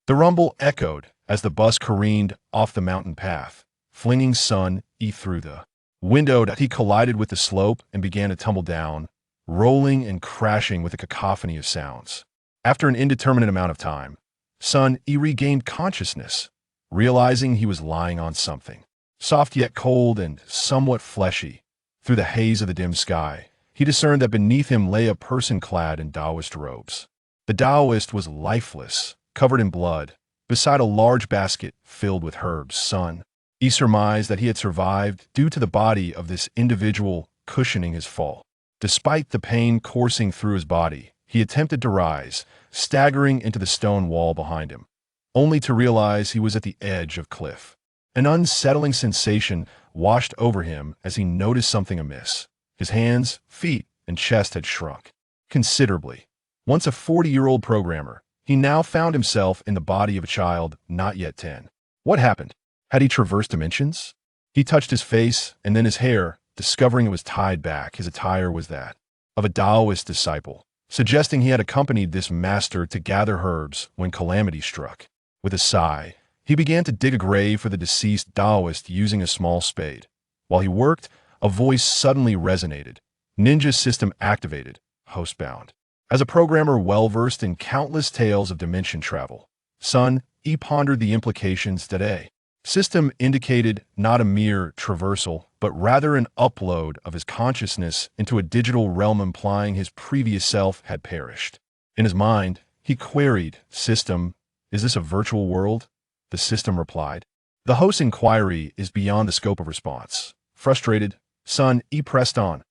The rumble echoed as the bus careened off the mountain path, flinging Sun Yi through the window that he collided with the slope and began to tumble down, rolling and crashing with a cacophony of sounds. After an indeterminate amount of time, Sun Yi regained consciousness, realizing he was lying on something, soft yet cold and somewhat fleshy. Through the haze of the dim sky, he discerned that beneath him lay a person clad in Taoist robes. The Taoist was lifeless, covered in blood, beside a large basket filled with herbs. Sun Yi surmised that he had survived due to the body of this individual cushioning his fall. Despite the pain coursing through his body, he attempted to rise, staggering into the stone wall behind him, only to realize he was at the edge of cliff. An unsettling sensation washed over him as he noticed something amiss. His hands, feet, and chest had shrunk considerably. Once a 40-year-old programmer, he now found himself in the body of a child not yet 10. What happened? Had he traversed dimensions? He touched his face and then his hair, discovering it was tied back. His attire was that of a Taoist disciple, suggesting he had accompanied this master to gather herbs when calamity struck. With a sigh, he began to dig a grave for the deceased Taoist using a small spade. While he worked, a voice suddenly resonated. Ninja system activated, host-bound. As a programmer well-versed in countless tales of dimension travel, Sun Yi pondered the implications that a system indicated not a mere traversal, but rather an upload of his consciousness into a digital realm, implying his previous self had perished. In his mind, he queried, "System, is this a virtual world?" The system replied, "The host's inquiry is beyond the scope of response." Frustrated, Sun Yi pressed on.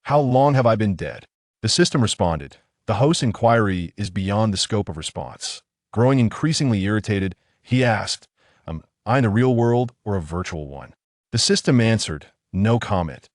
"How long have I been dead?" The system responded, "The host's inquiry is beyond the scope of response." Growing increasingly irritated, he asked, "Am I in a real world or a virtual one?" The system answered, "No comment."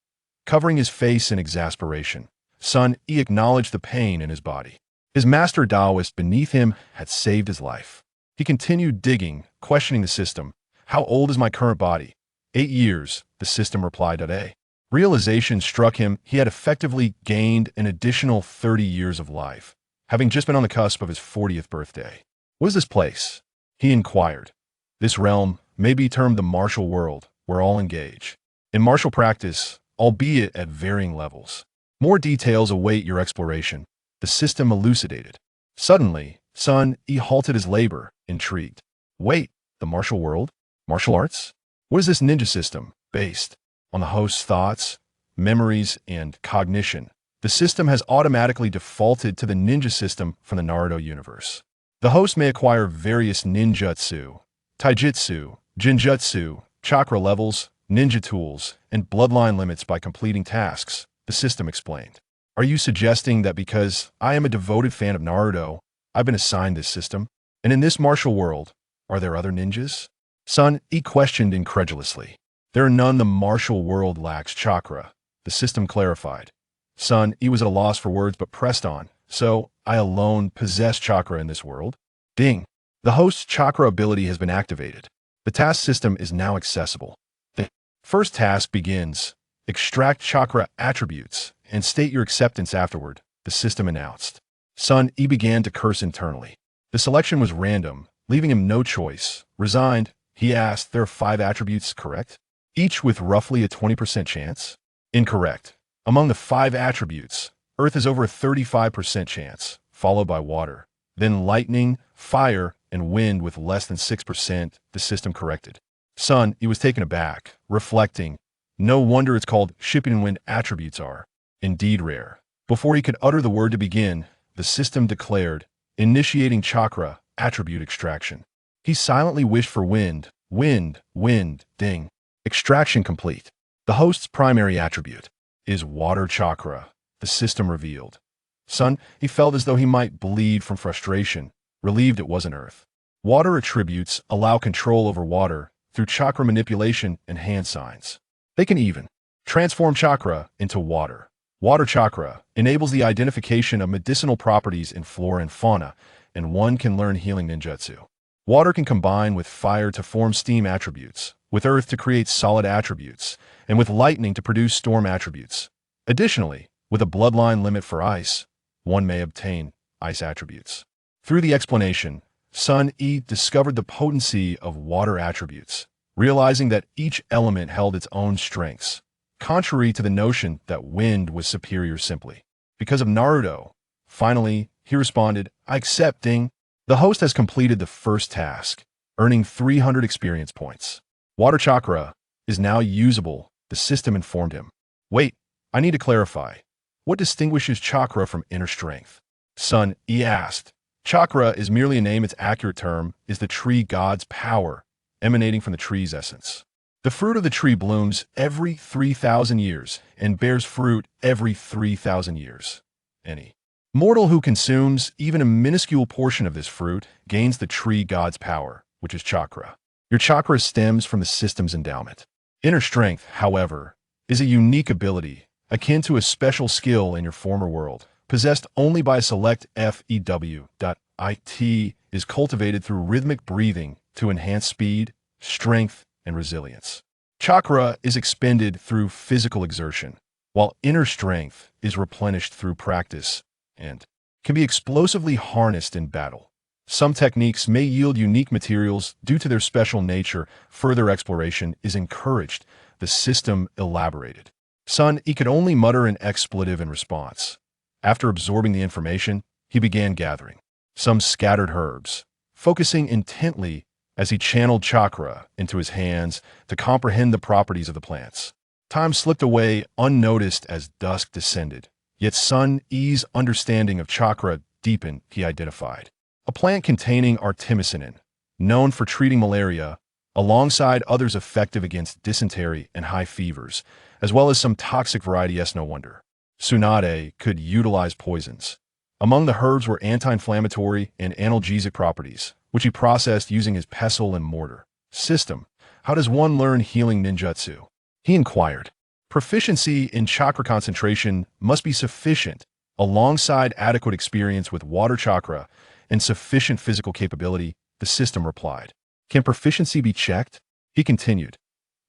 Covering his face in exasperation, Sun Yi acknowledged the pain in his body. His master Taoist beneath him had saved his life. He continued digging, questioning the system. "How old is my current body?" 8 years, the system replied. A realization struck him. He had effectively gained an additional 30 years of life, having just been on the cusp of his 40th birthday. "What is this place?" he inquired. "This realm may be termed the martial world, where all engage in martial practice, albeit at varying levels. More details await your exploration," the system elucidated. Suddenly, Sun Yi halted his labor, intrigued. "Wait, the martial world? Martial arts? What is this ninja system, based on the host's thoughts, memories, and cognition?" The system has automatically defaulted to the ninja system from the Naruto universe. The host may acquire various ninjutsu, taijutsu, jinjutsu, chakra levels, ninja tools, and bloodline limits by completing tasks, the system explained. "Are you suggesting that because I am a devoted fan of Naruto, I've been assigned this system? And in this martial world, are there other ninjas?" Sun Yi questioned incredulously. "There are none. The martial world lacks chakra," the system clarified. Sun Yi was at a loss for words but pressed on. "So, I alone possess chakra in this world?" Ding! The host's chakra ability has been activated. The task system is now accessible. The first task begins. Extract chakra attributes and state your acceptance afterward, the system announced. Sun Yi began to curse internally. The selection was random, leaving him no choice. Resigned, he asked, "There are 5 attributes, correct? Each with roughly a 20% chance?" Incorrect. Among the 5 attributes, earth has over a 35% chance, followed by water. Then lightning, fire, and wind with less than 6%, the system corrected. Sun Yi was taken aback, reflecting, "No wonder it's called shipping and wind attributes are indeed rare." Before he could utter the word to begin, the system declared, "Initiating chakra attribute extraction." He silently wished for wind, wind, wind, ding. Extraction complete. The host's primary attribute is water chakra, the system revealed. Sun Yi felt as though he might bleed from frustration, relieved it wasn't earth. Water attributes allow control over water through chakra manipulation and hand signs. They can even transform chakra into water. Water chakra enables the identification of medicinal properties in flora and fauna, and one can learn healing ninjutsu. Water can combine with fire to form steam attributes, with earth to create solid attributes, and with lightning to produce storm attributes. Additionally, with a bloodline limit for ice, one may obtain ice attributes. Through the explanation, Sun Yi discovered the potency of water attributes, realizing that each element held its own strengths, contrary to the notion that wind was superior simply because of Naruto. Finally, he responded, I accept, ding. The host has completed the first task, earning 300 experience points. Water chakra is now usable, the system informed him. Wait, I need to clarify. What distinguishes chakra from inner strength? Sun Yi asked. Chakra is merely a name. Its accurate term is the tree god's power, emanating from the tree's essence. The fruit of the tree blooms every 3,000 years and bears fruit every 3,000 years. Any mortal who consumes even a minuscule portion of this fruit gains the tree god's power, which is chakra. Your chakra stems from the system's endowment. Inner strength, however, is a unique ability, akin to a special skill in your former world, possessed only by a select FEW. It is cultivated through rhythmic breathing to enhance speed, strength, and resilience. Chakra is expended through physical exertion, while inner strength is replenished through practice and can be explosively harnessed in battle. Some techniques may yield unique materials due to their special nature. Further exploration is encouraged, the system elaborated. Sun Yi could only mutter an expletive in response. After absorbing the information, he began gathering some scattered herbs, focusing intently as he channeled chakra into his hands to comprehend the properties of the plants. Time slipped away unnoticed as dusk descended, yet Sun Yi's understanding of chakra deepened. He identified a plant containing artemisinin, known for treating malaria, alongside others effective against dysentery and high fevers, as well as some toxic variety. Yes, no wonder Tsunade could utilize poisons. Among the herbs were anti-inflammatory and analgesic properties, which he processed using his pestle and mortar system. How does one learn healing ninjutsu? He inquired. Proficiency in chakra concentration must be sufficient, alongside adequate experience with water chakra and sufficient physical capability, the system replied. Can proficiency be checked? He continued.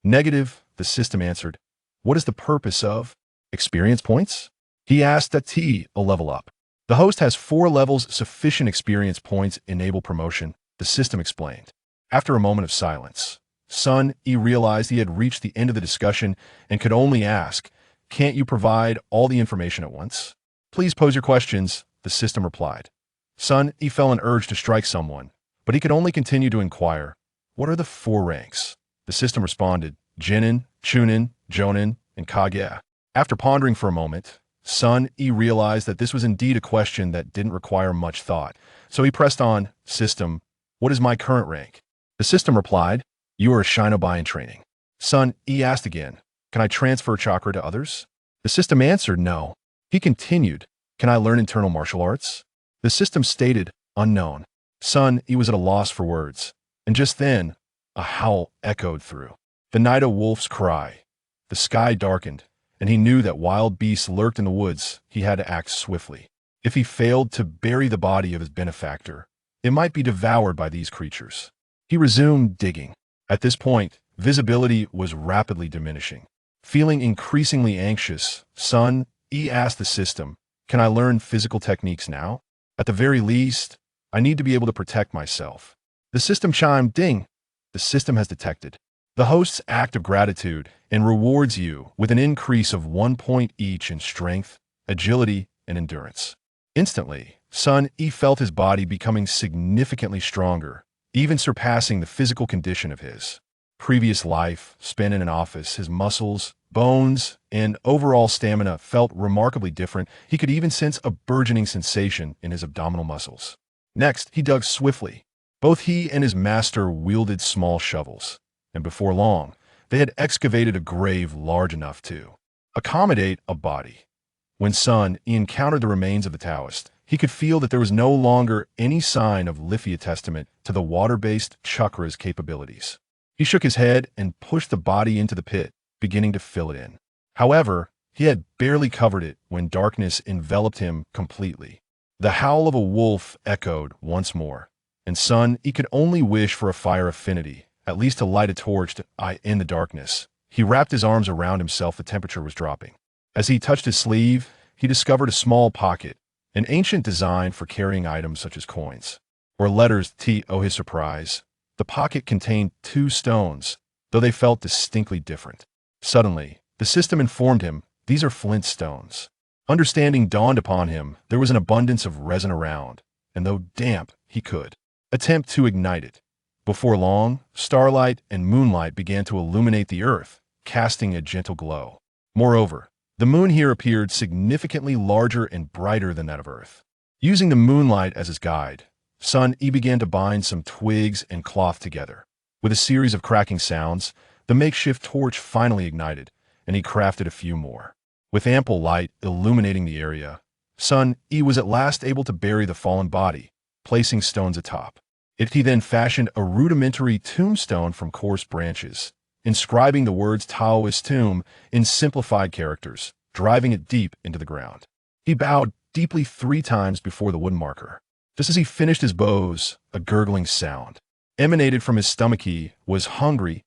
Negative, the system answered. What is the purpose of experience points? He asked. A level up. The host has 4 levels. Sufficient experience points enable promotion, the system explained. After a moment of silence, Sun Yi realized he had reached the end of the discussion and could only ask, can't you provide all the information at once? Please pose your questions, the system replied. Sun Yi felt an urge to strike someone, but he could only continue to inquire. What are the 4 ranks? The system responded, Jinin, Chunin, Jonin, and Kage. After pondering for a moment, Sun Yi realized that this was indeed a question that didn't require much thought. So he pressed on, System, what is my current rank? The system replied, you are a shinobi in training. Sun Yi asked again, can I transfer chakra to others? The system answered, no. He continued, can I learn internal martial arts? The system stated, unknown. Sun Yi was at a loss for words. And just then, a howl echoed through the night, a wolf's cry. The sky darkened, and he knew that wild beasts lurked in the woods. He had to act swiftly. If he failed to bury the body of his benefactor, it might be devoured by these creatures. He resumed digging. At this point, visibility was rapidly diminishing. Feeling increasingly anxious, Sun Yi asked the system, can I learn physical techniques now? At the very least, I need to be able to protect myself. The system chimed, ding. The system has detected the host's act of gratitude and rewards you with an increase of 1 point each in strength, agility, and endurance. Instantly, Sun Yi felt his body becoming significantly stronger, even surpassing the physical condition of his previous life spent in an office. His muscles, bones, and overall stamina felt remarkably different. He could even sense a burgeoning sensation in his abdominal muscles. Next, he dug swiftly. Both he and his master wielded small shovels, and before long, they had excavated a grave large enough to accommodate a body. When Sun Yi encountered the remains of the Taoist, he could feel that there was no longer any sign of Lithia testament to the water-based chakra's capabilities. He shook his head and pushed the body into the pit, beginning to fill it in. However, he had barely covered it when darkness enveloped him completely. The howl of a wolf echoed once more, and Sun Yi could only wish for a fire affinity, at least to light a torch in the darkness. He wrapped his arms around himself. The temperature was dropping. As he touched his sleeve, he discovered a small pocket, an ancient design for carrying items such as coins. or letters. To his surprise, the pocket contained 2 stones, though they felt distinctly different. Suddenly, the system informed him these are flint stones. Understanding dawned upon him. There was an abundance of resin around, and though damp, he could attempt to ignite it. Before long, starlight and moonlight began to illuminate the earth, casting a gentle glow. Moreover, the moon here appeared significantly larger and brighter than that of Earth. Using the moonlight as his guide, Sun Yi began to bind some twigs and cloth together. With a series of cracking sounds, the makeshift torch finally ignited, and he crafted a few more. With ample light illuminating the area, Sun Yi was at last able to bury the fallen body, placing stones atop. He then fashioned a rudimentary tombstone from coarse branches, inscribing the words Taoist tomb in simplified characters, driving it deep into the ground. He bowed deeply 3 times before the wooden marker. Just as he finished his bows, a gurgling sound emanated from his stomach. He was hungry.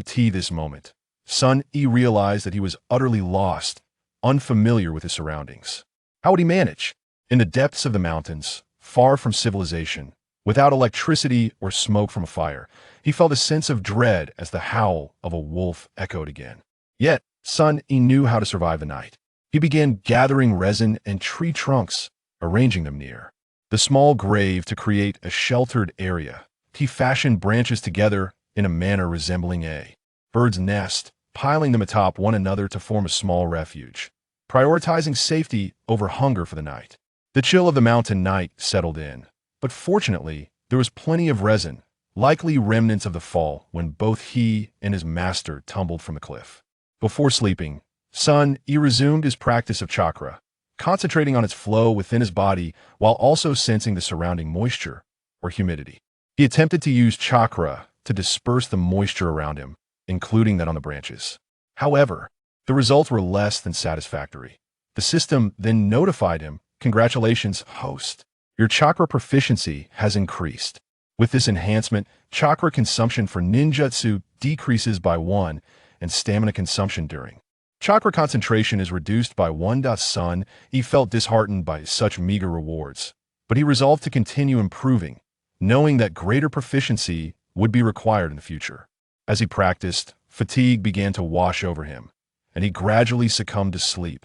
This moment, Sun Yi realized that he was utterly lost, unfamiliar with his surroundings. How would he manage? In the depths of the mountains, far from civilization, without electricity or smoke from a fire, he felt a sense of dread as the howl of a wolf echoed again. Yet, Sun Yi knew how to survive the night. He began gathering resin and tree trunks, arranging them near the small grave to create a sheltered area. He fashioned branches together in a manner resembling a bird's nest, piling them atop one another to form a small refuge, prioritizing safety over hunger for the night. The chill of the mountain night settled in, but fortunately, there was plenty of resin, likely remnants of the fall when both he and his master tumbled from the cliff. Before sleeping, Sun Yi resumed his practice of chakra, concentrating on its flow within his body while also sensing the surrounding moisture or humidity. He attempted to use chakra to disperse the moisture around him, including that on the branches. However, the results were less than satisfactory. The system then notified him, "Congratulations, host. Your chakra proficiency has increased. With this enhancement, chakra consumption for ninjutsu decreases by 1, and stamina consumption during chakra concentration is reduced by 1. Sun Yi felt disheartened by such meager rewards, but he resolved to continue improving, knowing that greater proficiency would be required in the future. As he practiced, fatigue began to wash over him, and he gradually succumbed to sleep.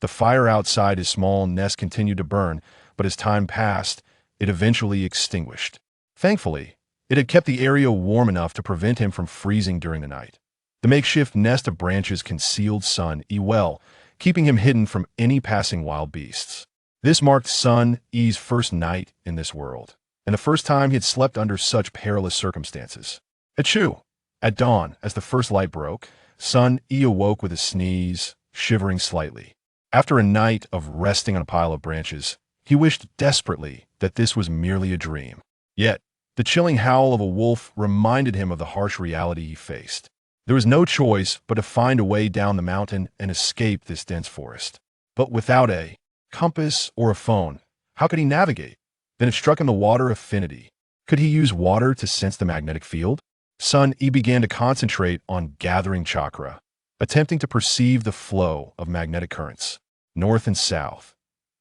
The fire outside his small nest continued to burn, but as time passed, it eventually extinguished. Thankfully, it had kept the area warm enough to prevent him from freezing during the night. The makeshift nest of branches concealed Sun Yi well, keeping him hidden from any passing wild beasts. This marked Sun Yi's first night in this world, and the first time he had slept under such perilous circumstances. Achoo! At dawn, as the first light broke, Sun Yi awoke with a sneeze, shivering slightly. After a night of resting on a pile of branches, he wished desperately that this was merely a dream. Yet, the chilling howl of a wolf reminded him of the harsh reality he faced. There was no choice but to find a way down the mountain and escape this dense forest. But without a compass or a phone, how could he navigate? Then it struck him the water affinity. Could he use water to sense the magnetic field? Sun Yi began to concentrate on gathering chakra, attempting to perceive the flow of magnetic currents, north and south.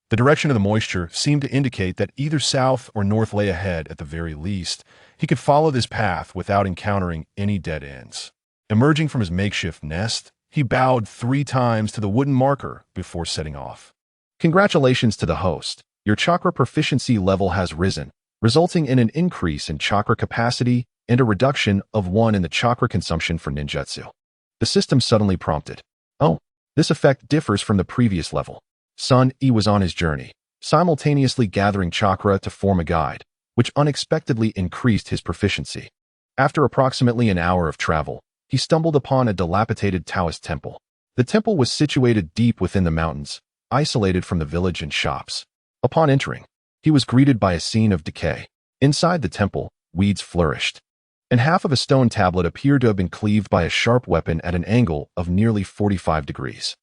The direction of the moisture seemed to indicate that either south or north lay ahead at the very least. He could follow this path without encountering any dead ends. Emerging from his makeshift nest, he bowed 3 times to the wooden marker before setting off. Congratulations to the host. Your chakra proficiency level has risen, resulting in an increase in chakra capacity and a reduction of 1 in the chakra consumption for ninjutsu. The system suddenly prompted. Oh, this effect differs from the previous level. Sun Yi was on his journey, simultaneously gathering chakra to form a guide, which unexpectedly increased his proficiency. After approximately an hour of travel, he stumbled upon a dilapidated Taoist temple. The temple was situated deep within the mountains, isolated from the village and shops. Upon entering, he was greeted by a scene of decay. Inside the temple, weeds flourished, and half of a stone tablet appeared to have been cleaved by a sharp weapon at an angle of nearly 45 degrees.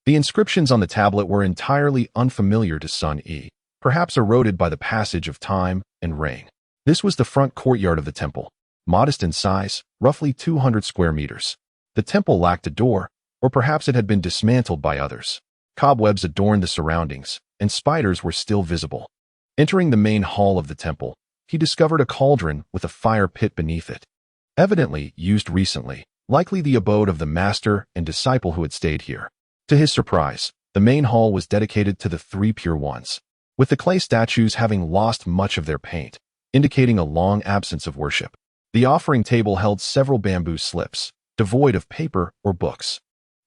The inscriptions on the tablet were entirely unfamiliar to Sun Yi, perhaps eroded by the passage of time and rain. This was the front courtyard of the temple, modest in size, roughly 200 square meters. The temple lacked a door, or perhaps it had been dismantled by others. Cobwebs adorned the surroundings, and spiders were still visible. Entering the main hall of the temple, he discovered a cauldron with a fire pit beneath it, evidently used recently, likely the abode of the master and disciple who had stayed here. To his surprise, the main hall was dedicated to the three pure ones, with the clay statues having lost much of their paint, indicating a long absence of worship. The offering table held several bamboo slips, devoid of paper or books.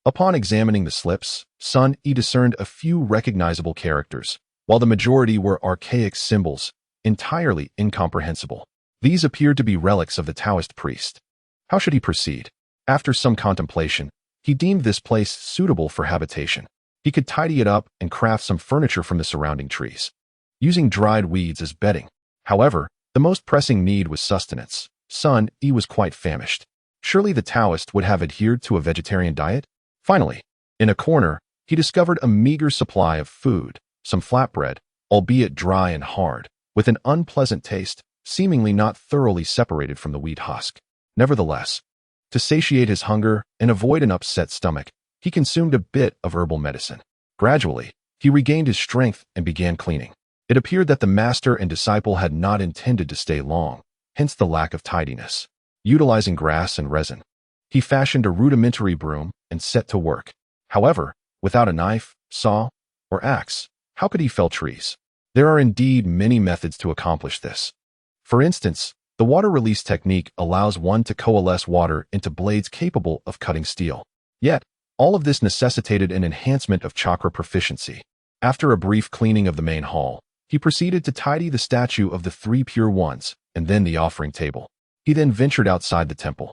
Upon examining the slips, Sun Yi discerned a few recognizable characters, while the majority were archaic symbols, entirely incomprehensible. These appeared to be relics of the Taoist priest. How should he proceed? After some contemplation, he deemed this place suitable for habitation. He could tidy it up and craft some furniture from the surrounding trees, using dried weeds as bedding. However, the most pressing need was sustenance. Sun Yi was quite famished. Surely the Taoist would have adhered to a vegetarian diet? Finally, in a corner, he discovered a meager supply of food, some flatbread, albeit dry and hard, with an unpleasant taste, seemingly not thoroughly separated from the wheat husk. Nevertheless, to satiate his hunger and avoid an upset stomach, he consumed a bit of herbal medicine. Gradually, he regained his strength and began cleaning. It appeared that the master and disciple had not intended to stay long, hence the lack of tidiness. Utilizing grass and resin, he fashioned a rudimentary broom and set to work. However, without a knife, saw, or axe, how could he fell trees? There are indeed many methods to accomplish this. For instance, the water release technique allows one to coalesce water into blades capable of cutting steel. Yet, all of this necessitated an enhancement of chakra proficiency. After a brief cleaning of the main hall, he proceeded to tidy the statue of the three pure ones and then the offering table. He then ventured outside the temple,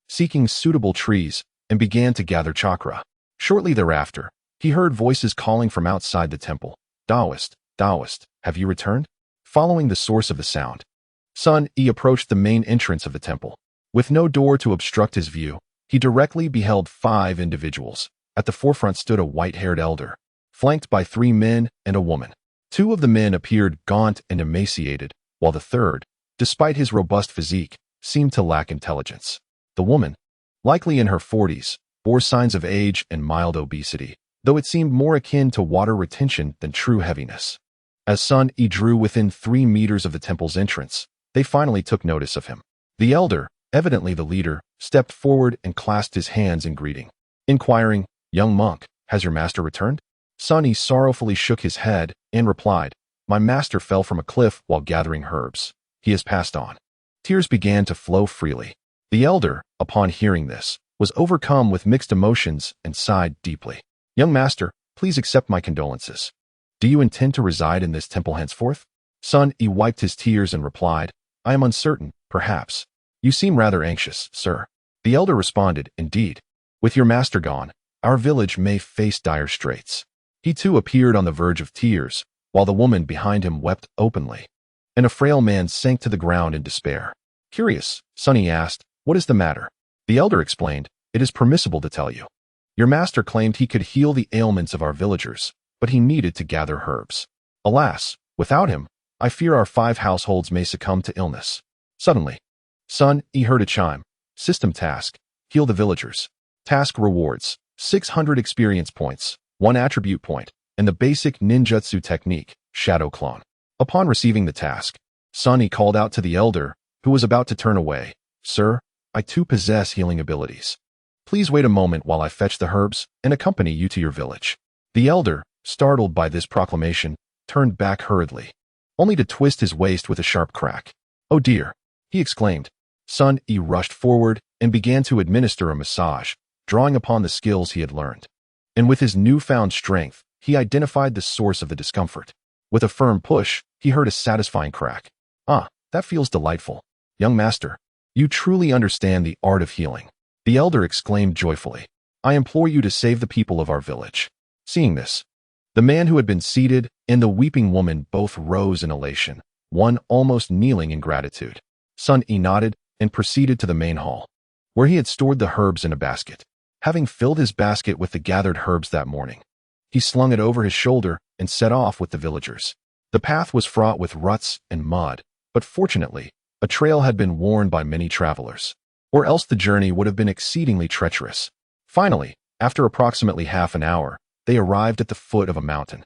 seeking suitable trees, and began to gather chakra. Shortly thereafter, he heard voices calling from outside the temple. Taoist, Taoist, have you returned? Following the source of the sound, Sun Yi approached the main entrance of the temple. With no door to obstruct his view, he directly beheld 5 individuals. At the forefront stood a white-haired elder, flanked by 3 men and a woman. 2 of the men appeared gaunt and emaciated, while the third, despite his robust physique, seemed to lack intelligence. The woman, likely in her 40s, bore signs of age and mild obesity, though it seemed more akin to water retention than true heaviness. As Sun Yi drew within 3 meters of the temple's entrance, they finally took notice of him. The elder, evidently the leader, stepped forward and clasped his hands in greeting, inquiring, "Young monk, has your master returned?" Sun Yi sorrowfully shook his head and replied, "My master fell from a cliff while gathering herbs. He has passed on." Tears began to flow freely. The elder, upon hearing this, was overcome with mixed emotions and sighed deeply. "Young master, please accept my condolences. Do you intend to reside in this temple henceforth?" Sun Yi wiped his tears and replied, "I am uncertain, perhaps. You seem rather anxious, sir." The elder responded, "Indeed. With your master gone, our village may face dire straits." He too appeared on the verge of tears, while the woman behind him wept openly, and a frail man sank to the ground in despair. Curious, Sun Yi asked, "What is the matter?" The elder explained, "It is permissible to tell you. Your master claimed he could heal the ailments of our villagers, but he needed to gather herbs. Alas, without him, I fear our 5 households may succumb to illness." Suddenly, Sun Yi heard a chime. System task: heal the villagers. Task rewards: 600 experience points, 1 attribute point, and the basic ninjutsu technique, Shadow Clone. Upon receiving the task, Sun Yi called out to the elder, who was about to turn away, "Sir, I too possess healing abilities. Please wait a moment while I fetch the herbs and accompany you to your village." The elder, startled by this proclamation, turned back hurriedly, only to twist his waist with a sharp crack. "Oh dear," he exclaimed. Sun Yi rushed forward and began to administer a massage, drawing upon the skills he had learned. And with his newfound strength, he identified the source of the discomfort. With a firm push, he heard a satisfying crack. "Ah, that feels delightful. Young master, you truly understand the art of healing." The elder exclaimed joyfully, "I implore you to save the people of our village." Seeing this, the man who had been seated and the weeping woman both rose in elation, one almost kneeling in gratitude. Sun Yi nodded and proceeded to the main hall, where he had stored the herbs in a basket. Having filled his basket with the gathered herbs that morning, he slung it over his shoulder and set off with the villagers. The path was fraught with ruts and mud, but fortunately, a trail had been worn by many travelers, or else the journey would have been exceedingly treacherous. Finally, after approximately half an hour, they arrived at the foot of a mountain,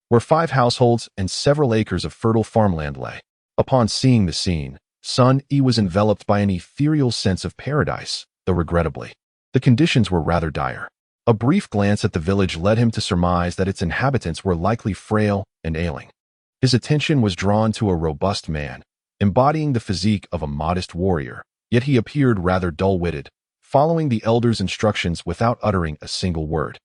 where 5 households and several acres of fertile farmland lay. Upon seeing the scene, Sun Yi was enveloped by an ethereal sense of paradise, though regrettably, the conditions were rather dire. A brief glance at the village led him to surmise that its inhabitants were likely frail and ailing. His attention was drawn to a robust man, embodying the physique of a modest warrior, yet he appeared rather dull-witted, following the elder's instructions without uttering a single word,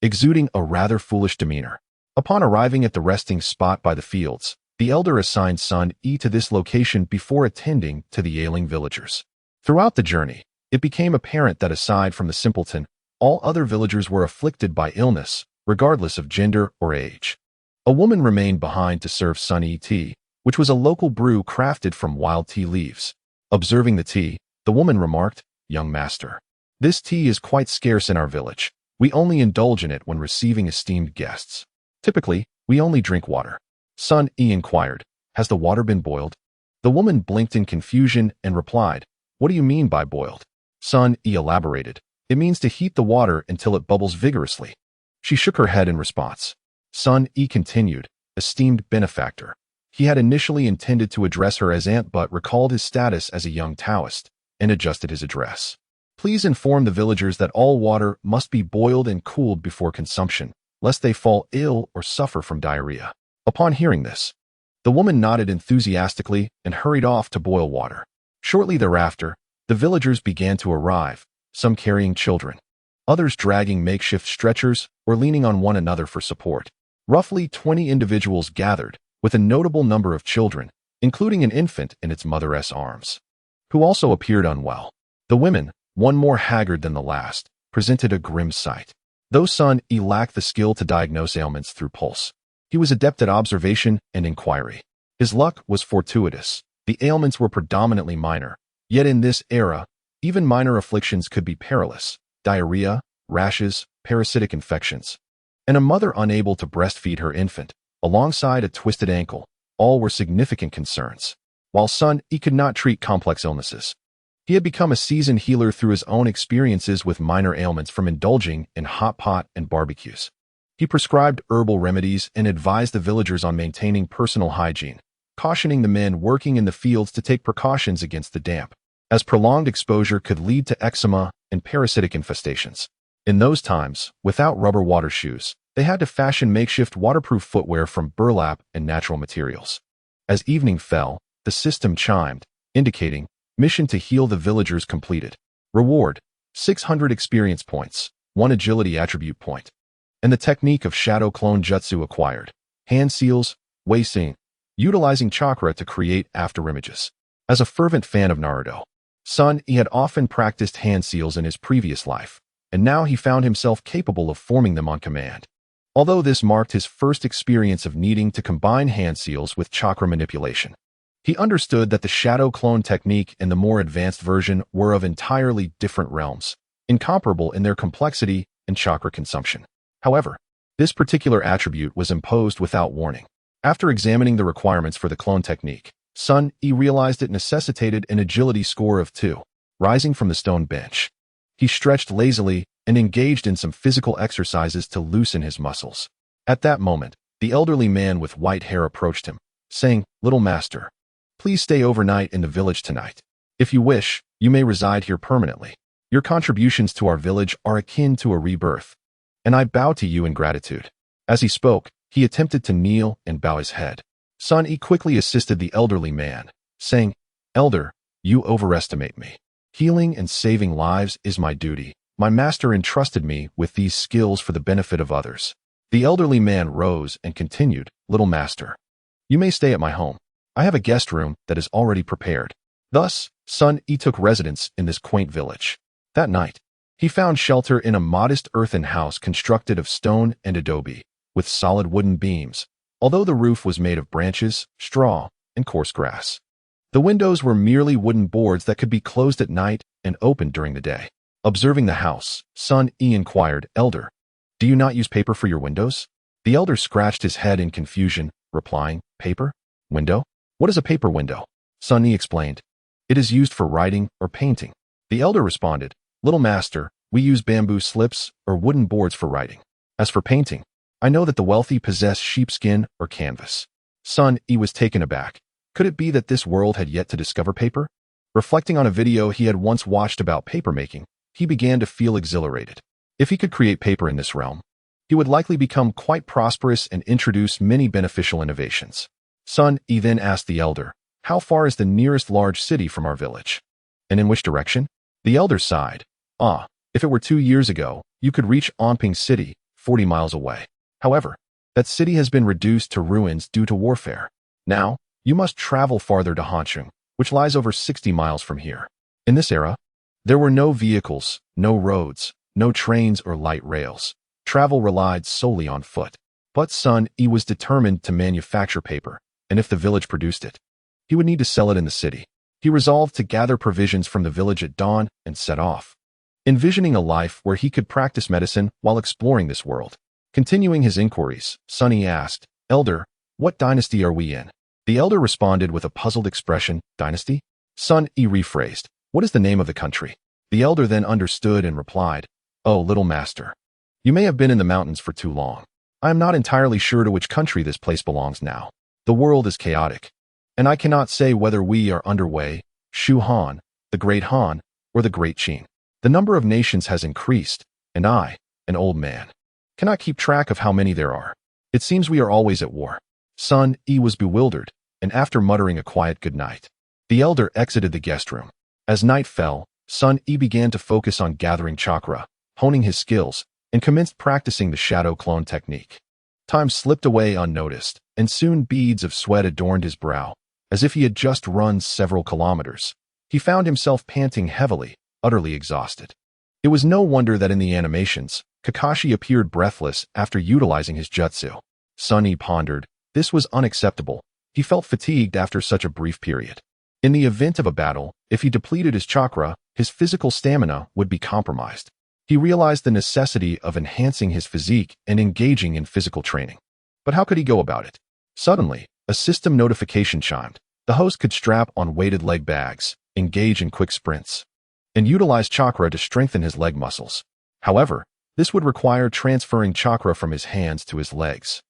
exuding a rather foolish demeanor. Upon arriving at the resting spot by the fields, the elder assigned Sun Yi to this location before attending to the ailing villagers. Throughout the journey, it became apparent that aside from the simpleton, all other villagers were afflicted by illness, regardless of gender or age. A woman remained behind to serve Sun Yi tea, which was a local brew crafted from wild tea leaves. Observing the tea, the woman remarked, "Young master, this tea is quite scarce in our village. We only indulge in it when receiving esteemed guests. Typically, we only drink water." Sun Yi inquired, "Has the water been boiled?" The woman blinked in confusion and replied, "What do you mean by boiled?" Sun Yi elaborated, "It means to heat the water until it bubbles vigorously." She shook her head in response. Sun Yi continued, "Esteemed benefactor." He had initially intended to address her as aunt but recalled his status as a young Taoist and adjusted his address. "Please inform the villagers that all water must be boiled and cooled before consumption, lest they fall ill or suffer from diarrhea." Upon hearing this, the woman nodded enthusiastically and hurried off to boil water. Shortly thereafter, the villagers began to arrive, some carrying children, others dragging makeshift stretchers or leaning on one another for support. Roughly 20 individuals gathered, with a notable number of children, including an infant in its mother's arms, who also appeared unwell. The women, one more haggard than the last, presented a grim sight. Though Sun Yi lacked the skill to diagnose ailments through pulse, he was adept at observation and inquiry. His luck was fortuitous. The ailments were predominantly minor, yet in this era, even minor afflictions could be perilous: diarrhea, rashes, parasitic infections, and a mother unable to breastfeed her infant, alongside a twisted ankle, all were significant concerns. While Sun Yi could not treat complex illnesses, he had become a seasoned healer through his own experiences with minor ailments from indulging in hot pot and barbecues. He prescribed herbal remedies and advised the villagers on maintaining personal hygiene, cautioning the men working in the fields to take precautions against the damp, as prolonged exposure could lead to eczema and parasitic infestations. In those times, without rubber water shoes, they had to fashion makeshift waterproof footwear from burlap and natural materials. As evening fell, the system chimed, indicating, "Mission to heal the villagers completed. Reward, 600 experience points, 1 agility attribute point." And the technique of shadow clone jutsu acquired. Hand seals, Wei Xing, utilizing chakra to create afterimages. As a fervent fan of Naruto, Sun Yi had often practiced hand seals in his previous life, and now he found himself capable of forming them on command. Although this marked his first experience of needing to combine hand seals with chakra manipulation, he understood that the shadow clone technique and the more advanced version were of entirely different realms, incomparable in their complexity and chakra consumption. However, this particular attribute was imposed without warning. After examining the requirements for the clone technique, Sun Yi realized it necessitated an agility score of 2. Rising from the stone bench, he stretched lazily and engaged in some physical exercises to loosen his muscles. At that moment, the elderly man with white hair approached him, saying, "Little master, please stay overnight in the village tonight. If you wish, you may reside here permanently. Your contributions to our village are akin to a rebirth, and I bow to you in gratitude." As he spoke, he attempted to kneel and bow his head. Sun Yi quickly assisted the elderly man, saying, "Elder, you overestimate me. Healing and saving lives is my duty. My master entrusted me with these skills for the benefit of others." The elderly man rose and continued, "Little master, you may stay at my home. I have a guest room that is already prepared." Thus, Sun Yi took residence in this quaint village. That night, he found shelter in a modest earthen house constructed of stone and adobe, with solid wooden beams, although the roof was made of branches, straw, and coarse grass. The windows were merely wooden boards that could be closed at night and opened during the day. Observing the house, Sun Yi inquired, "Elder, do you not use paper for your windows?" The elder scratched his head in confusion, replying, "Paper? Window? What is a paper window?" Sun Yi explained, "It is used for writing or painting." The elder responded, "Little master, we use bamboo slips or wooden boards for writing. As for painting, I know that the wealthy possess sheepskin or canvas." Sun Yi was taken aback. Could it be that this world had yet to discover paper? Reflecting on a video he had once watched about papermaking, he began to feel exhilarated. If he could create paper in this realm, he would likely become quite prosperous and introduce many beneficial innovations. Sun Yi then asked the elder, "How far is the nearest large city from our village? And in which direction?" The elder sighed. If it were 2 years ago, you could reach Anping City, 40 miles away. However, that city has been reduced to ruins due to warfare. Now, you must travel farther to Hancheng, which lies over 60 miles from here. In this era, there were no vehicles, no roads, no trains or light rails. Travel relied solely on foot. But Sun Yi was determined to manufacture paper, and if the village produced it, he would need to sell it in the city. He resolved to gather provisions from the village at dawn and set off, envisioning a life where he could practice medicine while exploring this world. Continuing his inquiries, Sun Yi asked, "Elder, what dynasty are we in?" The elder responded with a puzzled expression, "Dynasty?" Sun Yi rephrased, "What is the name of the country?" The elder then understood and replied, "Oh, little master, you may have been in the mountains for too long. I am not entirely sure to which country this place belongs now. The world is chaotic, and I cannot say whether we are underway, Shu Han, the Great Han, or the Great Qin. The number of nations has increased, and I, an old man, cannot keep track of how many there are. It seems we are always at war." Sun Yi was bewildered, and after muttering a quiet goodnight, the elder exited the guest room. As night fell, Sun Yi began to focus on gathering chakra, honing his skills, and commenced practicing the shadow clone technique. Time slipped away unnoticed, and soon beads of sweat adorned his brow, as if he had just run several kilometers. He found himself panting heavily, utterly exhausted. It was no wonder that in the animations, Kakashi appeared breathless after utilizing his jutsu. Sun Yi pondered. This was unacceptable. He felt fatigued after such a brief period. In the event of a battle, if he depleted his chakra, his physical stamina would be compromised. He realized the necessity of enhancing his physique and engaging in physical training. But how could he go about it? Suddenly, a system notification chimed. The host could strap on weighted leg bags, engage in quick sprints, and utilize chakra to strengthen his leg muscles. However, this would require transferring chakra from his hands to his legs,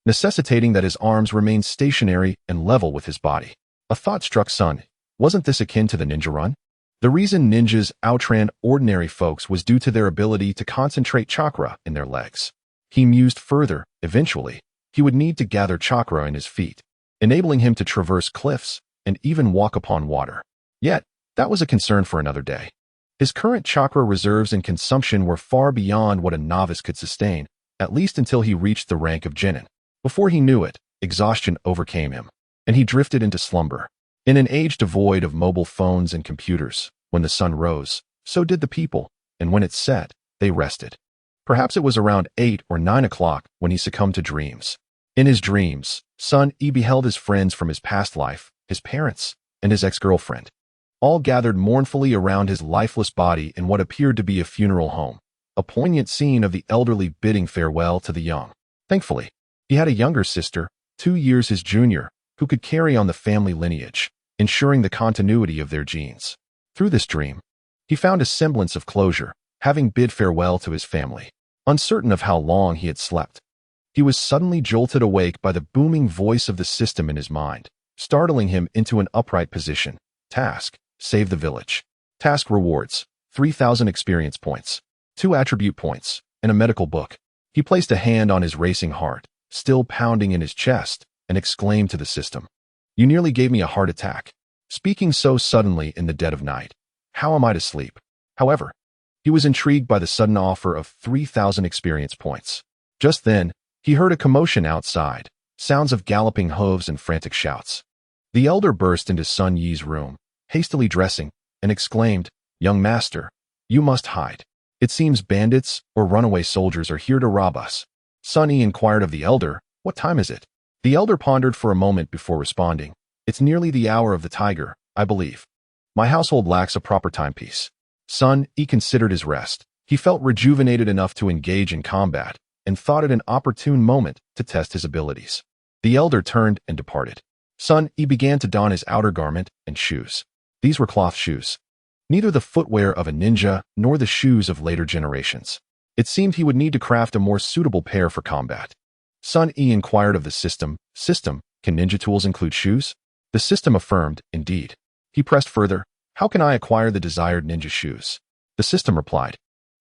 necessitating that his arms remain stationary and level with his body. A thought struck Sun. Wasn't this akin to the ninja run? The reason ninjas outran ordinary folks was due to their ability to concentrate chakra in their legs. He mused further. Eventually, he would need to gather chakra in his feet, enabling him to traverse cliffs and even walk upon water. Yet, that was a concern for another day. His current chakra reserves and consumption were far beyond what a novice could sustain, at least until he reached the rank of genin. Before he knew it, exhaustion overcame him, and he drifted into slumber. In an age devoid of mobile phones and computers, when the sun rose, so did the people, and when it set, they rested. Perhaps it was around 8 or 9 o'clock when he succumbed to dreams. In his dreams, Sun Yi beheld his friends from his past life, his parents, and his ex-girlfriend, all gathered mournfully around his lifeless body in what appeared to be a funeral home, a poignant scene of the elderly bidding farewell to the young. Thankfully, he had a younger sister, 2 years his junior, who could carry on the family lineage, ensuring the continuity of their genes. Through this dream, he found a semblance of closure, having bid farewell to his family. Uncertain of how long he had slept, he was suddenly jolted awake by the booming voice of the system in his mind, startling him into an upright position. Task: save the village. Task rewards: 3,000 experience points, 2 attribute points, and a medical book. He placed a hand on his racing heart, still pounding in his chest, and exclaimed to the system, "You nearly gave me a heart attack. Speaking so suddenly in the dead of night. How am I to sleep?" However, he was intrigued by the sudden offer of 3,000 experience points. Just then, he heard a commotion outside, sounds of galloping hooves and frantic shouts. The elder burst into Sun Yi's room, hastily dressing, and exclaimed, "Young master, you must hide. It seems bandits or runaway soldiers are here to rob us." Sun Yi inquired of the elder, "What time is it?" The elder pondered for a moment before responding, "It's nearly the hour of the tiger, I believe. My household lacks a proper timepiece." Sun Yi considered his rest. He felt rejuvenated enough to engage in combat, and thought it an opportune moment to test his abilities. The elder turned and departed. Sun Yi began to don his outer garment and shoes. These were cloth shoes, neither the footwear of a ninja nor the shoes of later generations. It seemed he would need to craft a more suitable pair for combat. Sun Yi inquired of the system, "System, can ninja tools include shoes?" The system affirmed, indeed. He pressed further, how can I acquire the desired ninja shoes? The system replied,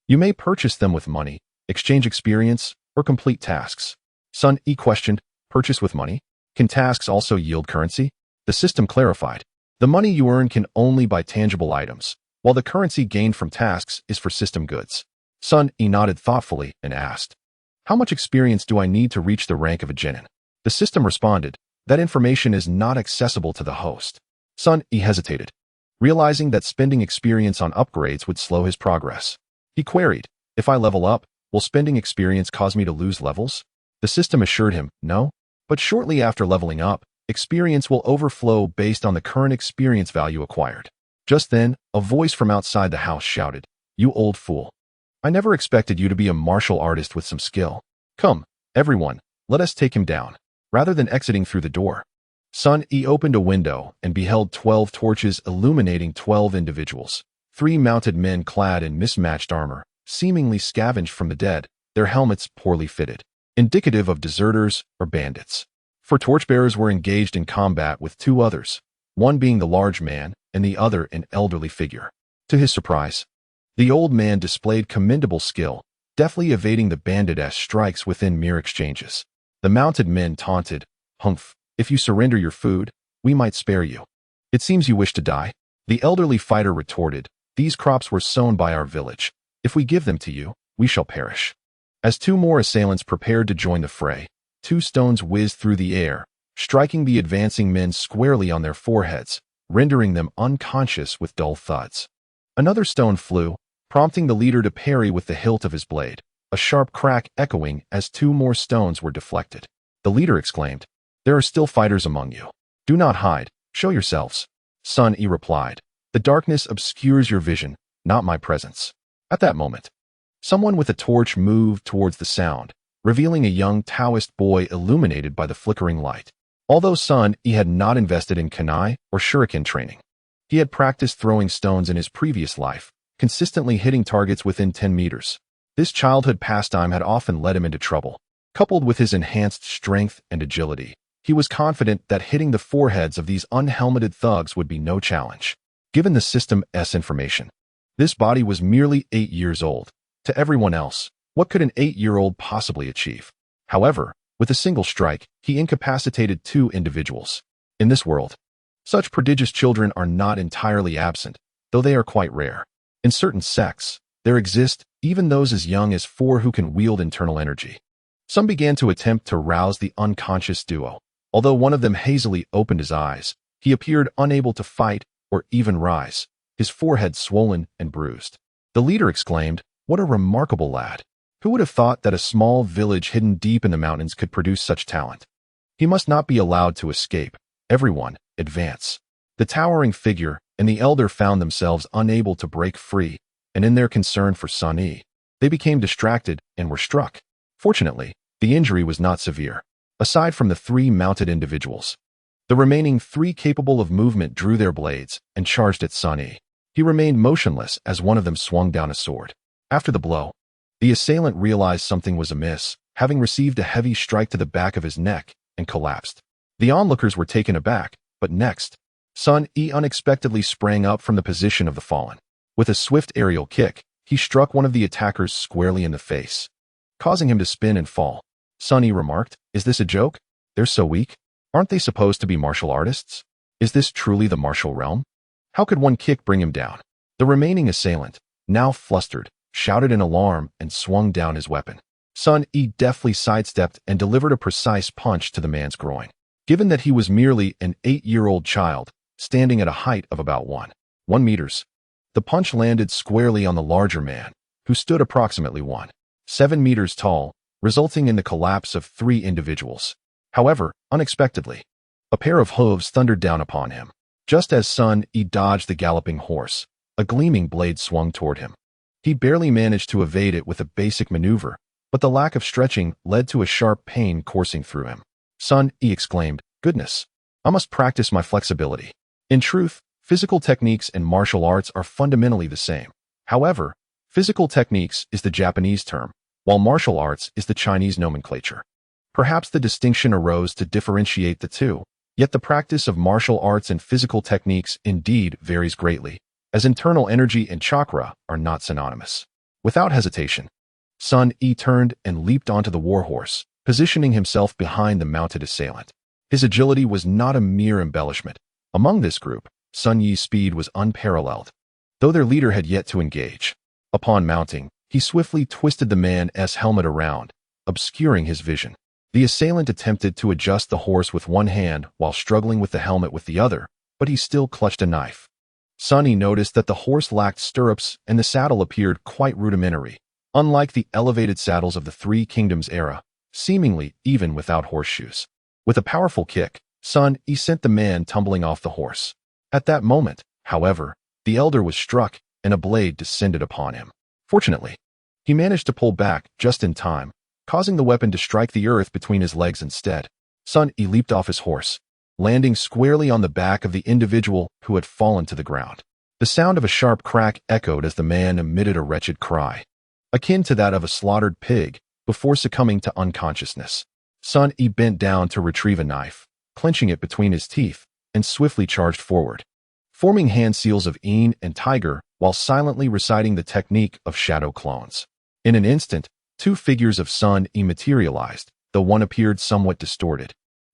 you may purchase them with money, exchange experience, or complete tasks. Sun Yi questioned, purchase with money? Can tasks also yield currency? The system clarified, the money you earn can only buy tangible items, while the currency gained from tasks is for system goods. Sun Yi nodded thoughtfully and asked, how much experience do I need to reach the rank of a genin? The system responded, that information is not accessible to the host. Sun Yi hesitated, realizing that spending experience on upgrades would slow his progress. He queried, if I level up, will spending experience cause me to lose levels? The system assured him, no, but shortly after leveling up, experience will overflow based on the current experience value acquired. Just then, a voice from outside the house shouted, you old fool. I never expected you to be a martial artist with some skill. Come, everyone, let us take him down. Rather than exiting through the door, Sun Yi opened a window and beheld 12 torches illuminating 12 individuals. 3 mounted men clad in mismatched armor, seemingly scavenged from the dead, their helmets poorly fitted, indicative of deserters or bandits. 4 torchbearers were engaged in combat with 2 others, one being the large man and the other an elderly figure. To his surprise, the old man displayed commendable skill, deftly evading the bandit-esque strikes within mere exchanges. The mounted men taunted, humph, if you surrender your food, we might spare you. It seems you wish to die. The elderly fighter retorted, these crops were sown by our village. If we give them to you, we shall perish. As 2 more assailants prepared to join the fray, 2 stones whizzed through the air, striking the advancing men squarely on their foreheads, rendering them unconscious with dull thuds. Another stone flew, prompting the leader to parry with the hilt of his blade, a sharp crack echoing as 2 more stones were deflected. The leader exclaimed, there are still fighters among you. Do not hide, show yourselves. Sun Yi replied, the darkness obscures your vision, not my presence. At that moment, someone with a torch moved towards the sound, revealing a young Taoist boy illuminated by the flickering light. Although Sun Yi had not invested in kunai or shuriken training, he had practiced throwing stones in his previous life, consistently hitting targets within 10 meters. This childhood pastime had often led him into trouble. Coupled with his enhanced strength and agility, he was confident that hitting the foreheads of these unhelmeted thugs would be no challenge. Given the system's information, this body was merely 8 years old. To everyone else, what could an 8-year-old possibly achieve? However, with a single strike, he incapacitated 2 individuals. In this world, such prodigious children are not entirely absent, though they are quite rare. In certain sects, there exist even those as young as 4 who can wield internal energy. Some began to attempt to rouse the unconscious duo. Although one of them hazily opened his eyes, he appeared unable to fight or even rise, his forehead swollen and bruised. The leader exclaimed, what a remarkable lad. Who would have thought that a small village hidden deep in the mountains could produce such talent? He must not be allowed to escape. Everyone, advance. The towering figure and the elder found themselves unable to break free, and in their concern for Sun Yi, they became distracted and were struck. Fortunately, the injury was not severe. Aside from the 3 mounted individuals, the remaining 3 capable of movement drew their blades and charged at Sun Yi. He remained motionless as one of them swung down a sword. After the blow, the assailant realized something was amiss, having received a heavy strike to the back of his neck, and collapsed. The onlookers were taken aback, but next, Sun Yi unexpectedly sprang up from the position of the fallen. With a swift aerial kick, he struck one of the attackers squarely in the face, causing him to spin and fall. Sun Yi remarked, is this a joke? They're so weak. Aren't they supposed to be martial artists? Is this truly the martial realm? How could one kick bring him down? The remaining assailant, now flustered, shouted in alarm and swung down his weapon. Sun Yi deftly sidestepped and delivered a precise punch to the man's groin. Given that he was merely an 8-year-old child, standing at a height of about 1 meters, the punch landed squarely on the larger man, who stood approximately 1.7 meters tall, resulting in the collapse of 3 individuals. However, unexpectedly, a pair of hooves thundered down upon him. Just as Sun Yi dodged the galloping horse, a gleaming blade swung toward him. He barely managed to evade it with a basic maneuver, but the lack of stretching led to a sharp pain coursing through him. Sun Yi exclaimed, goodness, I must practice my flexibility. In truth, physical techniques and martial arts are fundamentally the same. However, physical techniques is the Japanese term, while martial arts is the Chinese nomenclature. Perhaps the distinction arose to differentiate the two, Yet the practice of martial arts and physical techniques indeed varies greatly, as internal energy and chakra are not synonymous. Without hesitation, Sun Yi turned and leaped onto the warhorse, positioning himself behind the mounted assailant. His agility was not a mere embellishment. Among this group, Sun Yi's speed was unparalleled, though their leader had yet to engage. Upon mounting, he swiftly twisted the man's helmet around, obscuring his vision. The assailant attempted to adjust the horse with one hand while struggling with the helmet with the other, but he still clutched a knife. Sun Yi noticed that the horse lacked stirrups and the saddle appeared quite rudimentary, unlike the elevated saddles of the Three Kingdoms era, seemingly even without horseshoes. With a powerful kick, Sun Yi sent the man tumbling off the horse. At that moment, however, the elder was struck and a blade descended upon him. Fortunately, he managed to pull back just in time, causing the weapon to strike the earth between his legs instead. Sun Yi leaped off his horse, landing squarely on the back of the individual who had fallen to the ground. The sound of a sharp crack echoed as the man emitted a wretched cry, akin to that of a slaughtered pig, before succumbing to unconsciousness. Sun Yi bent down to retrieve a knife, clenching it between his teeth, and swiftly charged forward, forming hand seals of Yin and Tiger while silently reciting the technique of shadow clones. In an instant, two figures of Sun Yi materialized, though one appeared somewhat distorted,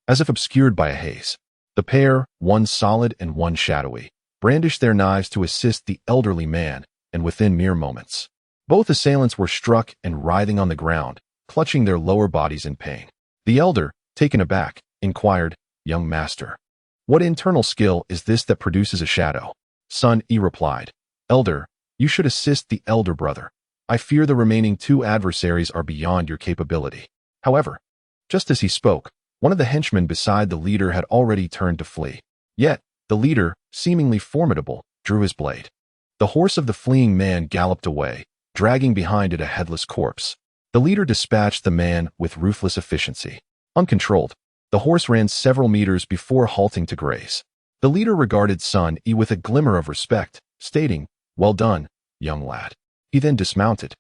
as if obscured by a haze. The pair, one solid and one shadowy, brandished their knives to assist the elderly man, and within mere moments, both assailants were struck and writhing on the ground, clutching their lower bodies in pain. The elder, taken aback, inquired, "Young master, what internal skill is this that produces a shadow?" Sun Yi replied, "Elder, you should assist the elder brother. I fear the remaining two adversaries are beyond your capability." However, just as he spoke, one of the henchmen beside the leader had already turned to flee. Yet, the leader, seemingly formidable, drew his blade. The horse of the fleeing man galloped away, dragging behind it a headless corpse. The leader dispatched the man with ruthless efficiency. Uncontrolled, the horse ran several meters before halting to graze. The leader regarded Sun Yi with a glimmer of respect, stating, "Well done, young lad." He then dismounted,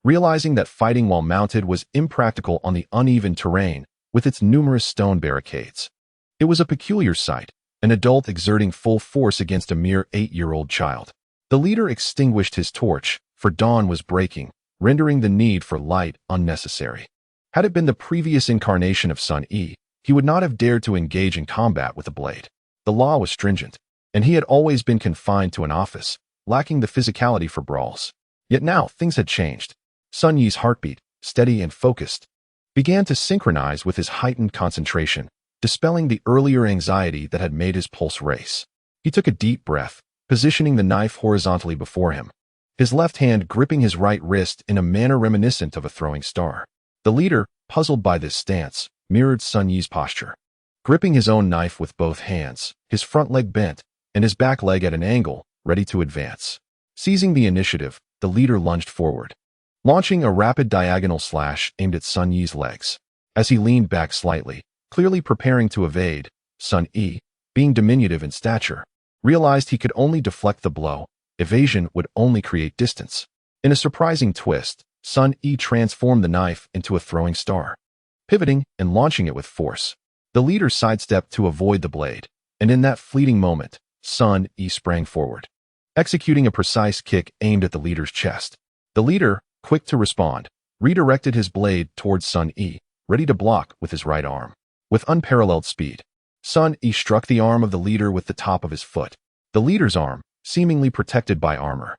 realizing that fighting while mounted was impractical on the uneven terrain with its numerous stone barricades. It was a peculiar sight, an adult exerting full force against a mere 8-year-old child. The leader extinguished his torch, for dawn was breaking, rendering the need for light unnecessary. Had it been the previous incarnation of Sun Yi, he would not have dared to engage in combat with a blade. The law was stringent, and he had always been confined to an office, lacking the physicality for brawls. Yet now things had changed. Sun Yi's heartbeat, steady and focused, began to synchronize with his heightened concentration, dispelling the earlier anxiety that had made his pulse race. He took a deep breath, positioning the knife horizontally before him, his left hand gripping his right wrist in a manner reminiscent of a throwing star. The leader, puzzled by this stance, mirrored Sun Yi's posture. Gripping his own knife with both hands, his front leg bent, and his back leg at an angle, ready to advance. Seizing the initiative, the leader lunged forward, launching a rapid diagonal slash aimed at Sun Yi's legs. As he leaned back slightly, clearly preparing to evade, Sun Yi, being diminutive in stature, realized he could only deflect the blow. Evasion would only create distance. In a surprising twist, Sun Yi transformed the knife into a throwing star. Pivoting and launching it with force, the leader sidestepped to avoid the blade, and in that fleeting moment, Sun Yi sprang forward, executing a precise kick aimed at the leader's chest. The leader, quick to respond, redirected his blade towards Sun Yi, ready to block with his right arm. With unparalleled speed, Sun Yi struck the arm of the leader with the top of his foot. The leader's arm, seemingly protected by armor,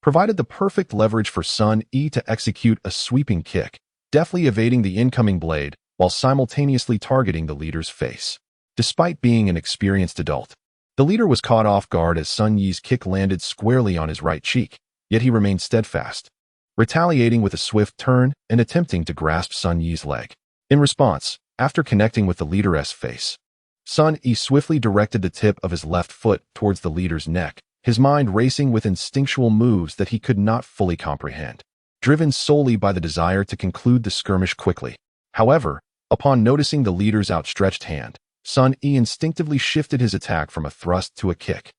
provided the perfect leverage for Sun Yi to execute a sweeping kick, deftly evading the incoming blade while simultaneously targeting the leader's face. Despite being an experienced adult, the leader was caught off guard as Sun Yi's kick landed squarely on his right cheek, yet he remained steadfast, retaliating with a swift turn and attempting to grasp Sun Yi's leg. In response, after connecting with the leader's face, Sun Yi swiftly directed the tip of his left foot towards the leader's neck, his mind racing with instinctual moves that he could not fully comprehend, driven solely by the desire to conclude the skirmish quickly. However, upon noticing the leader's outstretched hand, Sun Yi instinctively shifted his attack from a thrust to a kick,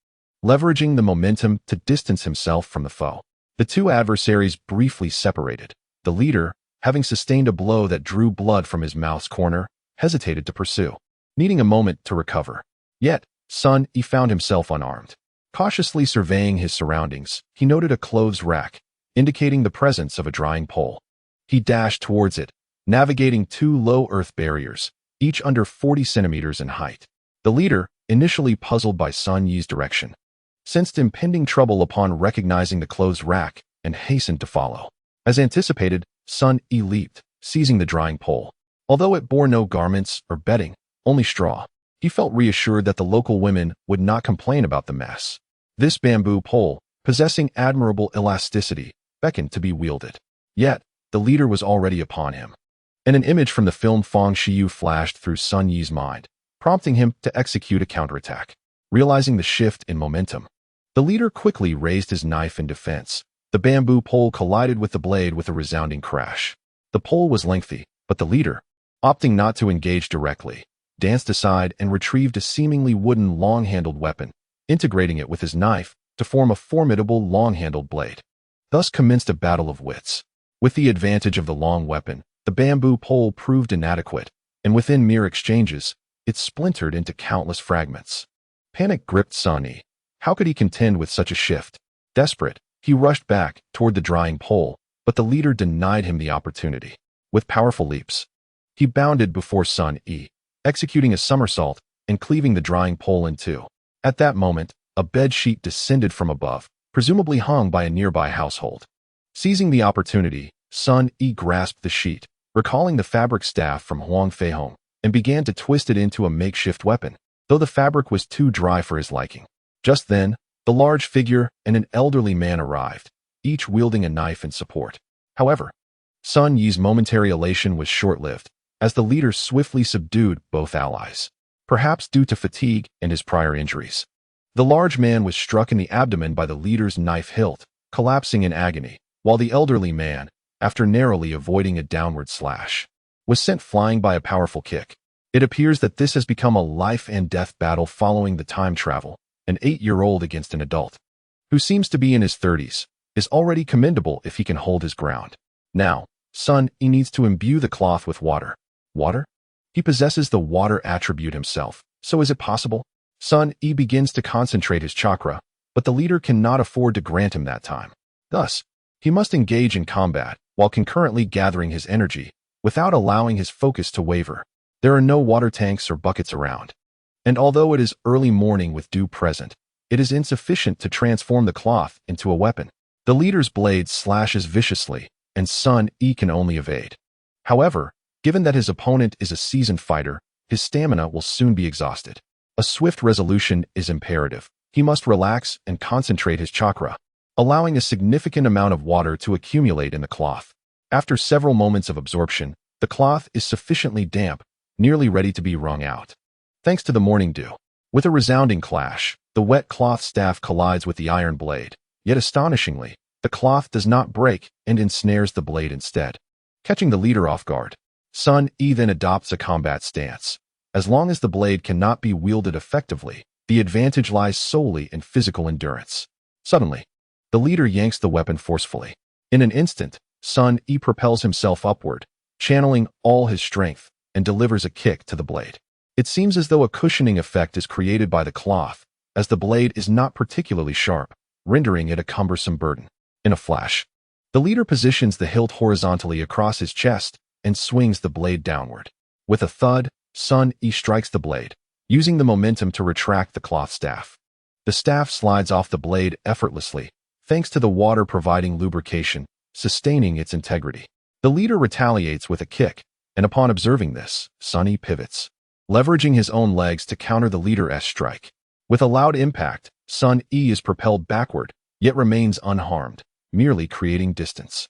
leveraging the momentum to distance himself from the foe. The two adversaries briefly separated. The leader, having sustained a blow that drew blood from his mouth's corner, hesitated to pursue, needing a moment to recover. Yet, Sun Yi found himself unarmed. Cautiously surveying his surroundings, he noted a clothes rack, indicating the presence of a drying pole. He dashed towards it, navigating two low earth barriers, each under 40 centimeters in height. The leader, initially puzzled by Sun Yi's direction, sensed impending trouble upon recognizing the clothes rack and hastened to follow. As anticipated, Sun Yi leaped, seizing the drying pole. Although it bore no garments or bedding, only straw, he felt reassured that the local women would not complain about the mess. This bamboo pole, possessing admirable elasticity, beckoned to be wielded. Yet, the leader was already upon him. And an image from the film Feng Shiyu flashed through Sun Yi's mind, prompting him to execute a counterattack. Realizing the shift in momentum, the leader quickly raised his knife in defense. The bamboo pole collided with the blade with a resounding crash. The pole was lengthy, but the leader, opting not to engage directly, danced aside and retrieved a seemingly wooden long-handled weapon, integrating it with his knife to form a formidable long-handled blade. Thus commenced a battle of wits. With the advantage of the long weapon, the bamboo pole proved inadequate, and within mere exchanges, it splintered into countless fragments. Panic gripped Sun Yi. How could he contend with such a shift? Desperate, he rushed back toward the drying pole, but the leader denied him the opportunity. With powerful leaps, he bounded before Sun Yi, executing a somersault and cleaving the drying pole in two. At that moment, a bed sheet descended from above, presumably hung by a nearby household. Seizing the opportunity, Sun Yi grasped the sheet, recalling the fabric staff from Huang Fei home, and began to twist it into a makeshift weapon, though the fabric was too dry for his liking. Just then, the large figure and an elderly man arrived, each wielding a knife in support. However, Sun Yi's momentary elation was short-lived, as the leader swiftly subdued both allies, perhaps due to fatigue and his prior injuries. The large man was struck in the abdomen by the leader's knife hilt, collapsing in agony, while the elderly man, after narrowly avoiding a downward slash, was sent flying by a powerful kick. It appears that this has become a life-and-death battle following the time travel. An 8-year-old against an adult, who seems to be in his 30s, is already commendable if he can hold his ground. Now, Sun Yi needs to imbue the cloth with water. Water? He possesses the water attribute himself, so is it possible? Sun Yi begins to concentrate his chakra, but the leader cannot afford to grant him that time. Thus, he must engage in combat, while concurrently gathering his energy, without allowing his focus to waver. There are no water tanks or buckets around. And although it is early morning with dew present, it is insufficient to transform the cloth into a weapon. The leader's blade slashes viciously, and Sun Yi can only evade. However, given that his opponent is a seasoned fighter, his stamina will soon be exhausted. A swift resolution is imperative. He must relax and concentrate his chakra, allowing a significant amount of water to accumulate in the cloth. After several moments of absorption, the cloth is sufficiently damp, nearly ready to be wrung out. Thanks to the morning dew. With a resounding clash, the wet cloth staff collides with the iron blade, yet astonishingly, the cloth does not break and ensnares the blade instead, catching the leader off guard. Sun Yi then adopts a combat stance. As long as the blade cannot be wielded effectively, the advantage lies solely in physical endurance. Suddenly, the leader yanks the weapon forcefully. In an instant, Sun Yi propels himself upward, channeling all his strength, and delivers a kick to the blade. It seems as though a cushioning effect is created by the cloth, as the blade is not particularly sharp, rendering it a cumbersome burden. In a flash, the leader positions the hilt horizontally across his chest and swings the blade downward. With a thud, Sun Yi strikes the blade, using the momentum to retract the cloth staff. The staff slides off the blade effortlessly, thanks to the water providing lubrication, sustaining its integrity. The leader retaliates with a kick, and upon observing this, Sun Yi pivots, leveraging his own legs to counter the leader's strike. With a loud impact, Sun Yi is propelled backward, yet remains unharmed, merely creating distance.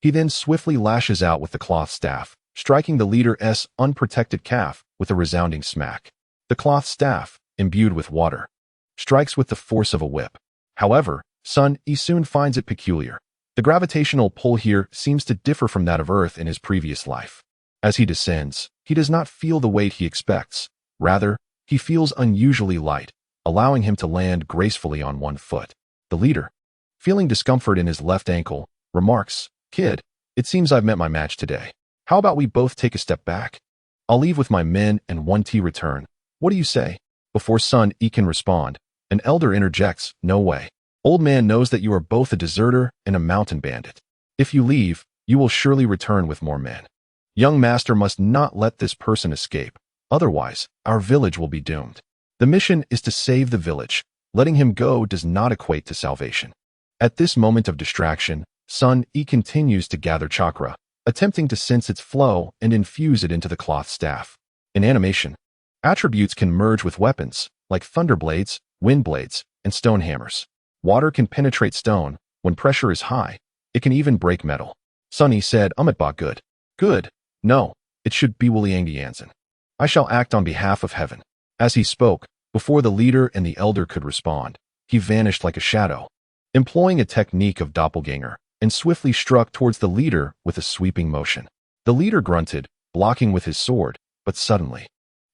He then swiftly lashes out with the cloth staff, striking the leader's unprotected calf with a resounding smack. The cloth staff, imbued with water, strikes with the force of a whip. However, Sun Yi soon finds it peculiar. The gravitational pull here seems to differ from that of Earth in his previous life. As he descends, he does not feel the weight he expects. Rather, he feels unusually light, allowing him to land gracefully on one foot. The leader, feeling discomfort in his left ankle, remarks, "Kid, it seems I've met my match today. How about we both take a step back? I'll leave with my men and 1T return. What do you say?" Before Sun Yi can respond, an elder interjects, "No way. Old man knows that you are both a deserter and a mountain bandit. If you leave, you will surely return with more men. Young master must not let this person escape, otherwise our village will be doomed. The mission is to save the village. Letting him go does not equate to salvation." At this moment of distraction, Sun Yi continues to gather chakra, attempting to sense its flow and infuse it into the cloth staff. In animation, attributes can merge with weapons, like thunder blades, wind blades, and stone hammers. Water can penetrate stone. When pressure is high, it can even break metal. Sun Yi said, "Umitba good. Good. No, it should be Yanzen. I shall act on behalf of heaven." As he spoke, before the leader and the elder could respond, he vanished like a shadow, employing a technique of doppelganger, and swiftly struck towards the leader with a sweeping motion. The leader grunted, blocking with his sword, but suddenly,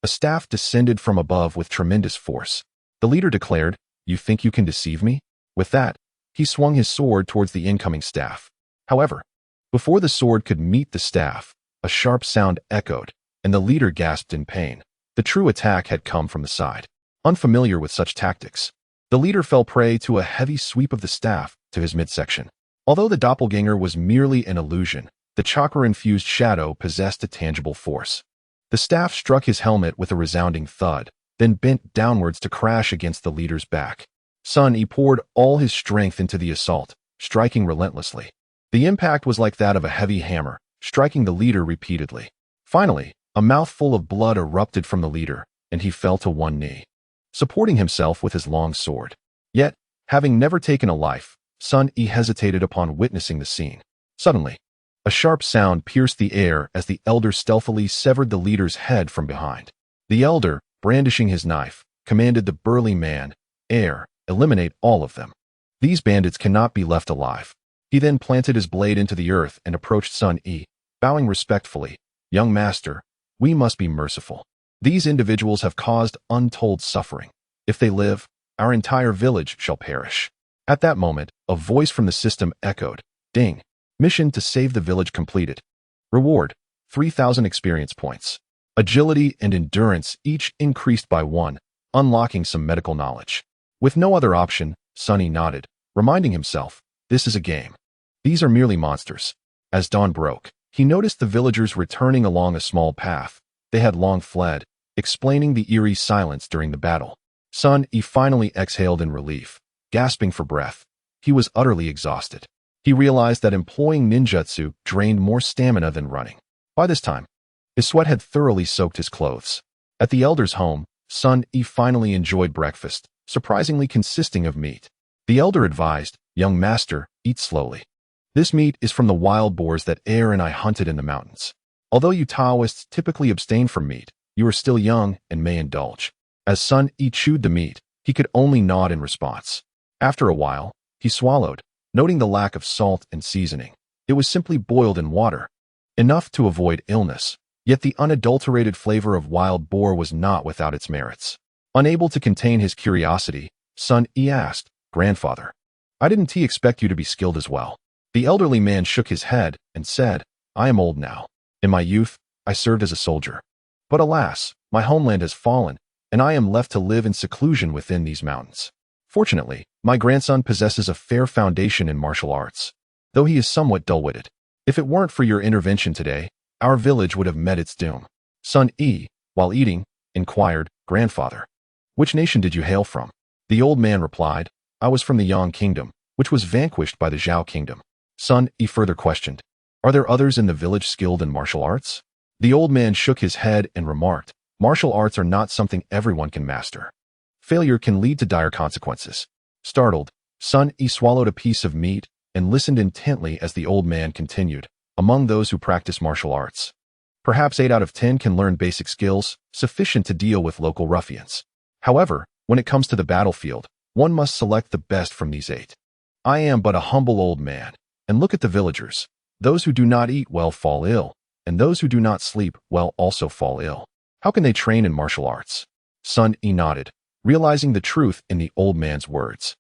a staff descended from above with tremendous force. The leader declared, "You think you can deceive me?" With that, he swung his sword towards the incoming staff. However, before the sword could meet the staff, a sharp sound echoed, and the leader gasped in pain. The true attack had come from the side. Unfamiliar with such tactics, the leader fell prey to a heavy sweep of the staff to his midsection. Although the doppelganger was merely an illusion, the chakra-infused shadow possessed a tangible force. The staff struck his helmet with a resounding thud, then bent downwards to crash against the leader's back. Sun Yi poured all his strength into the assault, striking relentlessly. The impact was like that of a heavy hammer, striking the leader repeatedly. Finally, a mouthful of blood erupted from the leader, and he fell to one knee, supporting himself with his long sword. Yet, having never taken a life, Sun Yi hesitated upon witnessing the scene. Suddenly, a sharp sound pierced the air as the elder stealthily severed the leader's head from behind. The elder, brandishing his knife, commanded the burly man, eliminate all of them. These bandits cannot be left alive." He then planted his blade into the earth and approached Sun Yi, bowing respectfully. "Young master, we must be merciful. These individuals have caused untold suffering. If they live, our entire village shall perish." At that moment, a voice from the system echoed, "Ding. Mission to save the village completed. Reward, 3,000 experience points. Agility and endurance each increased by 1, unlocking some medical knowledge." With no other option, Sun Yi nodded, reminding himself, this is a game. These are merely monsters. As dawn broke, he noticed the villagers returning along a small path. They had long fled, explaining the eerie silence during the battle. Sun Yi finally exhaled in relief, gasping for breath. He was utterly exhausted. He realized that employing ninjutsu drained more stamina than running. By this time, his sweat had thoroughly soaked his clothes. At the elder's home, Sun Yi finally enjoyed breakfast, surprisingly consisting of meat. The elder advised, "Young master, eat slowly. This meat is from the wild boars that and I hunted in the mountains. Although you Taoists typically abstain from meat, you are still young and may indulge." As Sun Yi chewed the meat, he could only nod in response. After a while, he swallowed, noting the lack of salt and seasoning. It was simply boiled in water, enough to avoid illness, yet the unadulterated flavor of wild boar was not without its merits. Unable to contain his curiosity, Sun Yi asked, "Grandfather, I didn't expect you to be skilled as well." The elderly man shook his head and said, "I am old now. In my youth, I served as a soldier. But alas, my homeland has fallen, and I am left to live in seclusion within these mountains. Fortunately, my grandson possesses a fair foundation in martial arts, though he is somewhat dull-witted. If it weren't for your intervention today, our village would have met its doom." Sun Yi, while eating, inquired, "Grandfather, which nation did you hail from?" The old man replied, "I was from the Yang kingdom, which was vanquished by the Zhao kingdom." Sun Yi further questioned, "Are there others in the village skilled in martial arts?" The old man shook his head and remarked, "Martial arts are not something everyone can master. Failure can lead to dire consequences." Startled, Sun Yi swallowed a piece of meat and listened intently as the old man continued, "Among those who practice martial arts, perhaps 8 out of 10 can learn basic skills sufficient to deal with local ruffians. However, when it comes to the battlefield, one must select the best from these 8. I am but a humble old man, and look at the villagers. Those who do not eat well fall ill, and those who do not sleep well also fall ill. How can they train in martial arts?" Sun Yi nodded, realizing the truth in the old man's words.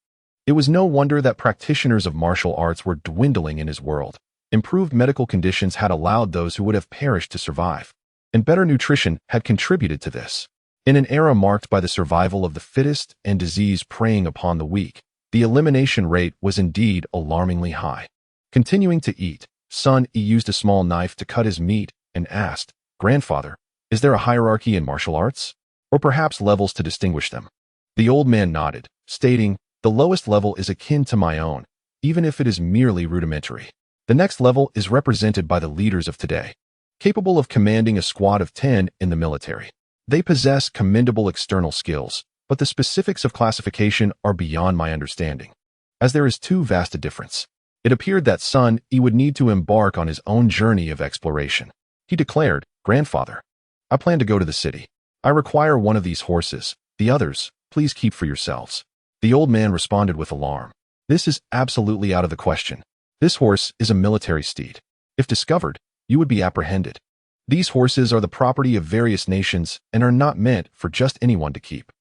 It was no wonder that practitioners of martial arts were dwindling in his world. Improved medical conditions had allowed those who would have perished to survive, and better nutrition had contributed to this. In an era marked by the survival of the fittest and disease preying upon the weak, the elimination rate was indeed alarmingly high. Continuing to eat, Sun Yi used a small knife to cut his meat and asked, "Grandfather, is there a hierarchy in martial arts? Or perhaps levels to distinguish them?" The old man nodded, stating, "The lowest level is akin to my own, even if it is merely rudimentary. The next level is represented by the leaders of today, capable of commanding a squad of 10 in the military. They possess commendable external skills, but the specifics of classification are beyond my understanding, as there is too vast a difference." It appeared that Sun Yi would need to embark on his own journey of exploration. He declared, "Grandfather, I plan to go to the city. I require one of these horses. The others, please keep for yourselves." The old man responded with alarm. "This is absolutely out of the question. This horse is a military steed. If discovered, you would be apprehended. These horses are the property of various nations and are not meant for just anyone to keep.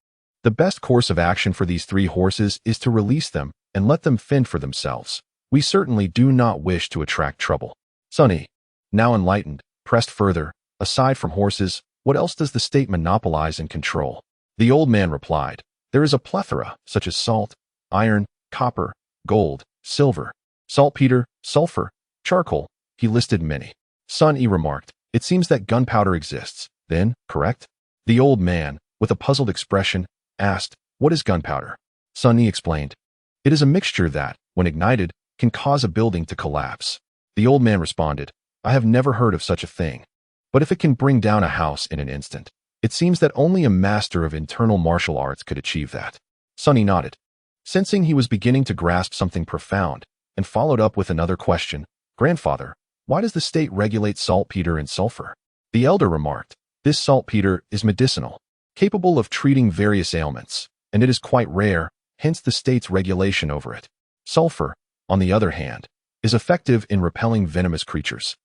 The best course of action for these 3 horses is to release them and let them fend for themselves. We certainly do not wish to attract trouble." Sun Yi, now enlightened, pressed further, "Aside from horses, what else does the state monopolize and control?" The old man replied, "There is a plethora, such as salt, iron, copper, gold, silver, saltpeter, sulfur, charcoal." He listed many. Sun Yi remarked, "It seems that gunpowder exists, then, correct?" The old man, with a puzzled expression, asked, "What is gunpowder?" Sun Yi explained, "It is a mixture that, when ignited, can cause a building to collapse." The old man responded, "I have never heard of such a thing. But if it can bring down a house in an instant, it seems that only a master of internal martial arts could achieve that." Sun Yi nodded, sensing he was beginning to grasp something profound, and followed up with another question, "Grandfather, why does the state regulate saltpeter and sulfur?" The elder remarked, "This saltpeter is medicinal, capable of treating various ailments, and it is quite rare, hence the state's regulation over it. Sulfur, on the other hand, is effective in repelling venomous creatures.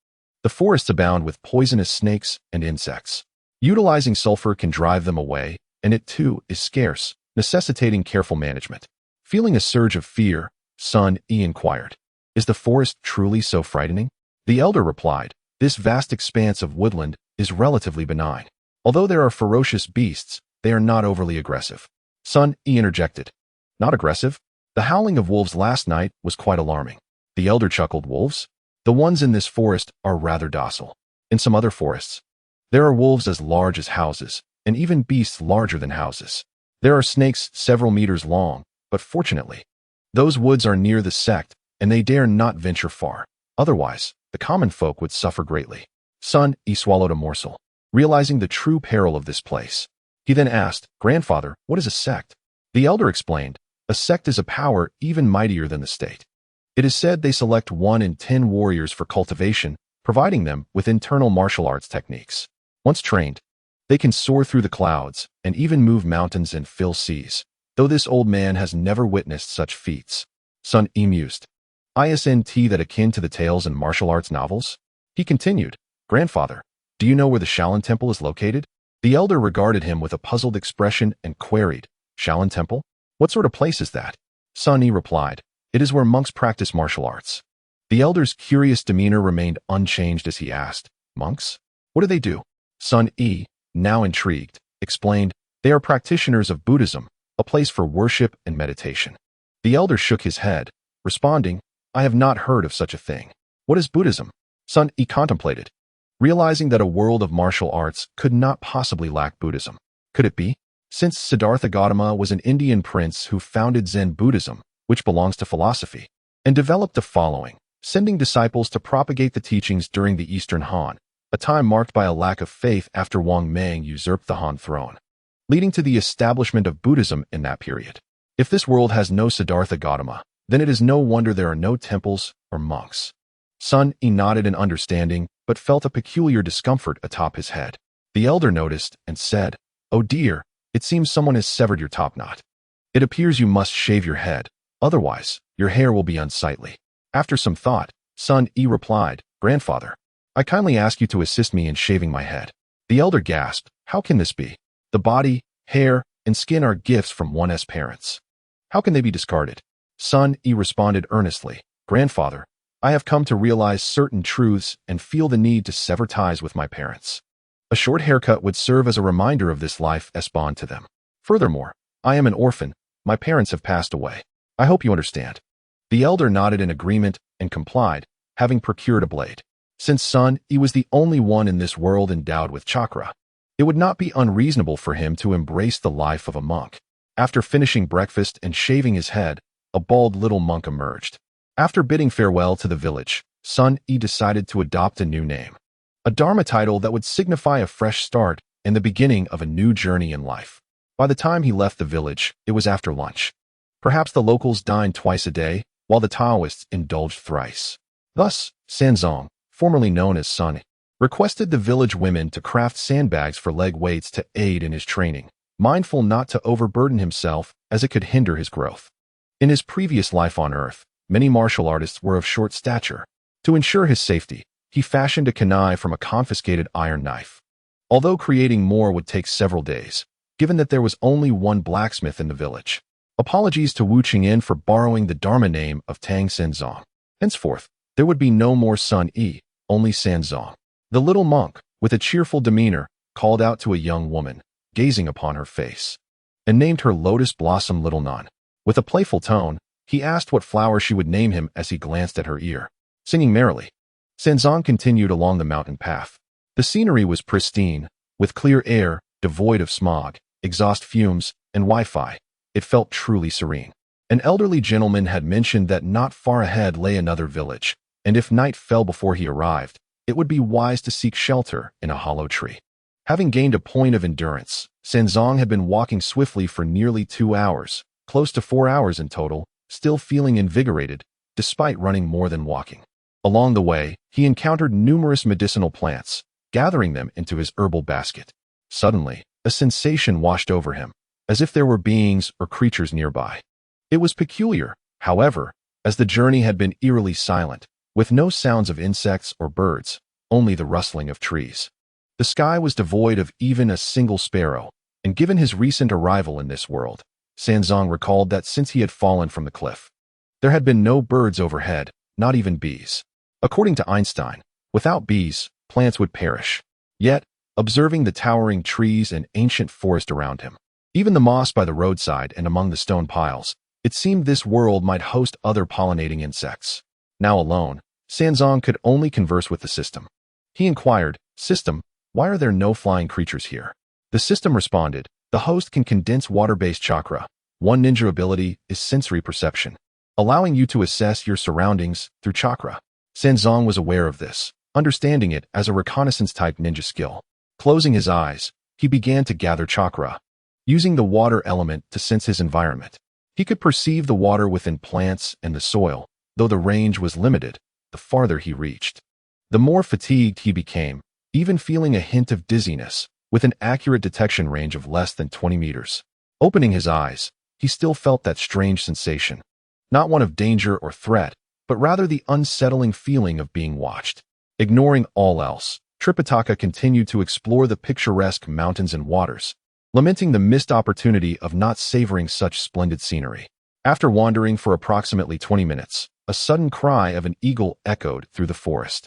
The forests abound with poisonous snakes and insects. Utilizing sulfur can drive them away, and it too is scarce, necessitating careful management." Feeling a surge of fear, Sun Yi inquired, "Is the forest truly so frightening?" The elder replied, "This vast expanse of woodland is relatively benign. Although there are ferocious beasts, they are not overly aggressive." Sun Yi interjected, "Not aggressive? The howling of wolves last night was quite alarming." The elder chuckled, "Wolves? The ones in this forest are rather docile. In some other forests, there are wolves as large as houses, and even beasts larger than houses. There are snakes several meters long, but fortunately, those woods are near the sect, and they dare not venture far. Otherwise, the common folk would suffer greatly." Sun Yi swallowed a morsel, realizing the true peril of this place. He then asked, "Grandfather, what is a sect?" The elder explained, "A sect is a power even mightier than the state. It is said they select 1 in 10 warriors for cultivation, providing them with internal martial arts techniques. Once trained, they can soar through the clouds and even move mountains and fill seas, though this old man has never witnessed such feats." Sun Yi mused, "Isn't that akin to the tales in martial arts novels?" He continued, "Grandfather, do you know where the Shaolin Temple is located?" The elder regarded him with a puzzled expression and queried, "Shaolin Temple? What sort of place is that?" Sun Yi replied, "It is where monks practice martial arts." The elder's curious demeanor remained unchanged as he asked, "Monks? What do they do?" Sun Yi, now intrigued, explained, "They are practitioners of Buddhism, a place for worship and meditation." The elder shook his head, responding, "I have not heard of such a thing. What is Buddhism?" Sun Yi contemplated, realizing that a world of martial arts could not possibly lack Buddhism. Could it be? Since Siddhartha Gautama was an Indian prince who founded Zen Buddhism, which belongs to philosophy, and developed a following, sending disciples to propagate the teachings during the Eastern Han, a time marked by a lack of faith after Wang Mang usurped the Han throne, leading to the establishment of Buddhism in that period. If this world has no Siddhartha Gautama, then it is no wonder there are no temples or monks. Sun Yi nodded in understanding, but felt a peculiar discomfort atop his head. The elder noticed and said, "Oh dear, it seems someone has severed your top knot. It appears you must shave your head, otherwise, your hair will be unsightly." After some thought, Sun Yi replied, "Grandfather, I kindly ask you to assist me in shaving my head." The elder gasped, "How can this be? The body, hair, and skin are gifts from one's parents. How can they be discarded?" Sun Yi responded earnestly, "Grandfather, I have come to realize certain truths and feel the need to sever ties with my parents. A short haircut would serve as a reminder of this life as bond to them. Furthermore, I am an orphan. My parents have passed away. I hope you understand. The elder nodded in agreement and complied, having procured a blade. Since Sun Yi was the only one in this world endowed with chakra, it would not be unreasonable for him to embrace the life of a monk. After finishing breakfast and shaving his head, a bald little monk emerged. After bidding farewell to the village, Sun Yi decided to adopt a new name, a dharma title that would signify a fresh start and the beginning of a new journey in life. By the time he left the village, it was after lunch. Perhaps the locals dined twice a day, while the Taoists indulged thrice. Thus, Sanzang, formerly known as Sun Yi, requested the village women to craft sandbags for leg weights to aid in his training, mindful not to overburden himself as it could hinder his growth. In his previous life on Earth, many martial artists were of short stature. To ensure his safety, he fashioned a kunai from a confiscated iron knife. Although creating more would take several days, given that there was only one blacksmith in the village. Apologies to Wu Qingyan for borrowing the dharma name of Tang Sanzang. Henceforth, there would be no more Sun Yi, only Sanzang. The little monk, with a cheerful demeanor, called out to a young woman, gazing upon her face, and named her Lotus Blossom Little Nun. With a playful tone, he asked what flower she would name him as he glanced at her ear. Singing merrily, Sanzang continued along the mountain path. The scenery was pristine, with clear air, devoid of smog, exhaust fumes, and Wi-Fi. It felt truly serene. An elderly gentleman had mentioned that not far ahead lay another village, and if night fell before he arrived, it would be wise to seek shelter in a hollow tree. Having gained a point of endurance, Sanzang had been walking swiftly for nearly 2 hours, close to 4 hours in total, still feeling invigorated, despite running more than walking. Along the way, he encountered numerous medicinal plants, gathering them into his herbal basket. Suddenly, a sensation washed over him, as if there were beings or creatures nearby. It was peculiar, however, as the journey had been eerily silent, with no sounds of insects or birds, only the rustling of trees. The sky was devoid of even a single sparrow, and given his recent arrival in this world, Sanzang recalled that since he had fallen from the cliff, there had been no birds overhead, not even bees. According to Einstein, without bees, plants would perish. Yet, observing the towering trees and ancient forest around him, even the moss by the roadside and among the stone piles, it seemed this world might host other pollinating insects. Now alone, Sanzang could only converse with the system. He inquired, "System, why are there no flying creatures here?" The system responded, "The host can condense water-based chakra. One ninja ability is sensory perception, allowing you to assess your surroundings through chakra." Sanzang was aware of this, understanding it as a reconnaissance-type ninja skill. Closing his eyes, he began to gather chakra, using the water element to sense his environment. He could perceive the water within plants and the soil, though the range was limited, the farther he reached. The more fatigued he became, even feeling a hint of dizziness, with an accurate detection range of less than 20 meters. Opening his eyes, he still felt that strange sensation, not one of danger or threat, but rather the unsettling feeling of being watched. Ignoring all else, Tripitaka continued to explore the picturesque mountains and waters, lamenting the missed opportunity of not savoring such splendid scenery. After wandering for approximately 20 minutes, a sudden cry of an eagle echoed through the forest,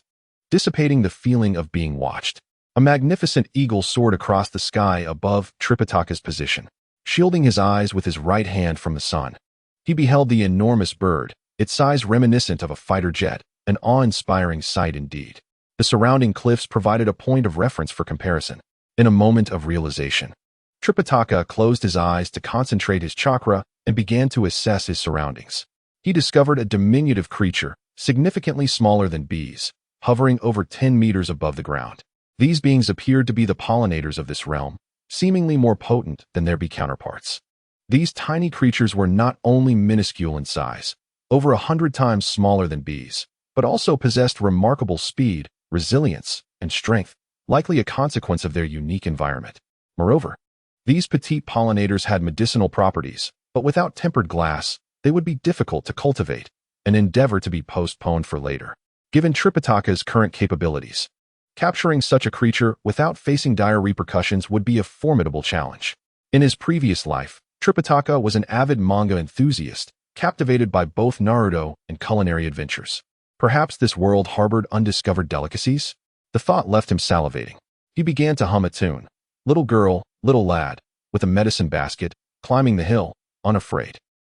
dissipating the feeling of being watched. A magnificent eagle soared across the sky above Tripitaka's position, shielding his eyes with his right hand from the sun. He beheld the enormous bird, its size reminiscent of a fighter jet, an awe-inspiring sight indeed. The surrounding cliffs provided a point of reference for comparison. In a moment of realization, Tripitaka closed his eyes to concentrate his chakra and began to assess his surroundings. He discovered a diminutive creature, significantly smaller than bees, hovering over 10 meters above the ground. These beings appeared to be the pollinators of this realm, seemingly more potent than their bee counterparts. These tiny creatures were not only minuscule in size, over 100 times smaller than bees, but also possessed remarkable speed, resilience, and strength, likely a consequence of their unique environment. Moreover, these petite pollinators had medicinal properties, but without tempered glass, they would be difficult to cultivate, an endeavor to be postponed for later. Given Tripitaka's current capabilities, capturing such a creature without facing dire repercussions would be a formidable challenge. In his previous life, Tripitaka was an avid manga enthusiast, captivated by both Naruto and culinary adventures. Perhaps this world harbored undiscovered delicacies? The thought left him salivating. He began to hum a tune. Little girl, little lad, with a medicine basket, climbing the hill, unafraid.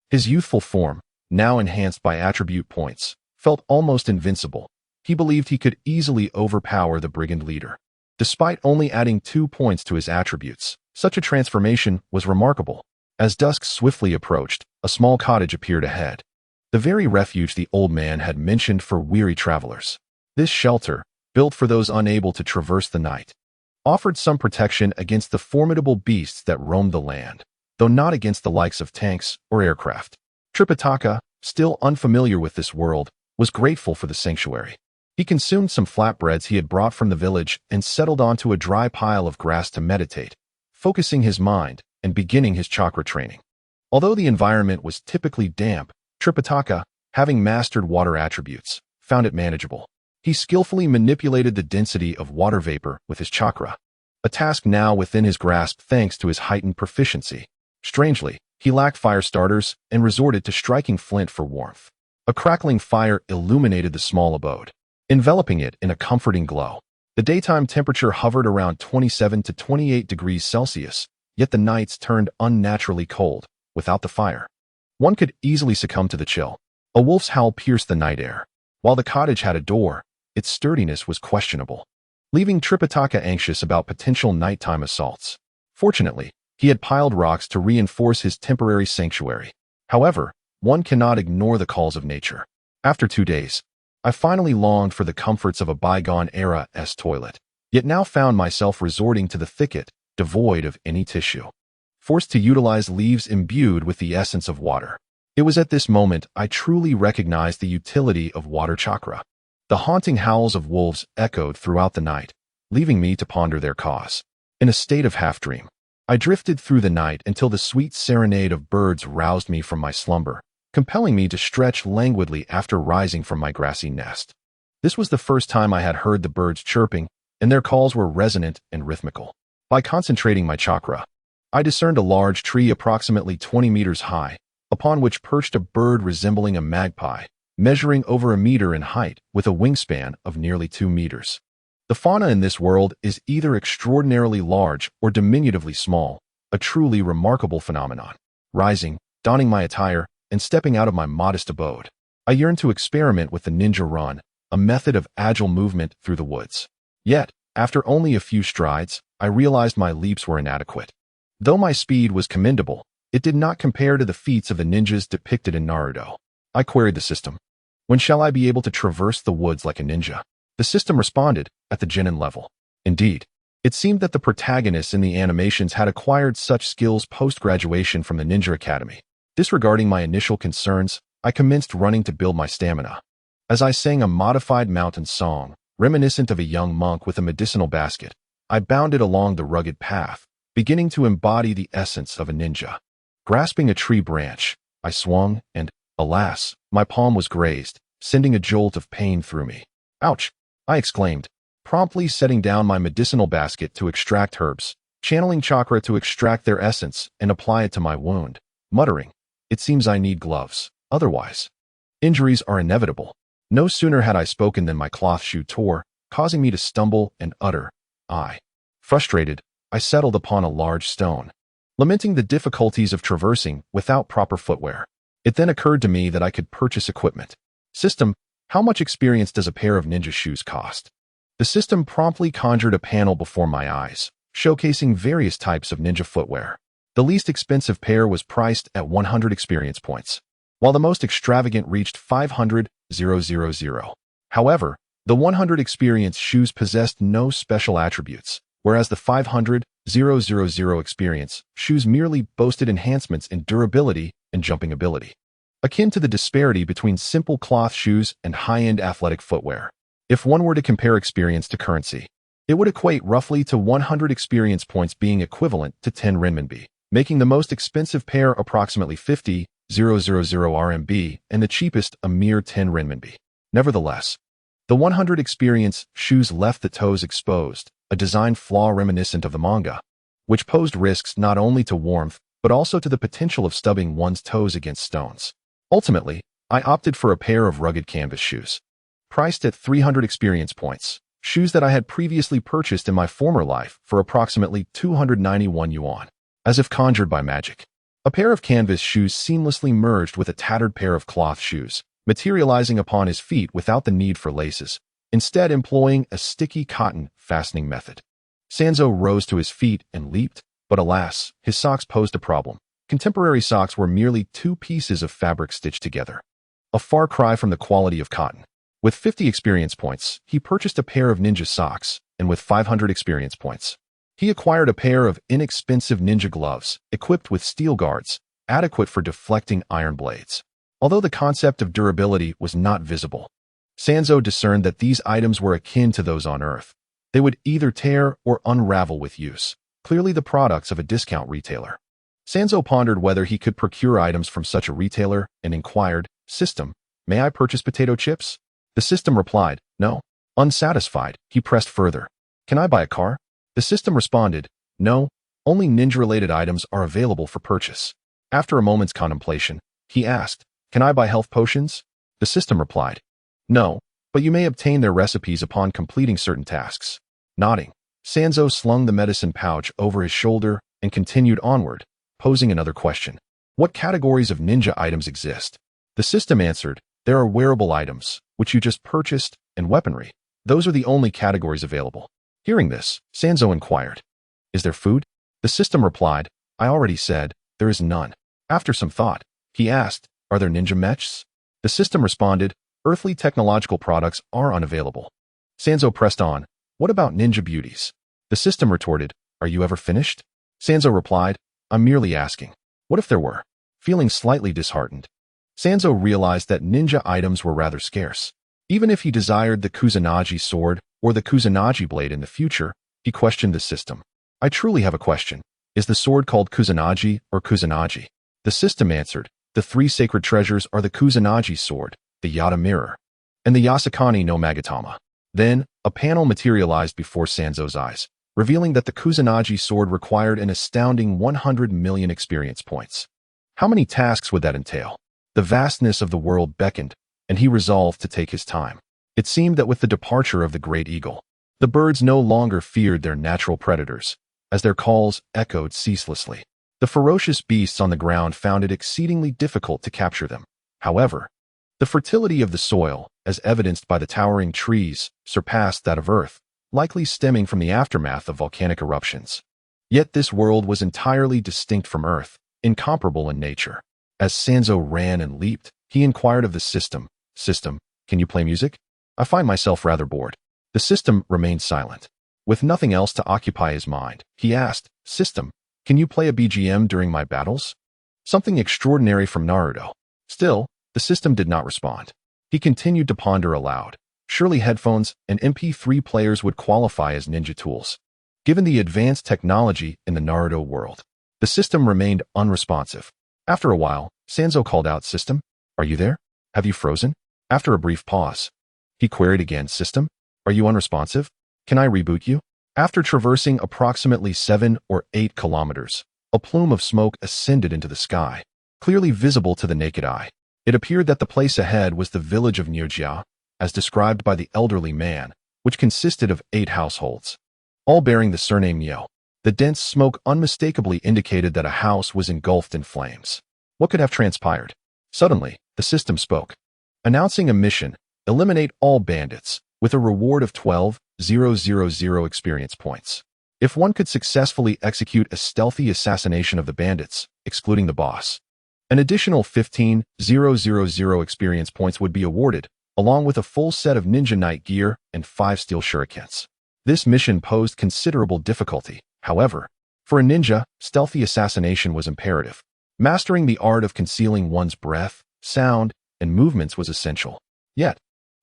His youthful form, now enhanced by attribute points, felt almost invincible. He believed he could easily overpower the brigand leader. Despite only adding 2 points to his attributes, such a transformation was remarkable. As dusk swiftly approached, a small cottage appeared ahead. The very refuge the old man had mentioned for weary travelers. This shelter, built for those unable to traverse the night, offered some protection against the formidable beasts that roamed the land, though not against the likes of tanks or aircraft. Tripitaka, still unfamiliar with this world, was grateful for the sanctuary. He consumed some flatbreads he had brought from the village and settled onto a dry pile of grass to meditate, focusing his mind and beginning his chakra training. Although the environment was typically damp, Tripitaka, having mastered water attributes, found it manageable. He skillfully manipulated the density of water vapor with his chakra, a task now within his grasp thanks to his heightened proficiency. Strangely, he lacked fire starters and resorted to striking flint for warmth. A crackling fire illuminated the small abode, enveloping it in a comforting glow. The daytime temperature hovered around 27 to 28 degrees Celsius, yet the nights turned unnaturally cold without the fire. One could easily succumb to the chill. A wolf's howl pierced the night air. While the cottage had a door, its sturdiness was questionable, leaving Tripitaka anxious about potential nighttime assaults. Fortunately, he had piled rocks to reinforce his temporary sanctuary. However, one cannot ignore the calls of nature. After 2 days, I finally longed for the comforts of a bygone era's toilet, yet now found myself resorting to the thicket, devoid of any tissue, forced to utilize leaves imbued with the essence of water. It was at this moment I truly recognized the utility of water chakra. The haunting howls of wolves echoed throughout the night, leaving me to ponder their cause. In a state of half-dream, I drifted through the night until the sweet serenade of birds roused me from my slumber, compelling me to stretch languidly after rising from my grassy nest. This was the first time I had heard the birds chirping, and their calls were resonant and rhythmical. By concentrating my chakra, I discerned a large tree approximately 20 meters high, upon which perched a bird resembling a magpie, measuring over 1 meter in height with a wingspan of nearly 2 meters. The fauna in this world is either extraordinarily large or diminutively small, a truly remarkable phenomenon. Rising, donning my attire, and stepping out of my modest abode, I yearned to experiment with the ninja run, a method of agile movement through the woods. Yet, after only a few strides, I realized my leaps were inadequate. Though my speed was commendable, it did not compare to the feats of the ninjas depicted in Naruto. I queried the system. When shall I be able to traverse the woods like a ninja? The system responded, at the genin level. Indeed, it seemed that the protagonists in the animations had acquired such skills post-graduation from the Ninja Academy. Disregarding my initial concerns, I commenced running to build my stamina. As I sang a modified mountain song, reminiscent of a young monk with a medicinal basket, I bounded along the rugged path, beginning to embody the essence of a ninja. Grasping a tree branch, I swung and, alas, my palm was grazed, sending a jolt of pain through me. Ouch! I exclaimed, promptly setting down my medicinal basket to extract herbs, channeling chakra to extract their essence and apply it to my wound, muttering, "It seems I need gloves, otherwise injuries are inevitable." No sooner had I spoken than my cloth shoe tore, causing me to stumble and utter, "I." Frustrated, I settled upon a large stone, lamenting the difficulties of traversing without proper footwear. It then occurred to me that I could purchase equipment. System, how much experience does a pair of ninja shoes cost? The system promptly conjured a panel before my eyes, showcasing various types of ninja footwear. The least expensive pair was priced at 100 experience points, while the most extravagant reached 500,000. However, the 100 experience shoes possessed no special attributes, whereas the 500,000 experience shoes merely boasted enhancements in durability and jumping ability, akin to the disparity between simple cloth shoes and high-end athletic footwear. If one were to compare experience to currency, it would equate roughly to 100 experience points being equivalent to 10 renminbi, making the most expensive pair approximately 50,000 RMB and the cheapest a mere 10 renminbi. Nevertheless, the 100 experience shoes left the toes exposed, a design flaw reminiscent of the manga, which posed risks not only to warmth but also to the potential of stubbing one's toes against stones. Ultimately, I opted for a pair of rugged canvas shoes, priced at 300 experience points, shoes that I had previously purchased in my former life for approximately 291 yuan, as if conjured by magic. A pair of canvas shoes seamlessly merged with a tattered pair of cloth shoes, materializing upon his feet without the need for laces, instead employing a sticky cotton fastening method. Sanzo rose to his feet and leaped, but alas, his socks posed a problem. Contemporary socks were merely two pieces of fabric stitched together. A far cry from the quality of cotton. With 50 experience points, he purchased a pair of ninja socks, and with 500 experience points, he acquired a pair of inexpensive ninja gloves, equipped with steel guards, adequate for deflecting iron blades. Although the concept of durability was not visible, Sanzo discerned that these items were akin to those on Earth. They would either tear or unravel with use, clearly the products of a discount retailer. Sanzo pondered whether he could procure items from such a retailer and inquired, "System, may I purchase potato chips?" The system replied, "No." Unsatisfied, he pressed further. "Can I buy a car?" The system responded, "No, only ninja-related items are available for purchase." After a moment's contemplation, he asked, "Can I buy health potions?" The system replied, "No, but you may obtain their recipes upon completing certain tasks." Nodding, Sanzo slung the medicine pouch over his shoulder and continued onward, posing another question. "What categories of ninja items exist?" The system answered, "There are wearable items, which you just purchased, and weaponry. Those are the only categories available." Hearing this, Sanzo inquired, "Is there food?" The system replied, "I already said, there is none." After some thought, he asked, "Are there ninja mechs?" The system responded, "Earthly technological products are unavailable." Sanzo pressed on, "What about ninja beauties?" The system retorted, "Are you ever finished?" Sanzo replied, "I'm merely asking. What if there were?" Feeling slightly disheartened, Sanzo realized that ninja items were rather scarce. Even if he desired the Kusanagi sword or the Kusanagi blade in the future, he questioned the system. "I truly have a question. Is the sword called Kusanagi or Kusanagi?" The system answered, "The three sacred treasures are the Kusanagi sword, the Yata mirror, and the Yasakani no Magatama." Then, a panel materialized before Sanzo's eyes, revealing that the Kusanagi sword required an astounding 100 million experience points. How many tasks would that entail? The vastness of the world beckoned, and he resolved to take his time. It seemed that with the departure of the great eagle, the birds no longer feared their natural predators, as their calls echoed ceaselessly. The ferocious beasts on the ground found it exceedingly difficult to capture them. However, the fertility of the soil, as evidenced by the towering trees, surpassed that of Earth, likely stemming from the aftermath of volcanic eruptions. Yet this world was entirely distinct from Earth, incomparable in nature. As Sanzo ran and leaped, he inquired of the system, "System, can you play music? I find myself rather bored." The system remained silent. With nothing else to occupy his mind, he asked, "System, can you play a BGM during my battles? Something extraordinary from Naruto." Still, the system did not respond. He continued to ponder aloud. Surely headphones and MP3 players would qualify as ninja tools, given the advanced technology in the Naruto world. The system remained unresponsive. After a while, Sanzo called out, "System, are you there? Have you frozen?" After a brief pause, he queried again, "System, are you unresponsive? Can I reboot you?" After traversing approximately 7 or 8 kilometers, a plume of smoke ascended into the sky, clearly visible to the naked eye. It appeared that the place ahead was the village of Niujia, as described by the elderly man, which consisted of 8 households, all bearing the surname Nyo. The dense smoke unmistakably indicated that a house was engulfed in flames. What could have transpired? Suddenly, the system spoke, announcing a mission: eliminate all bandits, with a reward of 12,000 experience points. If one could successfully execute a stealthy assassination of the bandits, excluding the boss, an additional 15,000 experience points would be awarded, along with a full set of ninja knight gear and 5 steel shurikens. This mission posed considerable difficulty. However, for a ninja, stealthy assassination was imperative. Mastering the art of concealing one's breath, sound, and movements was essential. Yet,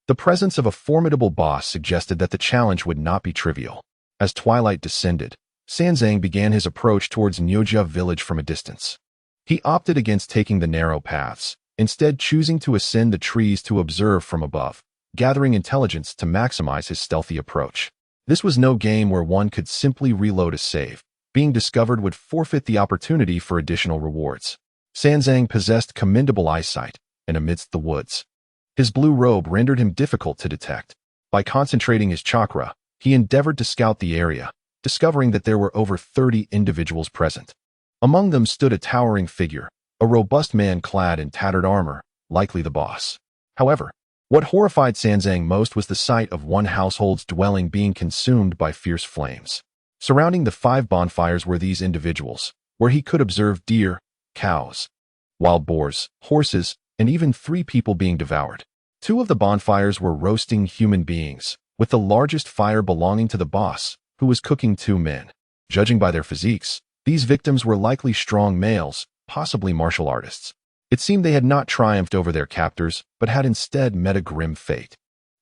the presence of a formidable boss suggested that the challenge would not be trivial. As twilight descended, Sanzang began his approach towards Niujia village from a distance. He opted against taking the narrow paths, instead choosing to ascend the trees to observe from above, gathering intelligence to maximize his stealthy approach. This was no game where one could simply reload a save. Being discovered would forfeit the opportunity for additional rewards. Sanzang possessed commendable eyesight, and amidst the woods, his blue robe rendered him difficult to detect. By concentrating his chakra, he endeavored to scout the area, discovering that there were over 30 individuals present. Among them stood a towering figure, a robust man clad in tattered armor, likely the boss. However, what horrified Sanzang most was the sight of one household's dwelling being consumed by fierce flames. Surrounding the 5 bonfires were these individuals, where he could observe deer, cows, wild boars, horses, and even 3 people being devoured. 2 of the bonfires were roasting human beings, with the largest fire belonging to the boss, who was cooking 2 men. Judging by their physiques, these victims were likely strong males, possibly martial artists. It seemed they had not triumphed over their captors, but had instead met a grim fate,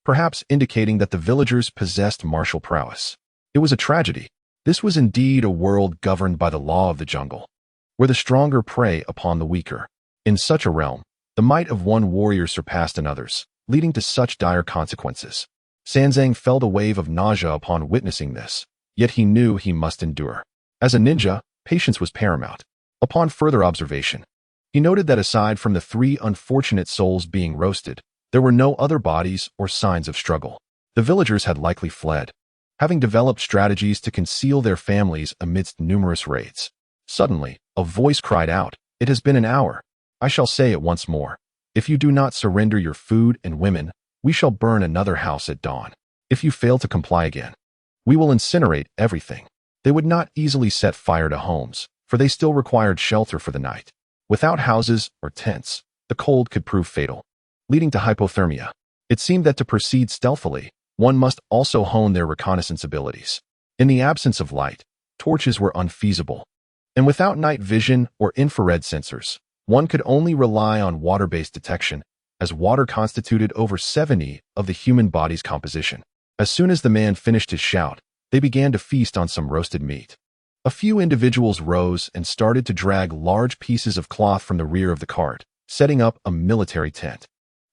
perhaps indicating that the villagers possessed martial prowess. It was a tragedy. This was indeed a world governed by the law of the jungle, where the stronger prey upon the weaker. In such a realm, the might of one warrior surpassed another's, leading to such dire consequences. Sanzang felt a wave of nausea upon witnessing this, yet he knew he must endure. As a ninja, patience was paramount. Upon further observation, he noted that aside from the 3 unfortunate souls being roasted, there were no other bodies or signs of struggle. The villagers had likely fled, having developed strategies to conceal their families amidst numerous raids. Suddenly, a voice cried out, "It has been an hour. I shall say it once more. If you do not surrender your food and women, we shall burn another house at dawn. If you fail to comply again, we will incinerate everything." They would not easily set fire to homes, for they still required shelter for the night. Without houses or tents, the cold could prove fatal, leading to hypothermia. It seemed that to proceed stealthily, one must also hone their reconnaissance abilities. In the absence of light, torches were unfeasible, and without night vision or infrared sensors, one could only rely on water-based detection, as water constituted over 70% of the human body's composition. As soon as the man finished his shout, they began to feast on some roasted meat. A few individuals rose and started to drag large pieces of cloth from the rear of the cart, setting up a military tent.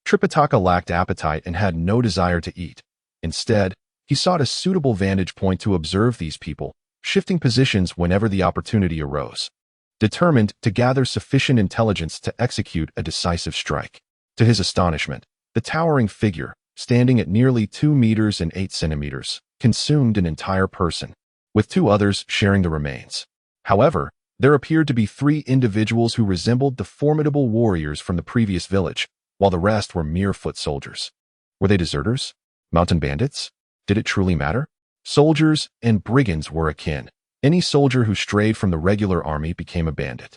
Tripitaka lacked appetite and had no desire to eat. Instead, he sought a suitable vantage point to observe these people, shifting positions whenever the opportunity arose, determined to gather sufficient intelligence to execute a decisive strike. To his astonishment, the towering figure, standing at nearly 2 meters and 8 centimeters, consumed an entire person, with 2 others sharing the remains. However, there appeared to be 3 individuals who resembled the formidable warriors from the previous village, while the rest were mere foot soldiers. Were they deserters? Mountain bandits? Did it truly matter? Soldiers and brigands were akin. Any soldier who strayed from the regular army became a bandit.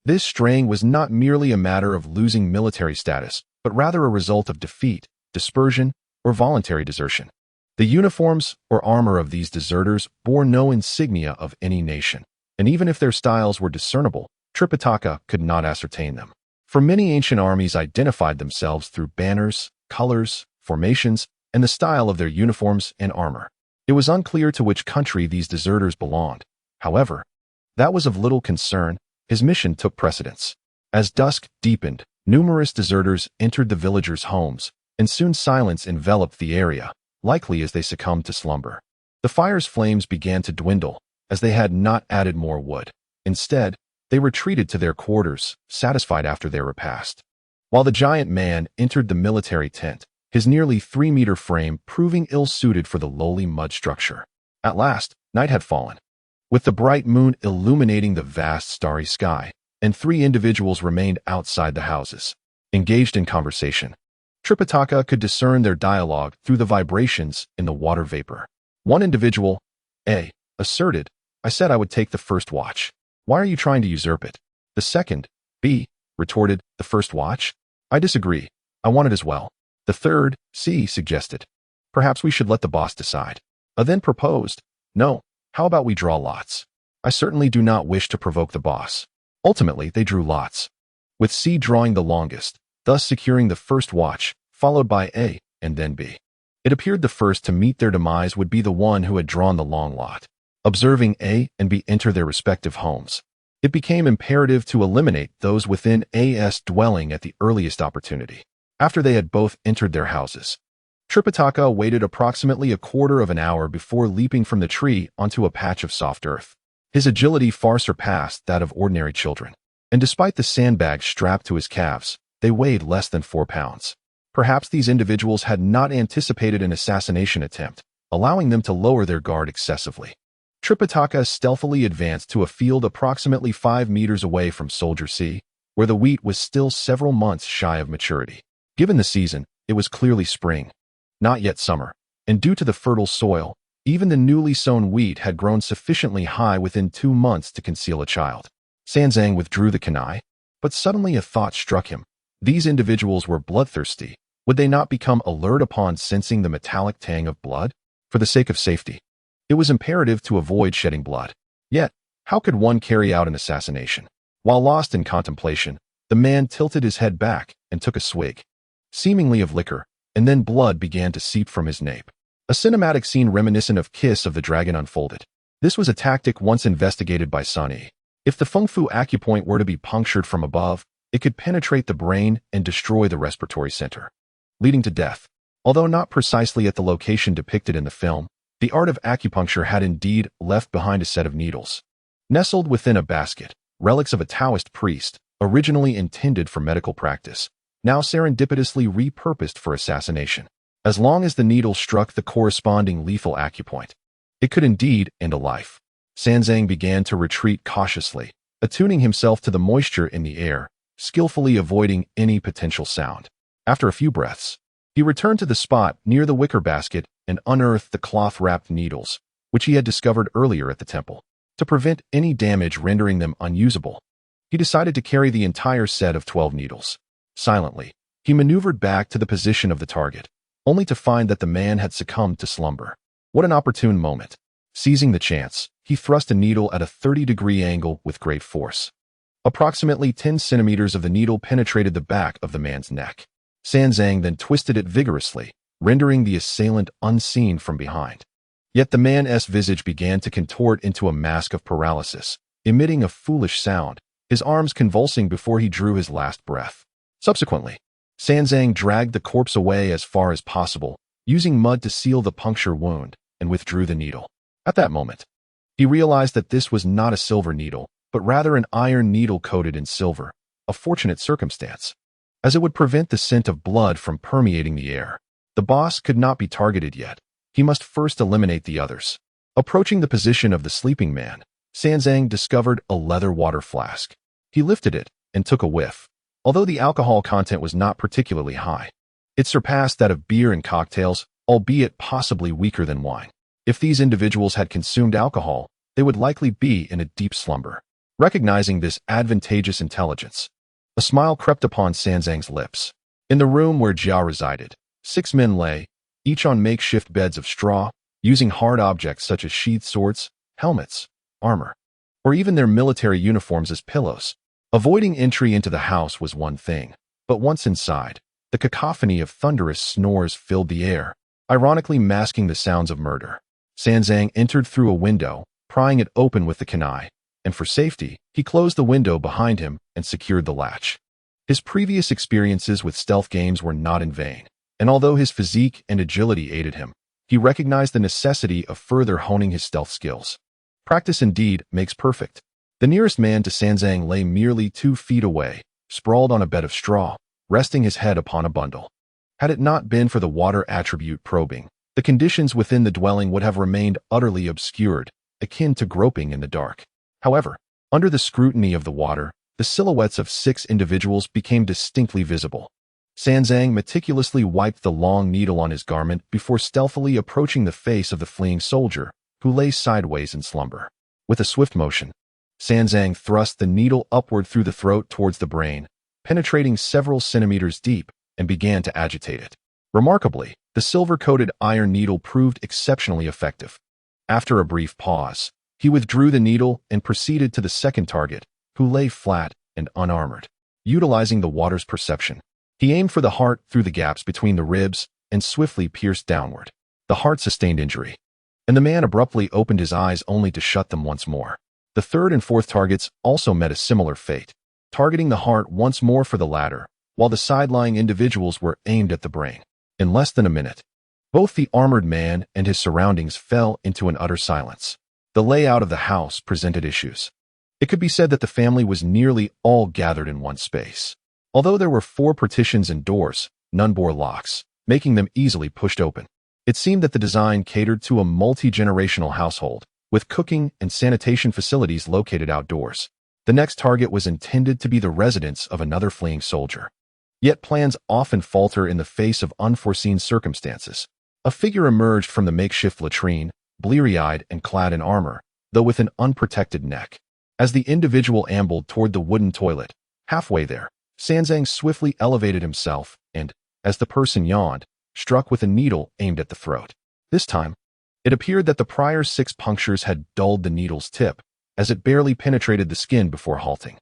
This straying was not merely a matter of losing military status, but rather a result of defeat, dispersion, or voluntary desertion. The uniforms or armor of these deserters bore no insignia of any nation, and even if their styles were discernible, Tripitaka could not ascertain them. For many ancient armies identified themselves through banners, colors, formations, and the style of their uniforms and armor. It was unclear to which country these deserters belonged. However, that was of little concern. His mission took precedence. As dusk deepened, numerous deserters entered the villagers' homes, and soon silence enveloped the area, likely as they succumbed to slumber. The fire's flames began to dwindle, as they had not added more wood. Instead, they retreated to their quarters, satisfied after their repast. While the giant man entered the military tent, his nearly 3-meter frame proving ill-suited for the lowly mud structure. At last, night had fallen, with the bright moon illuminating the vast starry sky, and 3 individuals remained outside the houses, engaged in conversation. Tripitaka could discern their dialogue through the vibrations in the water vapor. One individual, A, asserted, "I said I would take the first watch. Why are you trying to usurp it?" The second, B, retorted, "The first watch? I disagree. I want it as well." The third, C, suggested, "Perhaps we should let the boss decide." A then proposed, "No, how about we draw lots? I certainly do not wish to provoke the boss." Ultimately, they drew lots, with C drawing the longest, thus securing the first watch, followed by A, and then B. It appeared the first to meet their demise would be the one who had drawn the long lot. Observing A and B enter their respective homes, it became imperative to eliminate those within A's dwelling at the earliest opportunity. After they had both entered their houses, Tripitaka waited approximately a quarter of an hour before leaping from the tree onto a patch of soft earth. His agility far surpassed that of ordinary children, and despite the sandbags strapped to his calves, they weighed less than 4 pounds. Perhaps these individuals had not anticipated an assassination attempt, allowing them to lower their guard excessively. Tripitaka stealthily advanced to a field approximately 5 meters away from Soldier C, where the wheat was still several months shy of maturity. Given the season, it was clearly spring, not yet summer, and due to the fertile soil, even the newly sown wheat had grown sufficiently high within 2 months to conceal a child. Sanzang withdrew the kunai, but suddenly a thought struck him. These individuals were bloodthirsty. Would they not become alert upon sensing the metallic tang of blood? For the sake of safety, it was imperative to avoid shedding blood. Yet, how could one carry out an assassination? While lost in contemplation, the man tilted his head back and took a swig, seemingly of liquor, and then blood began to seep from his nape. A cinematic scene reminiscent of Kiss of the Dragon unfolded. This was a tactic once investigated by Sun Yi. If the Feng Fu acupoint were to be punctured from above, it could penetrate the brain and destroy the respiratory center, leading to death. Although not precisely at the location depicted in the film, the art of acupuncture had indeed left behind a set of needles. Nestled within a basket, relics of a Taoist priest, originally intended for medical practice, now serendipitously repurposed for assassination. As long as the needle struck the corresponding lethal acupoint, it could indeed end a life. Sanzang began to retreat cautiously, attuning himself to the moisture in the air, skillfully avoiding any potential sound. After a few breaths, he returned to the spot near the wicker basket and unearthed the cloth-wrapped needles, which he had discovered earlier at the temple. To prevent any damage rendering them unusable, he decided to carry the entire set of 12 needles. Silently, he maneuvered back to the position of the target, only to find that the man had succumbed to slumber. What an opportune moment. Seizing the chance, he thrust a needle at a 30-degree angle with great force. Approximately 10 centimeters of the needle penetrated the back of the man's neck. Sanzang then twisted it vigorously, rendering the assailant unseen from behind. Yet the man's visage began to contort into a mask of paralysis, emitting a foolish sound, his arms convulsing before he drew his last breath. Subsequently, Sanzang dragged the corpse away as far as possible, using mud to seal the puncture wound, and withdrew the needle. At that moment, he realized that this was not a silver needle, but rather an iron needle coated in silver, a fortunate circumstance, as it would prevent the scent of blood from permeating the air. The boss could not be targeted yet. He must first eliminate the others. Approaching the position of the sleeping man, Sanzang discovered a leather water flask. He lifted it and took a whiff. Although the alcohol content was not particularly high, it surpassed that of beer and cocktails, albeit possibly weaker than wine. If these individuals had consumed alcohol, they would likely be in a deep slumber. Recognizing this advantageous intelligence, a smile crept upon Sanzang's lips. In the room where Jiao resided, 6 men lay, each on makeshift beds of straw, using hard objects such as sheathed swords, helmets, armor, or even their military uniforms as pillows. Avoiding entry into the house was one thing, but once inside, the cacophony of thunderous snores filled the air, ironically masking the sounds of murder. Sanzang entered through a window, prying it open with the kunai, and for safety, he closed the window behind him and secured the latch. His previous experiences with stealth games were not in vain, and although his physique and agility aided him, he recognized the necessity of further honing his stealth skills. Practice indeed makes perfect. The nearest man to Sanzang lay merely 2 feet away, sprawled on a bed of straw, resting his head upon a bundle. Had it not been for the water attribute probing, the conditions within the dwelling would have remained utterly obscured, akin to groping in the dark. However, under the scrutiny of the water, the silhouettes of 6 individuals became distinctly visible. Sanzang meticulously wiped the long needle on his garment before stealthily approaching the face of the fleeing soldier, who lay sideways in slumber. With a swift motion, Sanzang thrust the needle upward through the throat towards the brain, penetrating several centimeters deep, and began to agitate it. Remarkably, the silver-coated iron needle proved exceptionally effective. After a brief pause, he withdrew the needle and proceeded to the second target, who lay flat and unarmored. Utilizing the water's perception, he aimed for the heart through the gaps between the ribs and swiftly pierced downward. The heart sustained injury, and the man abruptly opened his eyes only to shut them once more. The third and fourth targets also met a similar fate, targeting the heart once more for the latter, while the side-lying individuals were aimed at the brain. In less than a minute, both the armored man and his surroundings fell into an utter silence. The layout of the house presented issues. It could be said that the family was nearly all gathered in one space. Although there were 4 partitions and doors, none bore locks, making them easily pushed open. It seemed that the design catered to a multi-generational household, with cooking and sanitation facilities located outdoors. The next target was intended to be the residence of another fleeing soldier. Yet plans often falter in the face of unforeseen circumstances. A figure emerged from the makeshift latrine, bleary-eyed and clad in armor, though with an unprotected neck. As the individual ambled toward the wooden toilet, halfway there, Sanzang swiftly elevated himself and, as the person yawned, struck with a needle aimed at the throat. This time, it appeared that the prior 6 punctures had dulled the needle's tip, as it barely penetrated the skin before halting,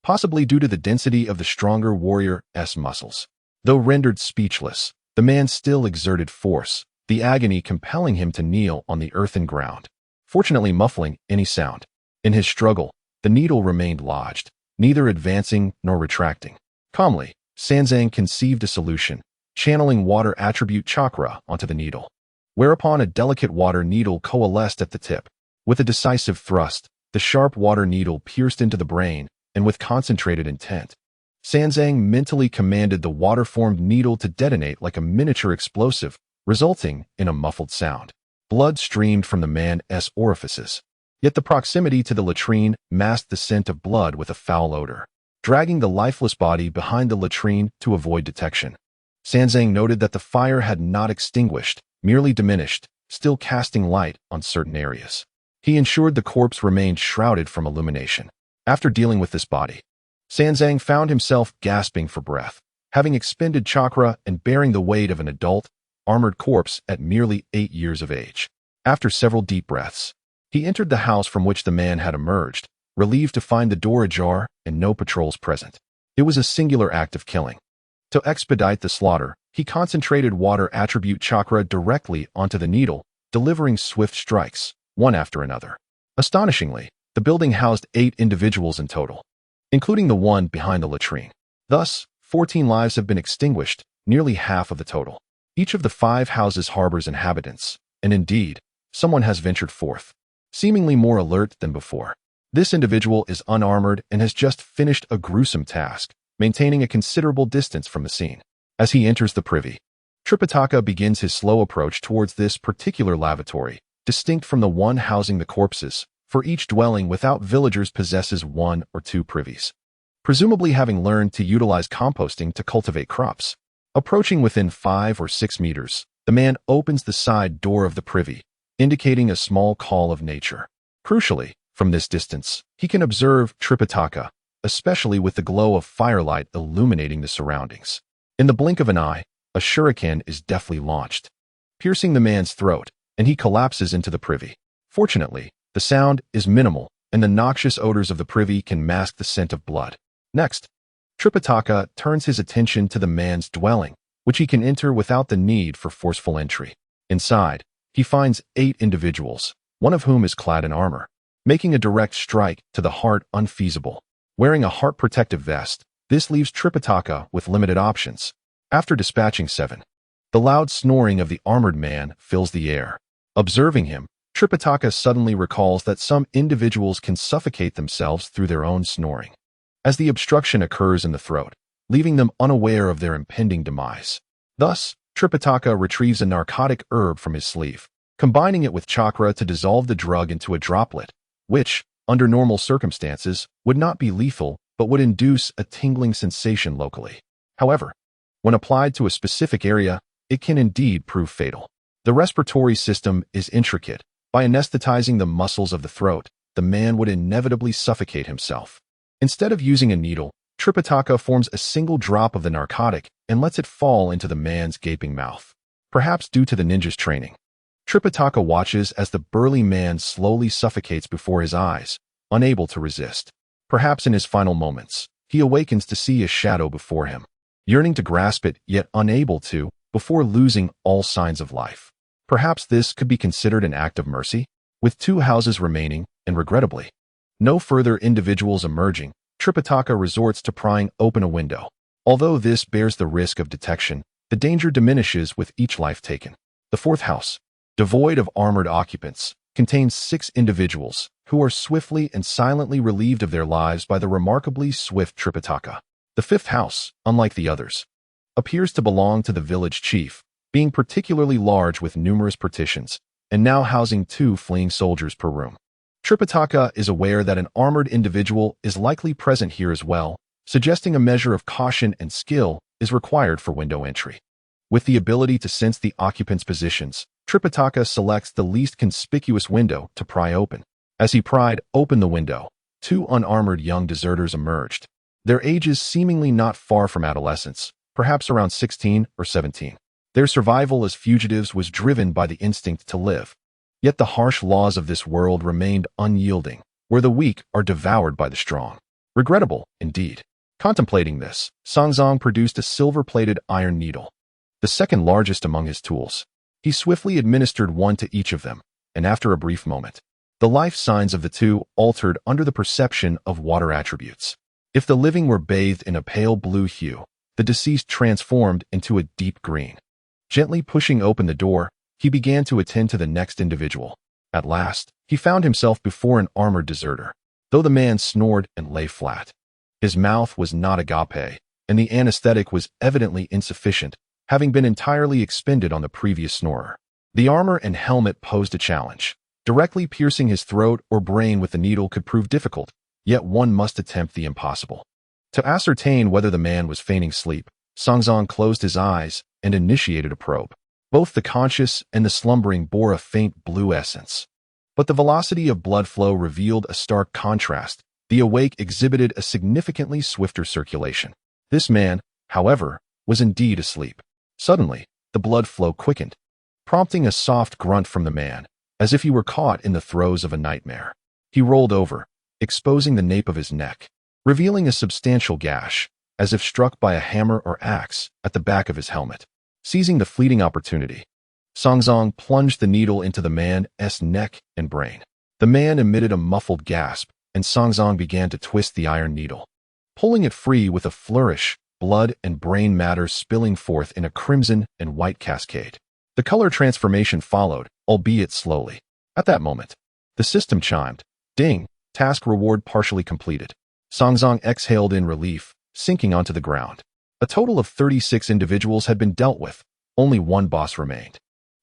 possibly due to the density of the stronger warrior's muscles. Though rendered speechless, the man still exerted force, the agony compelling him to kneel on the earthen ground, fortunately muffling any sound. In his struggle, the needle remained lodged, neither advancing nor retracting. Calmly, Sanzang conceived a solution, channeling water attribute chakra onto the needle, whereupon a delicate water needle coalesced at the tip. With a decisive thrust, the sharp water needle pierced into the brain, and with concentrated intent, Sanzang mentally commanded the water-formed needle to detonate like a miniature explosive, resulting in a muffled sound. Blood streamed from the man's orifices, yet the proximity to the latrine masked the scent of blood with a foul odor, dragging the lifeless body behind the latrine to avoid detection. Sanzang noted that the fire had not extinguished, merely diminished, still casting light on certain areas. He ensured the corpse remained shrouded from illumination. After dealing with this body, Sanzang found himself gasping for breath, having expended chakra and bearing the weight of an adult, armored corpse at merely 8 years of age. After several deep breaths, he entered the house from which the man had emerged, relieved to find the door ajar and no patrols present. It was a singular act of killing. To expedite the slaughter, he concentrated water attribute chakra directly onto the needle, delivering swift strikes, one after another. Astonishingly, the building housed 8 individuals in total, including the one behind the latrine. Thus, 14 lives have been extinguished, nearly half of the total. Each of the 5 houses harbors inhabitants, and indeed, someone has ventured forth, seemingly more alert than before. This individual is unarmored and has just finished a gruesome task, maintaining a considerable distance from the scene. As he enters the privy, Tripitaka begins his slow approach towards this particular lavatory, distinct from the one housing the corpses, for each dwelling without villagers possesses 1 or 2 privies, presumably having learned to utilize composting to cultivate crops. Approaching within 5 or 6 meters, the man opens the side door of the privy, indicating a small call of nature. Crucially, from this distance, he can observe Tripitaka, especially with the glow of firelight illuminating the surroundings. In the blink of an eye, a shuriken is deftly launched, piercing the man's throat, and he collapses into the privy. Fortunately, the sound is minimal, and the noxious odors of the privy can mask the scent of blood. Next, Tripitaka turns his attention to the man's dwelling, which he can enter without the need for forceful entry. Inside, he finds 8 individuals, one of whom is clad in armor, making a direct strike to the heart unfeasible. Wearing a heart-protective vest, this leaves Tripitaka with limited options. After dispatching 7, the loud snoring of the armored man fills the air. Observing him, Tripitaka suddenly recalls that some individuals can suffocate themselves through their own snoring, as the obstruction occurs in the throat, leaving them unaware of their impending demise. Thus, Tripitaka retrieves a narcotic herb from his sleeve, combining it with chakra to dissolve the drug into a droplet, which, under normal circumstances, would not be lethal but would induce a tingling sensation locally. However, when applied to a specific area, it can indeed prove fatal. The respiratory system is intricate. By anesthetizing the muscles of the throat, the man would inevitably suffocate himself. Instead of using a needle, Tripitaka forms a single drop of the narcotic and lets it fall into the man's gaping mouth. Perhaps due to the ninja's training, Tripitaka watches as the burly man slowly suffocates before his eyes, unable to resist. Perhaps in his final moments, he awakens to see a shadow before him, yearning to grasp it yet unable to, before losing all signs of life. Perhaps this could be considered an act of mercy. With 2 houses remaining, and regrettably, no further individuals emerging, Tripitaka resorts to prying open a window. Although this bears the risk of detection, the danger diminishes with each life taken. The 4th house, devoid of armored occupants, contains 6 individuals, who are swiftly and silently relieved of their lives by the remarkably swift Tripitaka. The 5th house, unlike the others, appears to belong to the village chief, being particularly large with numerous partitions, and now housing 2 fleeing soldiers per room. Tripitaka is aware that an armored individual is likely present here as well, suggesting a measure of caution and skill is required for window entry. With the ability to sense the occupants' positions, Tripitaka selects the least conspicuous window to pry open. As he pried open the window, 2 unarmored young deserters emerged, their ages seemingly not far from adolescence, perhaps around 16 or 17. Their survival as fugitives was driven by the instinct to live. Yet the harsh laws of this world remained unyielding, where the weak are devoured by the strong. Regrettable, indeed. Contemplating this, Sanzang produced a silver-plated iron needle, the second largest among his tools. He swiftly administered one to each of them, and after a brief moment, the life signs of the 2 altered under the perception of water attributes. If the living were bathed in a pale blue hue, the deceased transformed into a deep green. Gently pushing open the door, he began to attend to the next individual. At last, he found himself before an armored deserter, though the man snored and lay flat. His mouth was not agape, and the anesthetic was evidently insufficient, having been entirely expended on the previous snorer. The armor and helmet posed a challenge. Directly piercing his throat or brain with the needle could prove difficult, yet one must attempt the impossible. To ascertain whether the man was feigning sleep, Sanzang closed his eyes and initiated a probe. Both the conscious and the slumbering bore a faint blue essence. But the velocity of blood flow revealed a stark contrast. The awake exhibited a significantly swifter circulation. This man, however, was indeed asleep. Suddenly, the blood flow quickened, prompting a soft grunt from the man, as if he were caught in the throes of a nightmare. He rolled over, exposing the nape of his neck, revealing a substantial gash, as if struck by a hammer or axe, at the back of his helmet. Seizing the fleeting opportunity, Sanzang plunged the needle into the man's neck and brain. The man emitted a muffled gasp, and Sanzang began to twist the iron needle. Pulling it free with a flourish, blood and brain matter spilling forth in a crimson and white cascade. The color transformation followed, albeit slowly. At that moment, the system chimed. Ding! Task reward partially completed. Sanzang exhaled in relief, sinking onto the ground. A total of 36 individuals had been dealt with. Only one boss remained.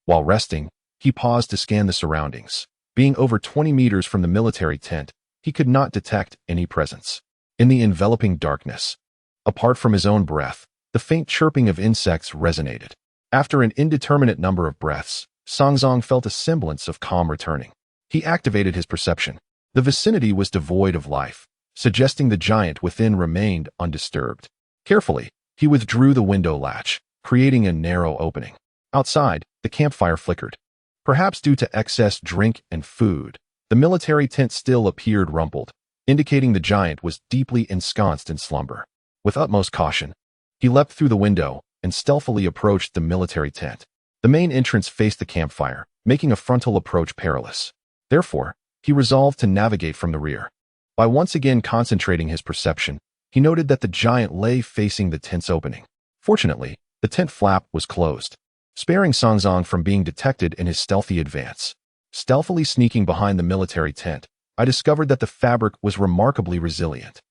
While resting, he paused to scan the surroundings. Being over 20 meters from the military tent, he could not detect any presence. In the enveloping darkness, apart from his own breath, the faint chirping of insects resonated. After an indeterminate number of breaths, Sanzang felt a semblance of calm returning. He activated his perception. The vicinity was devoid of life, suggesting the giant within remained undisturbed. Carefully, he withdrew the window latch, creating a narrow opening. Outside, the campfire flickered. Perhaps due to excess drink and food, the military tent still appeared rumpled, indicating the giant was deeply ensconced in slumber. With utmost caution, he leapt through the window and stealthily approached the military tent. The main entrance faced the campfire, making a frontal approach perilous. Therefore, he resolved to navigate from the rear. By once again concentrating his perception, he noted that the giant lay facing the tent's opening. Fortunately, the tent flap was closed, sparing Sanzang from being detected in his stealthy advance. Stealthily sneaking behind the military tent, I discovered that the fabric was remarkably resilient,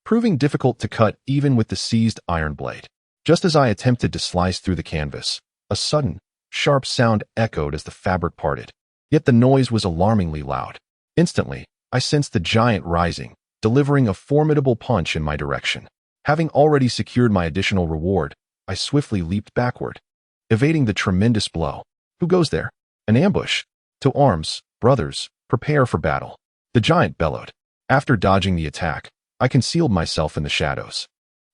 proving difficult to cut even with the seized iron blade. Just as I attempted to slice through the canvas, a sudden, sharp sound echoed as the fabric parted. Yet the noise was alarmingly loud. Instantly, I sensed the giant rising, delivering a formidable punch in my direction. Having already secured my additional reward, I swiftly leaped backward, evading the tremendous blow. Who goes there? An ambush. To arms, brothers, prepare for battle. The giant bellowed. After dodging the attack, I concealed myself in the shadows.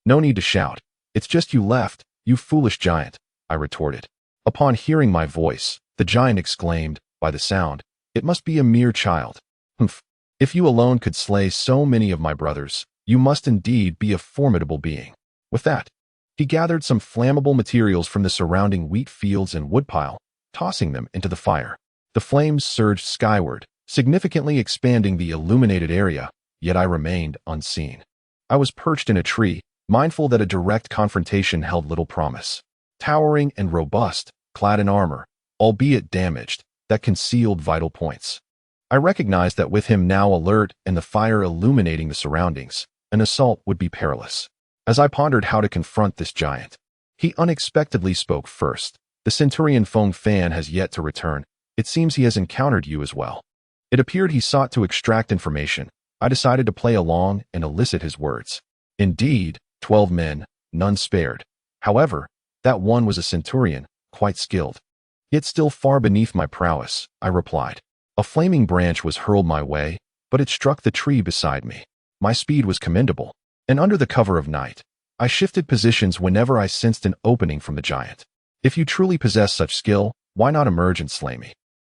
No need to shout. It's just you left, you foolish giant, I retorted. Upon hearing my voice, the giant exclaimed, by the sound, it must be a mere child. Humph. If you alone could slay so many of my brothers, you must indeed be a formidable being. With that, he gathered some flammable materials from the surrounding wheat fields and woodpile, tossing them into the fire. The flames surged skyward, significantly expanding the illuminated area, yet I remained unseen. I was perched in a tree, mindful that a direct confrontation held little promise. Towering and robust, clad in armor, albeit damaged, that concealed vital points. I recognized that with him now alert and the fire illuminating the surroundings, an assault would be perilous. As I pondered how to confront this giant, He unexpectedly spoke first. The centurion Feng Fan has yet to return. It seems he has encountered you as well. It appeared he sought to extract information. I decided to play along and elicit his words. Indeed, 12 men, none spared. However, that one was a centurion, quite skilled. Yet still far beneath my prowess, I replied. A flaming branch was hurled my way, but it struck the tree beside me. My speed was commendable, and under the cover of night, I shifted positions whenever I sensed an opening from the giant. If you truly possess such skill, why not emerge and slay me?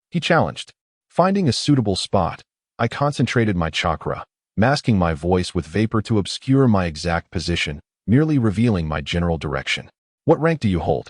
He challenged. Finding a suitable spot, I concentrated my chakra, masking my voice with vapor to obscure my exact position, merely revealing my general direction. What rank do you hold?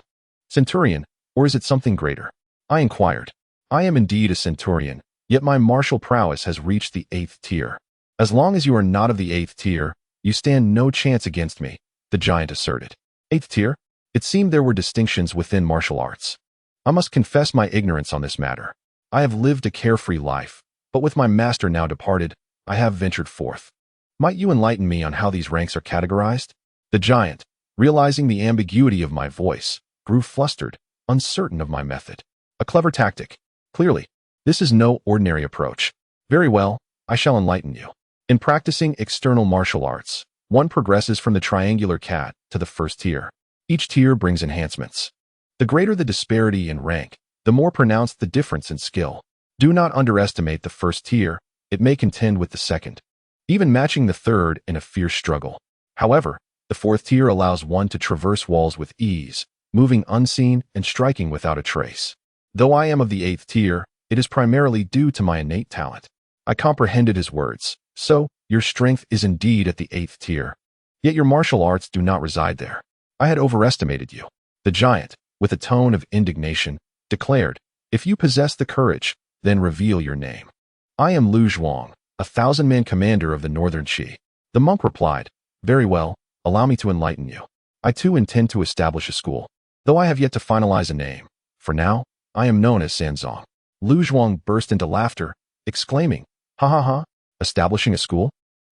Centurion, or is it something greater? I inquired. I am indeed a centurion, yet my martial prowess has reached the 8th tier. As long as you are not of the 8th tier, you stand no chance against me, the giant asserted. 8th tier? It seemed there were distinctions within martial arts. I must confess my ignorance on this matter. I have lived a carefree life, but with my master now departed, I have ventured forth. Might you enlighten me on how these ranks are categorized? The giant, realizing the ambiguity of my voice, grew flustered, uncertain of my method. A clever tactic. Clearly, this is no ordinary approach. Very well, I shall enlighten you. In practicing external martial arts, one progresses from the triangular cat to the 1st tier. Each tier brings enhancements. The greater the disparity in rank, the more pronounced the difference in skill. Do not underestimate the 1st tier, it may contend with the 2nd, even matching the 3rd in a fierce struggle. However, the 4th tier allows one to traverse walls with ease, moving unseen and striking without a trace. Though I am of the 8th tier, it is primarily due to my innate talent. I comprehended his words. So, your strength is indeed at the 8th tier. Yet your martial arts do not reside there. I had overestimated you. The giant, with a tone of indignation, declared, if you possess the courage, then reveal your name. I am Lu Zhuang, a 1,000-man commander of the Northern Qi. The monk replied, very well, allow me to enlighten you. I too intend to establish a school, though I have yet to finalize a name. For now, I am known as Sanzang. Lu Zhuang burst into laughter, exclaiming, ha ha ha, establishing a school?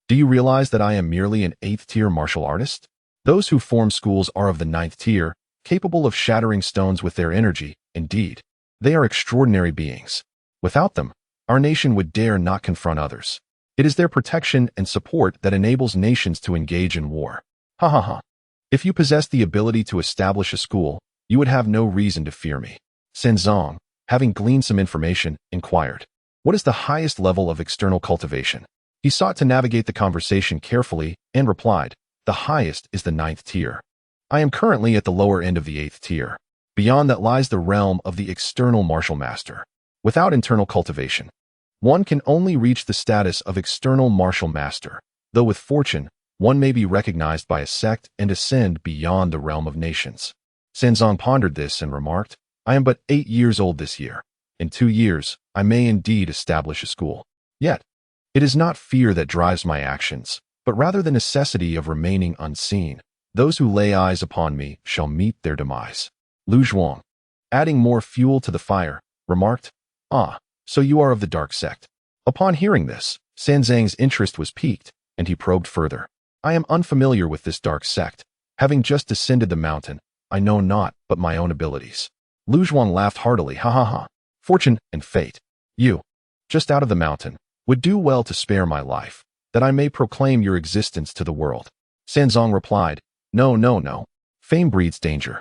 Do you realize that I am merely an 8th tier martial artist? Those who form schools are of the 9th tier, capable of shattering stones with their energy. Indeed, they are extraordinary beings. Without them, our nation would dare not confront others. It is their protection and support that enables nations to engage in war. Ha ha ha. If you possess the ability to establish a school, you would have no reason to fear me. Sanzang, having gleaned some information, inquired, what is the highest level of external cultivation? He sought to navigate the conversation carefully and replied, the highest is the 9th tier. I am currently at the lower end of the 8th tier. Beyond that lies the realm of the external martial master. Without internal cultivation, one can only reach the status of external martial master, though with fortune, one may be recognized by a sect and ascend beyond the realm of nations. Sanzang pondered this and remarked, I am but 8 years old this year. In 2 years, I may indeed establish a school. Yet, it is not fear that drives my actions, but rather the necessity of remaining unseen. Those who lay eyes upon me shall meet their demise. Lu Zhuang, adding more fuel to the fire, remarked, ah, so you are of the dark sect. Upon hearing this, Sanzang's interest was piqued, and he probed further. I am unfamiliar with this dark sect. Having just descended the mountain, I know not but my own abilities. Lu Zhuang laughed heartily, ha ha ha. Fortune and fate. You, just out of the mountain, would do well to spare my life, that I may proclaim your existence to the world. Sanzang replied, no, no, no. Fame breeds danger.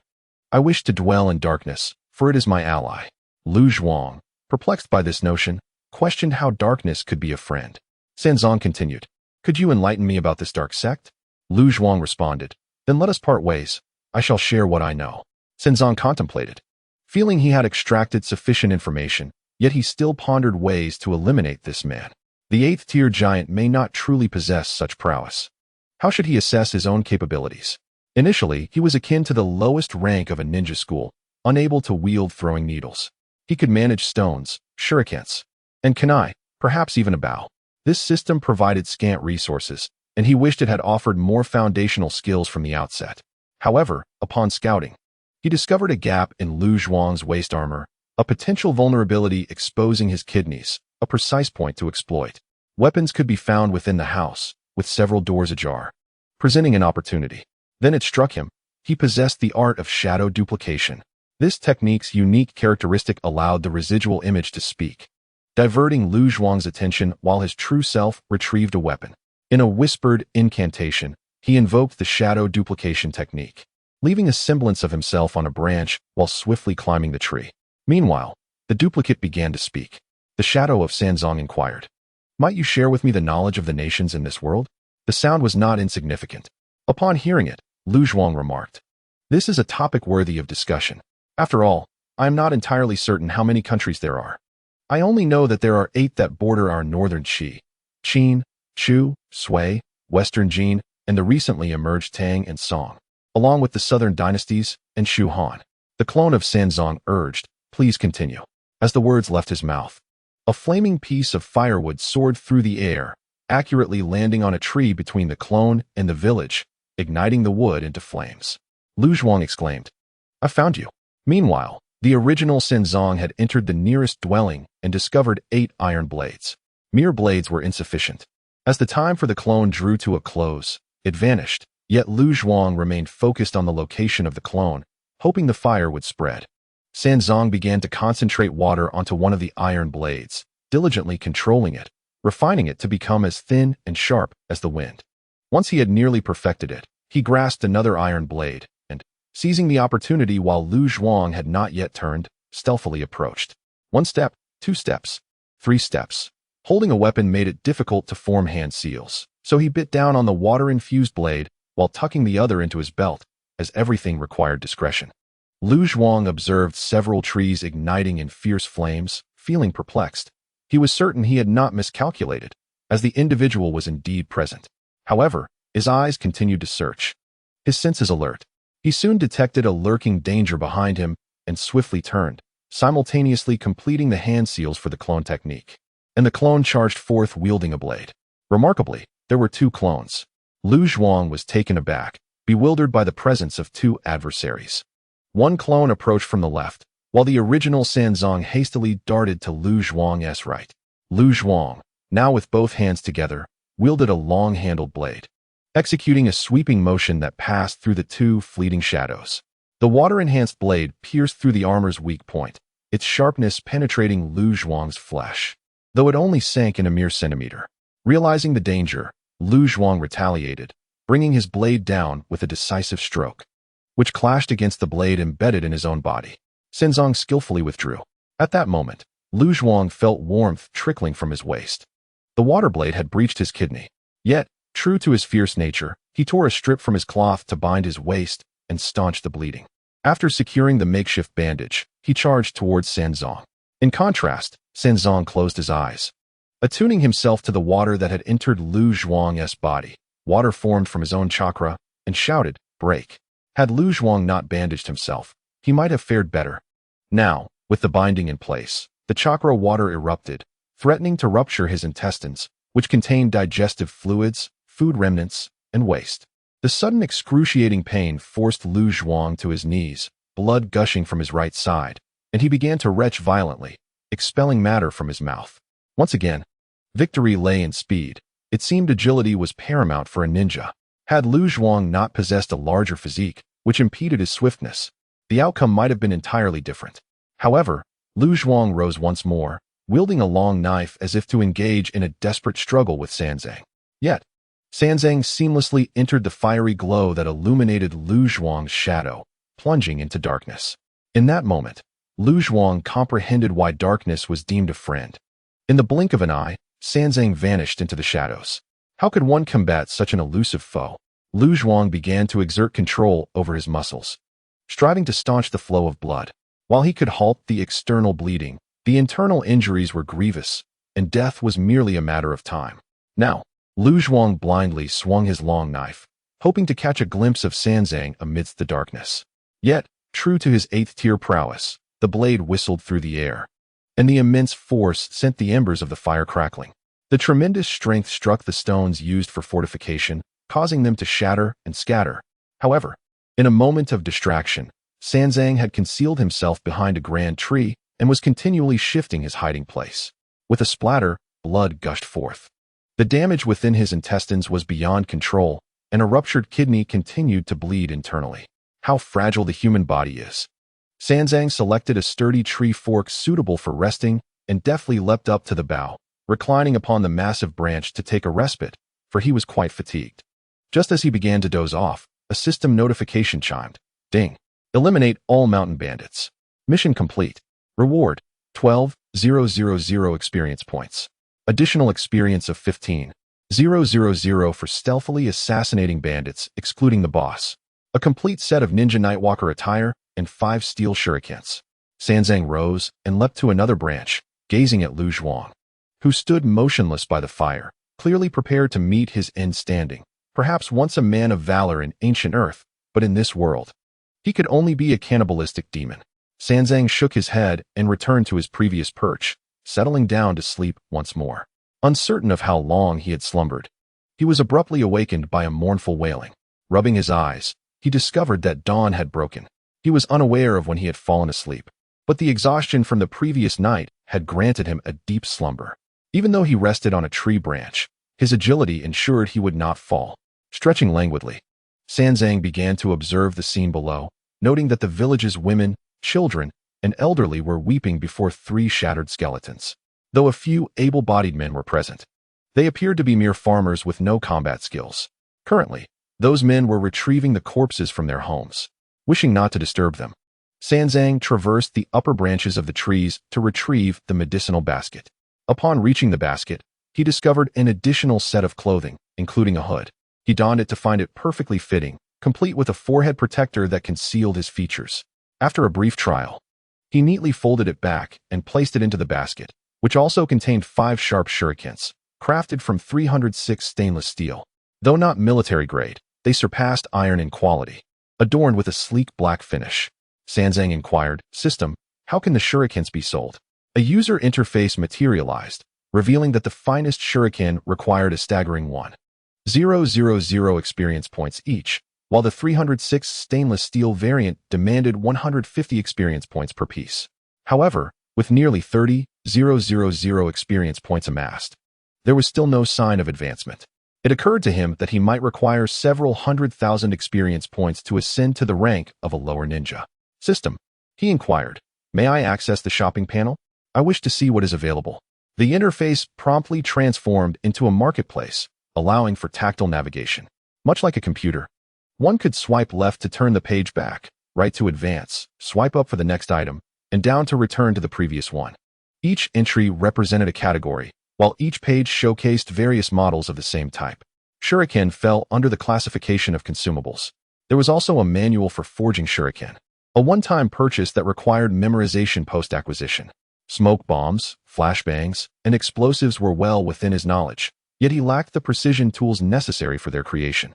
I wish to dwell in darkness, for it is my ally. Lu Zhuang, perplexed by this notion, questioned how darkness could be a friend. Sanzang continued, could you enlighten me about this dark sect? Lu Zhuang responded, then let us part ways. I shall share what I know. Sanzang contemplated. Feeling he had extracted sufficient information, yet he still pondered ways to eliminate this man. The 8th tier giant may not truly possess such prowess. How should he assess his own capabilities? Initially, he was akin to the lowest rank of a ninja school, unable to wield throwing needles. He could manage stones, shurikens, and kunai, perhaps even a bow. This system provided scant resources, and he wished it had offered more foundational skills from the outset. However, upon scouting, he discovered a gap in Lu Zhuang's waist armor, a potential vulnerability exposing his kidneys, a precise point to exploit. Weapons could be found within the house, with several doors ajar, presenting an opportunity. Then it struck him, he possessed the art of shadow duplication. This technique's unique characteristic allowed the residual image to speak, diverting Lu Zhuang's attention while his true self retrieved a weapon. In a whispered incantation, he invoked the shadow duplication technique, leaving a semblance of himself on a branch while swiftly climbing the tree. Meanwhile, the duplicate began to speak. The shadow of Sanzang inquired, "Might you share with me the knowledge of the nations in this world?" The sound was not insignificant. Upon hearing it, Lu Zhuang remarked, "This is a topic worthy of discussion. After all, I am not entirely certain how many countries there are. I only know that there are 8 that border our northern Qi, Qin, Chu, Sui, western Jin, and the recently emerged Tang and Song, along with the southern dynasties and Shu Han." The clone of Sanzang urged, "Please continue." As the words left his mouth, a flaming piece of firewood soared through the air, accurately landing on a tree between the clone and the village, igniting the wood into flames. Lu Zhuang exclaimed, "I found you." Meanwhile, the original Sanzang had entered the nearest dwelling and discovered 8 iron blades. Mere blades were insufficient. As the time for the clone drew to a close, it vanished, yet Lu Zhuang remained focused on the location of the clone, hoping the fire would spread. Sanzang began to concentrate water onto one of the iron blades, diligently controlling it, refining it to become as thin and sharp as the wind. Once he had nearly perfected it, he grasped another iron blade, and, seizing the opportunity while Lu Zhuang had not yet turned, stealthily approached. 1 step, 2 steps, 3 steps. Holding a weapon made it difficult to form hand seals, so he bit down on the water-infused blade while tucking the other into his belt, as everything required discretion. Lu Zhuang observed several trees igniting in fierce flames, feeling perplexed. He was certain he had not miscalculated, as the individual was indeed present. However, his eyes continued to search, his senses alert. He soon detected a lurking danger behind him and swiftly turned, simultaneously completing the hand seals for the clone technique. And the clone charged forth wielding a blade. Remarkably, there were 2 clones. Lu Zhuang was taken aback, bewildered by the presence of 2 adversaries. One clone approached from the left, while the original Sanzang hastily darted to Lu Zhuang's right. Lu Zhuang, now with both hands together, wielded a long-handled blade, executing a sweeping motion that passed through the 2 fleeting shadows. The water-enhanced blade pierced through the armor's weak point, its sharpness penetrating Lu Zhuang's flesh, though it only sank in a mere centimeter. Realizing the danger, Lu Zhuang retaliated, bringing his blade down with a decisive stroke, which clashed against the blade embedded in his own body. Sanzang skillfully withdrew. At that moment, Lu Zhuang felt warmth trickling from his waist. The water blade had breached his kidney. Yet, true to his fierce nature, he tore a strip from his cloth to bind his waist and staunch the bleeding. After securing the makeshift bandage, he charged towards Sanzang. In contrast, Sanzang closed his eyes. Attuning himself to the water that had entered Lu Zhuang's body, water formed from his own chakra, and shouted, "Break." Had Lu Zhuang not bandaged himself, he might have fared better. Now, with the binding in place, the chakra water erupted, threatening to rupture his intestines, which contained digestive fluids, food remnants, and waste. The sudden excruciating pain forced Lu Zhuang to his knees, blood gushing from his right side, and he began to retch violently, expelling matter from his mouth. Once again, victory lay in speed. It seemed agility was paramount for a ninja. Had Lu Zhuang not possessed a larger physique, which impeded his swiftness, the outcome might have been entirely different. However, Lu Zhuang rose once more, wielding a long knife as if to engage in a desperate struggle with Sanzang. Yet, Sanzang seamlessly entered the fiery glow that illuminated Lu Zhuang's shadow, plunging into darkness. In that moment, Lu Zhuang comprehended why darkness was deemed a friend. In the blink of an eye, Sanzang vanished into the shadows. How could one combat such an elusive foe? Lu Zhuang began to exert control over his muscles, striving to staunch the flow of blood. While he could halt the external bleeding, the internal injuries were grievous, and death was merely a matter of time. Now, Lu Zhuang blindly swung his long knife, hoping to catch a glimpse of Sanzang amidst the darkness. Yet, true to his 8th-tier prowess, the blade whistled through the air, and the immense force sent the embers of the fire crackling. The tremendous strength struck the stones used for fortification, causing them to shatter and scatter. However, in a moment of distraction, Sanzang had concealed himself behind a grand tree and was continually shifting his hiding place. With a splatter, blood gushed forth. The damage within his intestines was beyond control, and a ruptured kidney continued to bleed internally. how fragile the human body is. Sanzang selected a sturdy tree fork suitable for resting and deftly leapt up to the bough, reclining upon the massive branch to take a respite, for he was quite fatigued. Just as he began to doze off, a system notification chimed. Ding. Eliminate all mountain bandits. Mission complete. Reward, 12,000 experience points. Additional experience of 15,000 for stealthily assassinating bandits, excluding the boss. A complete set of ninja nightwalker attire and 5 steel shurikens. Sanzang rose and leapt to another branch, gazing at Lu Zhuang, who stood motionless by the fire, clearly prepared to meet his end standing. Perhaps once a man of valor in ancient Earth, but in this world, he could only be a cannibalistic demon. Sanzang shook his head and returned to his previous perch, settling down to sleep once more. Uncertain of how long he had slumbered, he was abruptly awakened by a mournful wailing. Rubbing his eyes, he discovered that dawn had broken. He was unaware of when he had fallen asleep, but the exhaustion from the previous night had granted him a deep slumber. Even though he rested on a tree branch, his agility ensured he would not fall. Stretching languidly, Sanzang began to observe the scene below, noting that the village's women, children, and elderly were weeping before 3 shattered skeletons. Though a few able-bodied men were present, they appeared to be mere farmers with no combat skills. Currently, those men were retrieving the corpses from their homes. Wishing not to disturb them, Sanzang traversed the upper branches of the trees to retrieve the medicinal basket. Upon reaching the basket, he discovered an additional set of clothing, including a hood. He donned it to find it perfectly fitting, complete with a forehead protector that concealed his features. After a brief trial, he neatly folded it back and placed it into the basket, which also contained 5 sharp shurikens, crafted from 306 stainless steel. Though not military grade, they surpassed iron in quality, adorned with a sleek black finish. Sanzang inquired, "System, how can the shurikens be sold?" A user interface materialized, revealing that the finest shuriken required a staggering 1,000 experience points each, while the 306 stainless steel variant demanded 150 experience points per piece. However, with nearly 30,000 experience points amassed, there was still no sign of advancement. It occurred to him that he might require several 100,000 experience points to ascend to the rank of a lower ninja. "System," he inquired, "may I access the shopping panel? I wish to see what is available." The interface promptly transformed into a marketplace, allowing for tactile navigation. Much like a computer, one could swipe left to turn the page back, right to advance, swipe up for the next item, and down to return to the previous one. Each entry represented a category, while each page showcased various models of the same type. Shuriken fell under the classification of consumables. There was also a manual for forging shuriken, a one-time purchase that required memorization post-acquisition. Smoke bombs, flashbangs, and explosives were well within his knowledge, yet he lacked the precision tools necessary for their creation.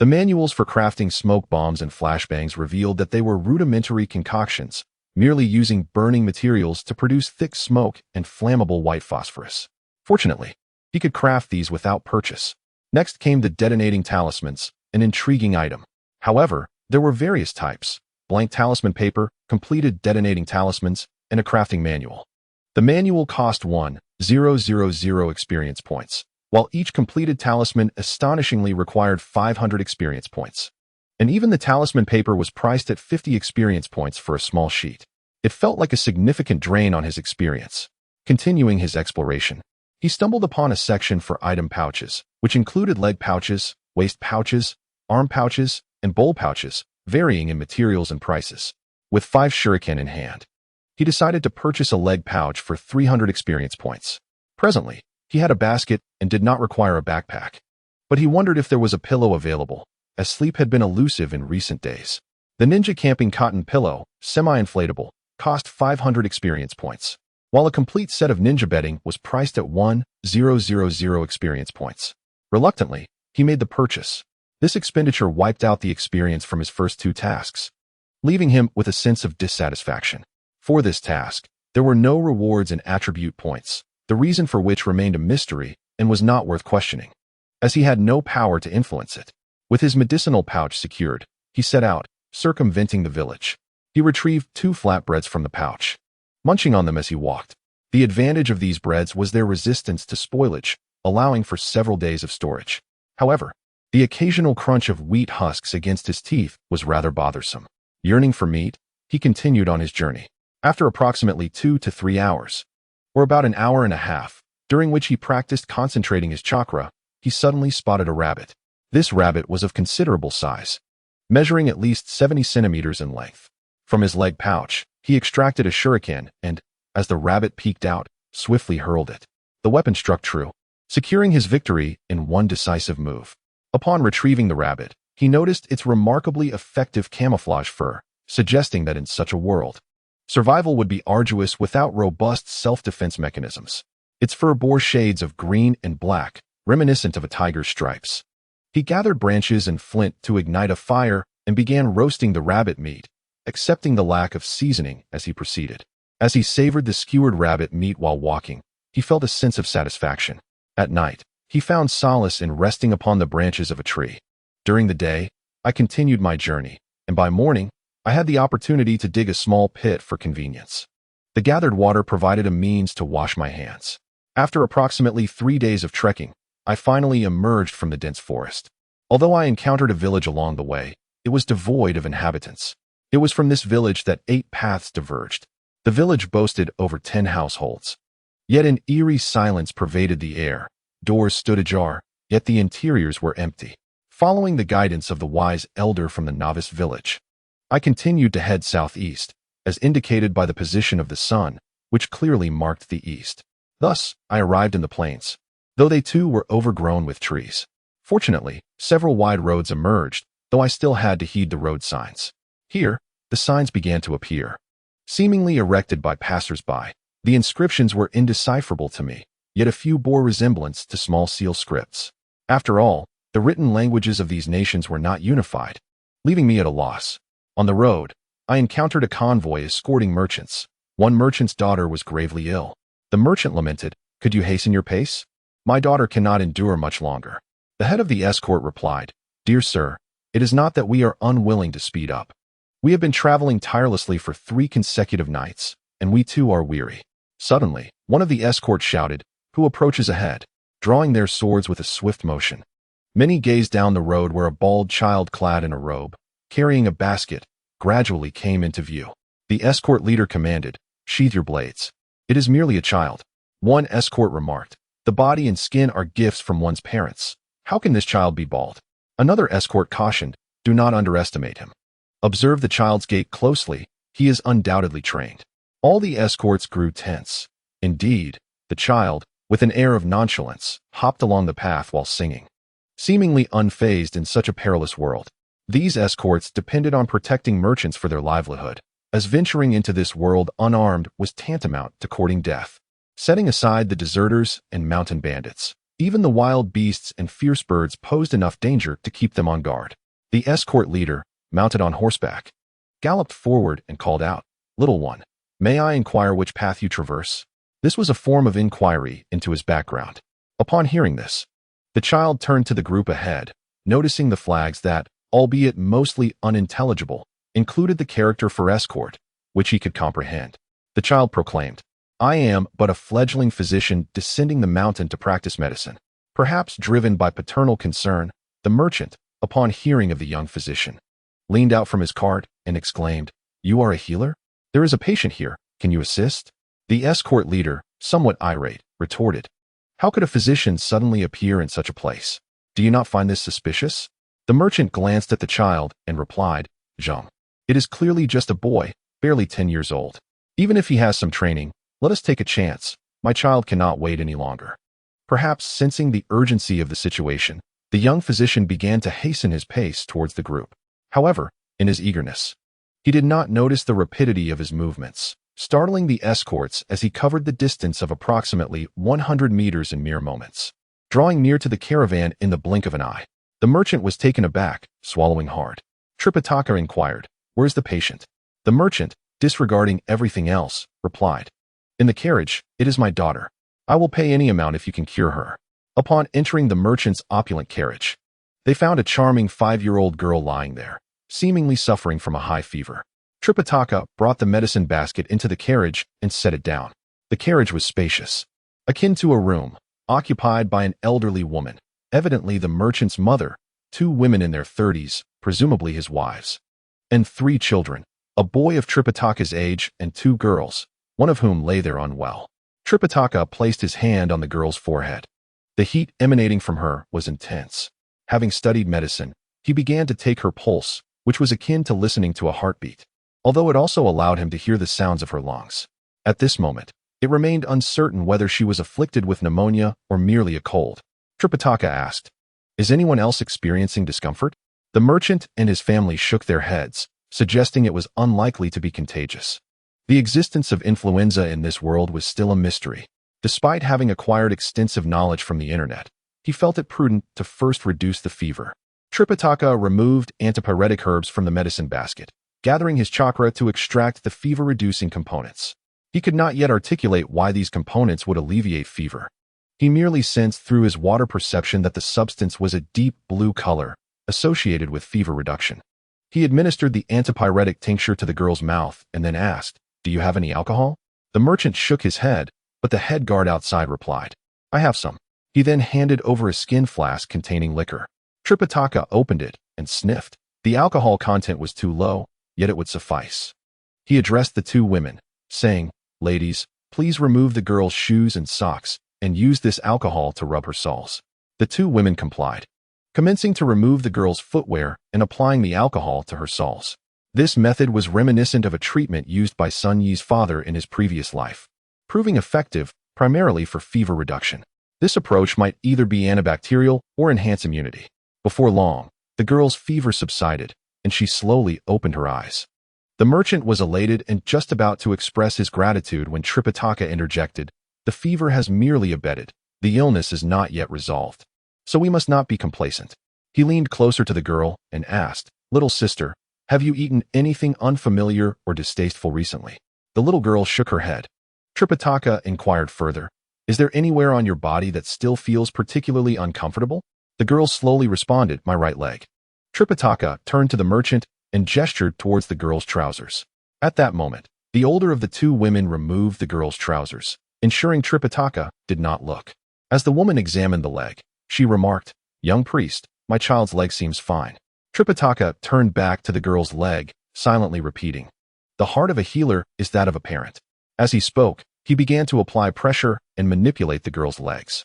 The manuals for crafting smoke bombs and flashbangs revealed that they were rudimentary concoctions, merely using burning materials to produce thick smoke and flammable white phosphorus. Fortunately, he could craft these without purchase. Next came the detonating talismans, an intriguing item. However, there were various types: blank talisman paper, completed detonating talismans, and a crafting manual. The manual cost 1,000 experience points, while each completed talisman astonishingly required 500 experience points. And even the talisman paper was priced at 50 experience points for a small sheet. It felt like a significant drain on his experience. Continuing his exploration, he stumbled upon a section for item pouches, which included leg pouches, waist pouches, arm pouches, and bowl pouches, varying in materials and prices. With 5 shuriken in hand, he decided to purchase a leg pouch for 300 experience points. Presently, he had a basket and did not require a backpack. But he wondered if there was a pillow available, as sleep had been elusive in recent days. The Ninja Camping Cotton Pillow, semi-inflatable, cost 500 experience points, while a complete set of ninja bedding was priced at 1,000 experience points. Reluctantly, he made the purchase. This expenditure wiped out the experience from his first 2 tasks, leaving him with a sense of dissatisfaction. For this task, there were no rewards and attribute points, the reason for which remained a mystery and was not worth questioning, as he had no power to influence it. With his medicinal pouch secured, he set out, circumventing the village. He retrieved 2 flatbreads from the pouch, munching on them as he walked. The advantage of these breads was their resistance to spoilage, allowing for several days of storage. However, The occasional crunch of wheat husks against his teeth was rather bothersome. Yearning for meat, he continued on his journey. After approximately 2 to 3 hours, or about an hour and a half, during which he practiced concentrating his chakra, he suddenly spotted a rabbit. This rabbit was of considerable size, measuring at least 70 centimeters in length. From his leg pouch, he extracted a shuriken and, as the rabbit peeked out, swiftly hurled it. The weapon struck true, securing his victory in one decisive move. Upon retrieving the rabbit, he noticed its remarkably effective camouflage fur, suggesting that in such a world, survival would be arduous without robust self-defense mechanisms. Its fur bore shades of green and black, reminiscent of a tiger's stripes. He gathered branches and flint to ignite a fire and began roasting the rabbit meat, accepting the lack of seasoning as he proceeded. As he savored the skewered rabbit meat while walking, he felt a sense of satisfaction. At night, he found solace in resting upon the branches of a tree. During the day, I continued my journey, and by morning, I had the opportunity to dig a small pit for convenience. The gathered water provided a means to wash my hands. After approximately 3 days of trekking, I finally emerged from the dense forest. Although I encountered a village along the way, it was devoid of inhabitants. It was from this village that 8 paths diverged. The village boasted over 10 households. Yet an eerie silence pervaded the air. Doors stood ajar, yet the interiors were empty. Following the guidance of the wise elder from the novice village, I continued to head southeast, as indicated by the position of the sun, which clearly marked the east. Thus, I arrived in the plains, though they too were overgrown with trees. Fortunately, several wide roads emerged, though I still had to heed the road signs. Here, the signs began to appear. Seemingly erected by passers-by, the inscriptions were indecipherable to me, yet a few bore resemblance to small seal scripts. After all, the written languages of these nations were not unified, leaving me at a loss. On the road, I encountered a convoy escorting merchants. One merchant's daughter was gravely ill. The merchant lamented, "Could you hasten your pace? My daughter cannot endure much longer." The head of the escort replied, "Dear sir, it is not that we are unwilling to speed up. We have been traveling tirelessly for 3 consecutive nights, and we too are weary." Suddenly, one of the escort shouted, "Who approaches ahead?" drawing their swords with a swift motion. Many gazed down the road where a bald child clad in a robe, carrying a basket, gradually came into view. The escort leader commanded, "Sheathe your blades. It is merely a child." One escort remarked, "The body and skin are gifts from one's parents. How can this child be bald?" Another escort cautioned, "Do not underestimate him. Observe the child's gait closely, he is undoubtedly trained." All the escorts grew tense. Indeed, the child, with an air of nonchalance, hopped along the path while singing. Seemingly unfazed in such a perilous world, these escorts depended on protecting merchants for their livelihood, as venturing into this world unarmed was tantamount to courting death. Setting aside the deserters and mountain bandits, even the wild beasts and fierce birds posed enough danger to keep them on guard. The escort leader, mounted on horseback, galloped forward and called out, "Little one, may I inquire which path you traverse?" This was a form of inquiry into his background. Upon hearing this, the child turned to the group ahead, noticing the flags that, albeit mostly unintelligible, included the character for escort, which he could comprehend. The child proclaimed, "I am but a fledgling physician descending the mountain to practice medicine." Perhaps driven by paternal concern, the merchant, upon hearing of the young physician, leaned out from his cart and exclaimed, "You are a healer? There is a patient here. Can you assist?" The escort leader, somewhat irate, retorted, "How could a physician suddenly appear in such a place? Do you not find this suspicious?" The merchant glanced at the child and replied, "Zheng. It is clearly just a boy, barely 10 years old. Even if he has some training, let us take a chance. My child cannot wait any longer." Perhaps sensing the urgency of the situation, the young physician began to hasten his pace towards the group. However, in his eagerness, he did not notice the rapidity of his movements, startling the escorts as he covered the distance of approximately 100 meters in mere moments. Drawing near to the caravan in the blink of an eye, the merchant was taken aback, swallowing hard. Tripitaka inquired, "Where's the patient?" The merchant, disregarding everything else, replied, "In the carriage, it is my daughter. I will pay any amount if you can cure her." Upon entering the merchant's opulent carriage, they found a charming 5-year-old girl lying there, seemingly suffering from a high fever. Tripitaka brought the medicine basket into the carriage and set it down. The carriage was spacious, akin to a room, occupied by an elderly woman, evidently the merchant's mother, 2 women in their 30s, presumably his wives, and 3 children, a boy of Tripitaka's age and 2 girls, one of whom lay there unwell. Tripitaka placed his hand on the girl's forehead. The heat emanating from her was intense. Having studied medicine, he began to take her pulse, which was akin to listening to a heartbeat, although it also allowed him to hear the sounds of her lungs. At this moment, it remained uncertain whether she was afflicted with pneumonia or merely a cold. Tripitaka asked, "Is anyone else experiencing discomfort?" The merchant and his family shook their heads, suggesting it was unlikely to be contagious. The existence of influenza in this world was still a mystery. Despite having acquired extensive knowledge from the internet, he felt it prudent to first reduce the fever. Tripitaka removed antipyretic herbs from the medicine basket, gathering his chakra to extract the fever-reducing components. He could not yet articulate why these components would alleviate fever. He merely sensed through his water perception that the substance was a deep blue color, associated with fever reduction. He administered the antipyretic tincture to the girl's mouth and then asked, "Do you have any alcohol?" The merchant shook his head, but the head guard outside replied, "I have some." He then handed over a skin flask containing liquor. Tripitaka opened it and sniffed. The alcohol content was too low, yet it would suffice. He addressed the 2 women, saying, "Ladies, please remove the girl's shoes and socks and use this alcohol to rub her soles." The 2 women complied, commencing to remove the girl's footwear and applying the alcohol to her soles. This method was reminiscent of a treatment used by Sun Yi's father in his previous life, proving effective primarily for fever reduction. This approach might either be antibacterial or enhance immunity. Before long, the girl's fever subsided, and she slowly opened her eyes. The merchant was elated and just about to express his gratitude when Tripitaka interjected, "The fever has merely abated. The illness is not yet resolved. So we must not be complacent." He leaned closer to the girl and asked, "Little sister, have you eaten anything unfamiliar or distasteful recently?" The little girl shook her head. Tripitaka inquired further, "Is there anywhere on your body that still feels particularly uncomfortable?" The girl slowly responded, "My right leg." Tripitaka turned to the merchant and gestured towards the girl's trousers. At that moment, the older of the 2 women removed the girl's trousers, ensuring Tripitaka did not look. As the woman examined the leg, she remarked, "Young priest, my child's leg seems fine." Tripitaka turned back to the girl's leg, silently repeating, "The heart of a healer is that of a parent." As he spoke, he began to apply pressure and manipulate the girl's legs.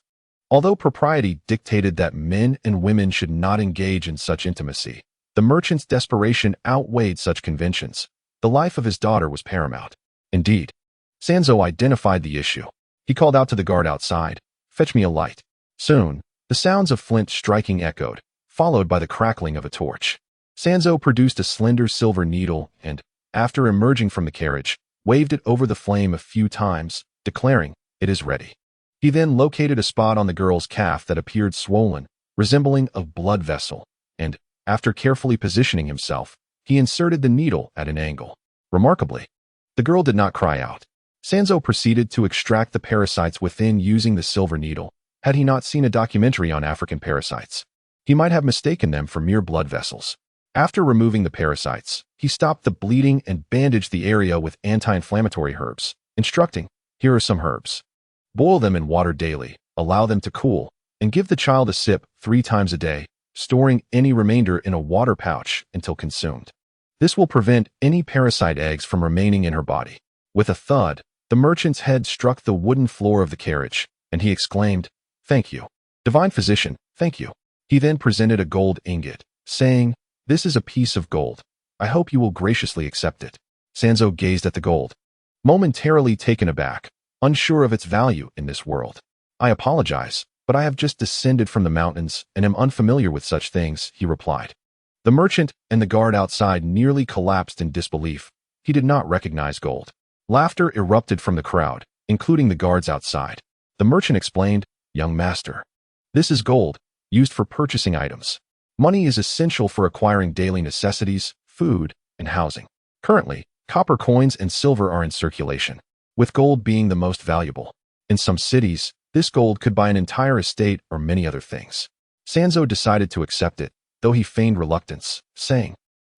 Although propriety dictated that men and women should not engage in such intimacy, the merchant's desperation outweighed such conventions. The life of his daughter was paramount. Indeed, Sanzang identified the issue. He called out to the guard outside, "Fetch me a light." Soon, the sounds of flint striking echoed, followed by the crackling of a torch. Sanzang produced a slender silver needle and, after emerging from the carriage, waved it over the flame a few times, declaring, "It is ready." He then located a spot on the girl's calf that appeared swollen, resembling a blood vessel, and, after carefully positioning himself, he inserted the needle at an angle. Remarkably, the girl did not cry out. Sanzang proceeded to extract the parasites within using the silver needle. Had he not seen a documentary on African parasites, he might have mistaken them for mere blood vessels. After removing the parasites, he stopped the bleeding and bandaged the area with anti-inflammatory herbs, instructing, "Here are some herbs. Boil them in water daily, allow them to cool, and give the child a sip 3 times a day, storing any remainder in a water pouch until consumed. This will prevent any parasite eggs from remaining in her body." With a thud, the merchant's head struck the wooden floor of the carriage, and he exclaimed, "Thank you. Divine physician, thank you." He then presented a gold ingot, saying, "This is a piece of gold. I hope you will graciously accept it." Sanzang gazed at the gold, momentarily taken aback, unsure of its value in this world. "I apologize, but I have just descended from the mountains and am unfamiliar with such things," he replied. The merchant and the guard outside nearly collapsed in disbelief. He did not recognize gold. Laughter erupted from the crowd, including the guards outside. The merchant explained, "Young master, this is gold, used for purchasing items. Money is essential for acquiring daily necessities, food, and housing. Currently, copper coins and silver are in circulation, with gold being the most valuable. In some cities, this gold could buy an entire estate or many other things." Sanzang decided to accept it, though he feigned reluctance, saying,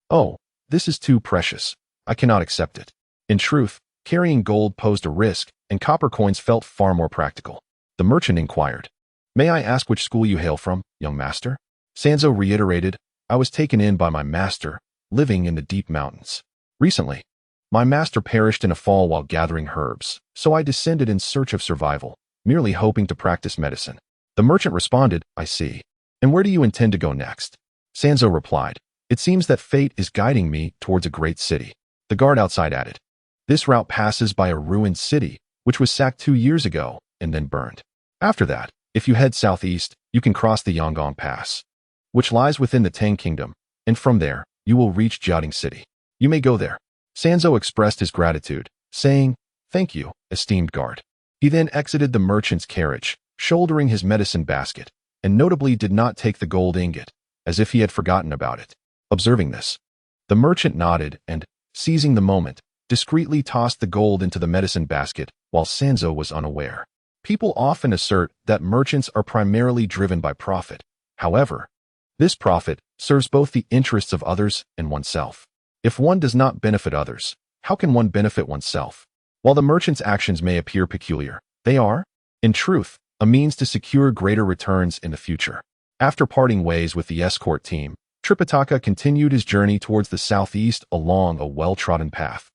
"Oh, this is too precious. I cannot accept it." In truth, carrying gold posed a risk, and copper coins felt far more practical. The merchant inquired, "May I ask which school you hail from, young master?" Sanzo reiterated, I was taken in by my master, living in the deep mountains. Recently, my master perished in a fall while gathering herbs, so I descended in search of survival, merely hoping to practice medicine. The merchant responded, I see. And where do you intend to go next? Sanzo replied, it seems that fate is guiding me towards a great city. The guard outside added, this route passes by a ruined city, which was sacked 2 years ago and then burned. After that, if you head southeast, you can cross the Yangon Pass, which lies within the Tang Kingdom, and from there, you will reach Jiaoding City. You may go there. Sanzo expressed his gratitude, saying, thank you, esteemed guard. He then exited the merchant's carriage, shouldering his medicine basket, and notably did not take the gold ingot, as if he had forgotten about it. Observing this, the merchant nodded and, seizing the moment, discreetly tossed the gold into the medicine basket while Sanzo was unaware. People often assert that merchants are primarily driven by profit. However, this profit serves both the interests of others and oneself. If one does not benefit others, how can one benefit oneself? While the merchant's actions may appear peculiar, they are, in truth, a means to secure greater returns in the future. After parting ways with the escort team, Tripitaka continued his journey towards the southeast along a well-trodden path.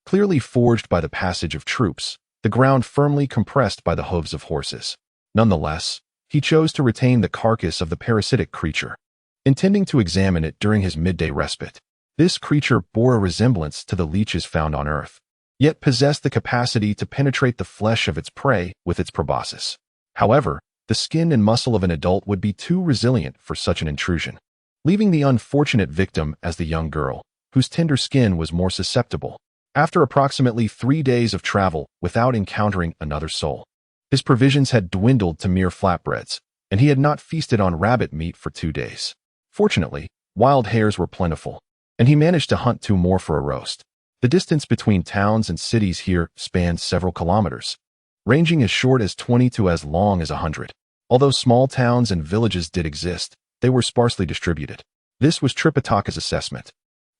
Clearly forged by the passage of troops, the ground firmly compressed by the hooves of horses. Nonetheless, he chose to retain the carcass of the parasitic creature, intending to examine it during his midday respite. This creature bore a resemblance to the leeches found on Earth, yet possessed the capacity to penetrate the flesh of its prey with its proboscis. However, the skin and muscle of an adult would be too resilient for such an intrusion, leaving the unfortunate victim as the young girl, whose tender skin was more susceptible. After approximately 3 days of travel without encountering another soul, his provisions had dwindled to mere flatbreads, and he had not feasted on rabbit meat for 2 days. Fortunately, wild hares were plentiful, and he managed to hunt 2 more for a roast. The distance between towns and cities here spanned several kilometers, ranging as short as 20 to as long as 100. Although small towns and villages did exist, they were sparsely distributed. This was Tripitaka's assessment,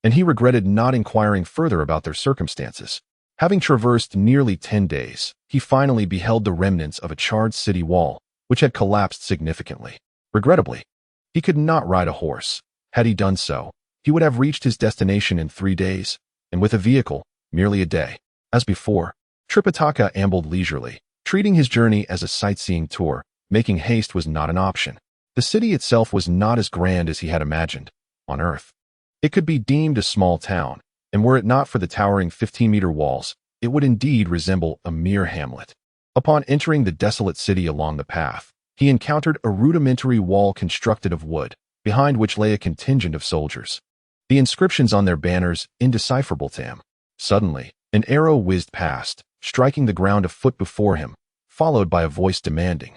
and he regretted not inquiring further about their circumstances. Having traversed nearly 10 days, he finally beheld the remnants of a charred city wall, which had collapsed significantly. Regrettably, he could not ride a horse. Had he done so, he would have reached his destination in 3 days, and with a vehicle, merely a day. As before, Tripitaka ambled leisurely, treating his journey as a sightseeing tour. Making haste was not an option. The city itself was not as grand as he had imagined. On Earth, it could be deemed a small town, and were it not for the towering 15-meter walls, it would indeed resemble a mere hamlet. Upon entering the desolate city along the path, he encountered a rudimentary wall constructed of wood, behind which lay a contingent of soldiers, the inscriptions on their banners indecipherable to him. Suddenly, an arrow whizzed past, striking the ground a foot before him, followed by a voice demanding,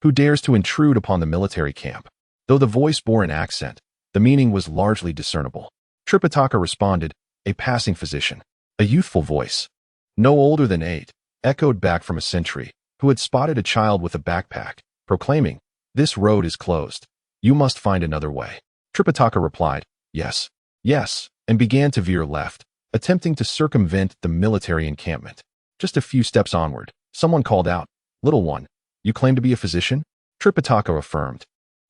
"Who dares to intrude upon the military camp?" Though the voice bore an accent, the meaning was largely discernible. Tripitaka responded, "A passing physician." A youthful voice, no older than 8, echoed back from a sentry, who had spotted a child with a backpack, proclaiming, "This road is closed. You must find another way." Tripitaka replied, "Yes, yes," and began to veer left, attempting to circumvent the military encampment. Just a few steps onward, someone called out, "Little one, you claim to be a physician?" Tripitaka affirmed,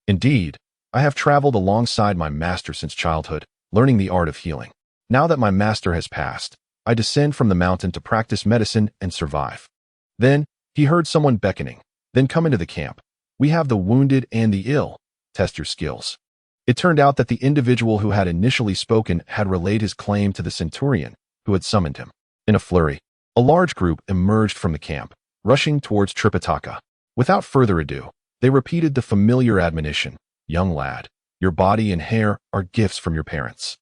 "Indeed, I have traveled alongside my master since childhood, learning the art of healing. Now that my master has passed, I descend from the mountain to practice medicine and survive." Then, he heard someone beckoning. "Then come into the camp. We have the wounded and the ill. Test your skills." It turned out that the individual who had initially spoken had relayed his claim to the centurion, who had summoned him. In a flurry, a large group emerged from the camp, rushing towards Tripitaka. Without further ado, they repeated the familiar admonition, "Young lad, your body and hair are gifts from your parents.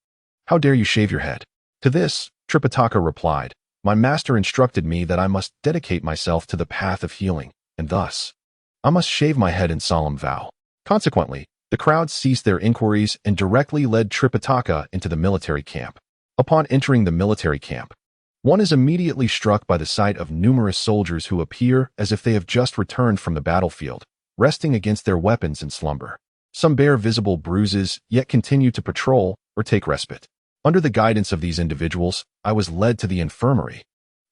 How dare you shave your head?" To this, Tripitaka replied, "My master instructed me that I must dedicate myself to the path of healing, and thus, I must shave my head in solemn vow." Consequently, the crowd ceased their inquiries and directly led Tripitaka into the military camp. Upon entering the military camp, one is immediately struck by the sight of numerous soldiers who appear as if they have just returned from the battlefield, resting against their weapons in slumber. Some bear visible bruises, yet continue to patrol or take respite. Under the guidance of these individuals, I was led to the infirmary,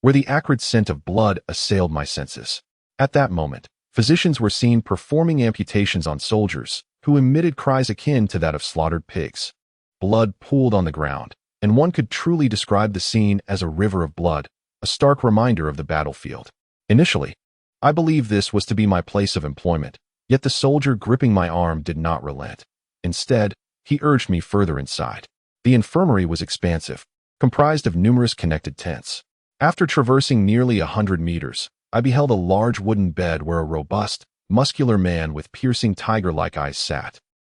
where the acrid scent of blood assailed my senses. At that moment, physicians were seen performing amputations on soldiers, who emitted cries akin to that of slaughtered pigs. Blood pooled on the ground, and one could truly describe the scene as a river of blood, a stark reminder of the battlefield. Initially, I believed this was to be my place of employment, yet the soldier gripping my arm did not relent. Instead, he urged me further inside. The infirmary was expansive, comprised of numerous connected tents. After traversing nearly 100 meters, I beheld a large wooden bed where a robust, muscular man with piercing tiger-like eyes sat.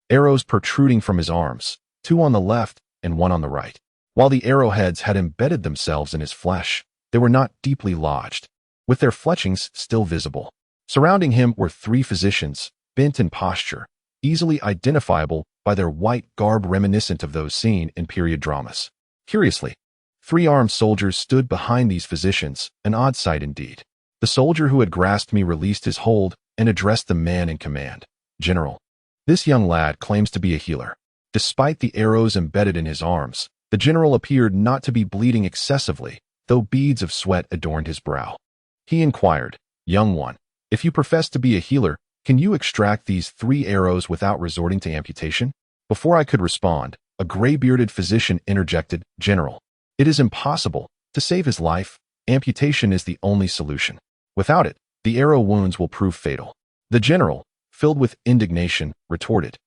Arrows protruding from his arms, 2 on the left and 1 on the right. While the arrowheads had embedded themselves in his flesh, they were not deeply lodged, with their fletchings still visible. Surrounding him were 3 physicians, bent in posture, easily identifiable by their white garb reminiscent of those seen in period dramas. Curiously, 3 armed soldiers stood behind these physicians, an odd sight indeed. The soldier who had grasped me released his hold and addressed the man in command. "General, this young lad claims to be a healer." Despite the arrows embedded in his arms, the general appeared not to be bleeding excessively, though beads of sweat adorned his brow. He inquired, "Young one, if you profess to be a healer, can you extract these 3 arrows without resorting to amputation?" Before I could respond, a gray-bearded physician interjected, "General, it is impossible. To save his life, amputation is the only solution. Without it, the arrow wounds will prove fatal." The general, filled with indignation, retorted,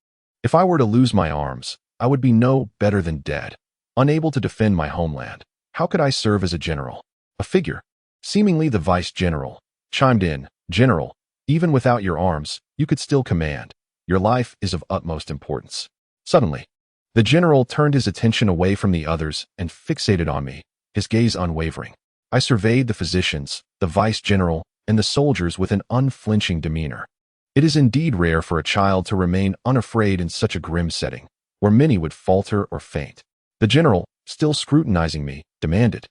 "If I were to lose my arms, I would be no better than dead, unable to defend my homeland. How could I serve as a general?" A figure, seemingly the vice-general, chimed in, "General, even without your arms, you could still command. Your life is of utmost importance." Suddenly, the general turned his attention away from the others and fixated on me, his gaze unwavering. I surveyed the physicians, the vice-general, and the soldiers with an unflinching demeanor. It is indeed rare for a child to remain unafraid in such a grim setting, where many would falter or faint. The general, still scrutinizing me, demanded,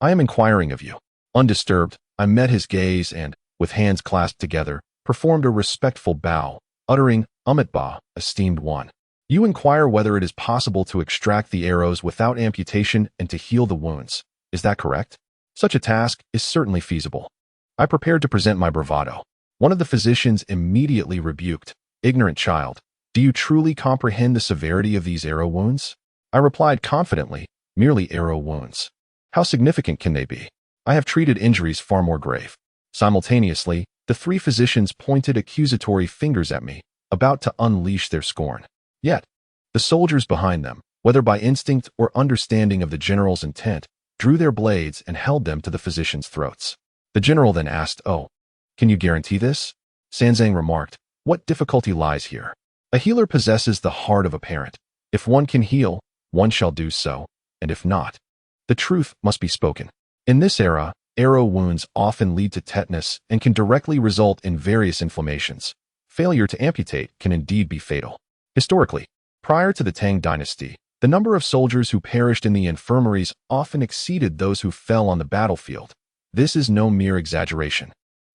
"I am inquiring of you." Undisturbed, I met his gaze and, with hands clasped together, performed a respectful bow, uttering, "Umitba, esteemed one. You inquire whether it is possible to extract the arrows without amputation and to heal the wounds. Is that correct? Such a task is certainly feasible." I prepared to present my bravado. One of the physicians immediately rebuked, "Ignorant child, do you truly comprehend the severity of these arrow wounds?" I replied confidently, "Merely arrow wounds. How significant can they be? I have treated injuries far more grave." Simultaneously, the 3 physicians pointed accusatory fingers at me, about to unleash their scorn. Yet, the soldiers behind them, whether by instinct or understanding of the general's intent, drew their blades and held them to the physicians' throats. The general then asked, "Oh, can you guarantee this?" Sanzang remarked, "What difficulty lies here? A healer possesses the heart of a parent. If one can heal, one shall do so, and if not, the truth must be spoken." In this era, arrow wounds often lead to tetanus and can directly result in various inflammations. Failure to amputate can indeed be fatal. Historically, prior to the Tang dynasty, the number of soldiers who perished in the infirmaries often exceeded those who fell on the battlefield. This is no mere exaggeration.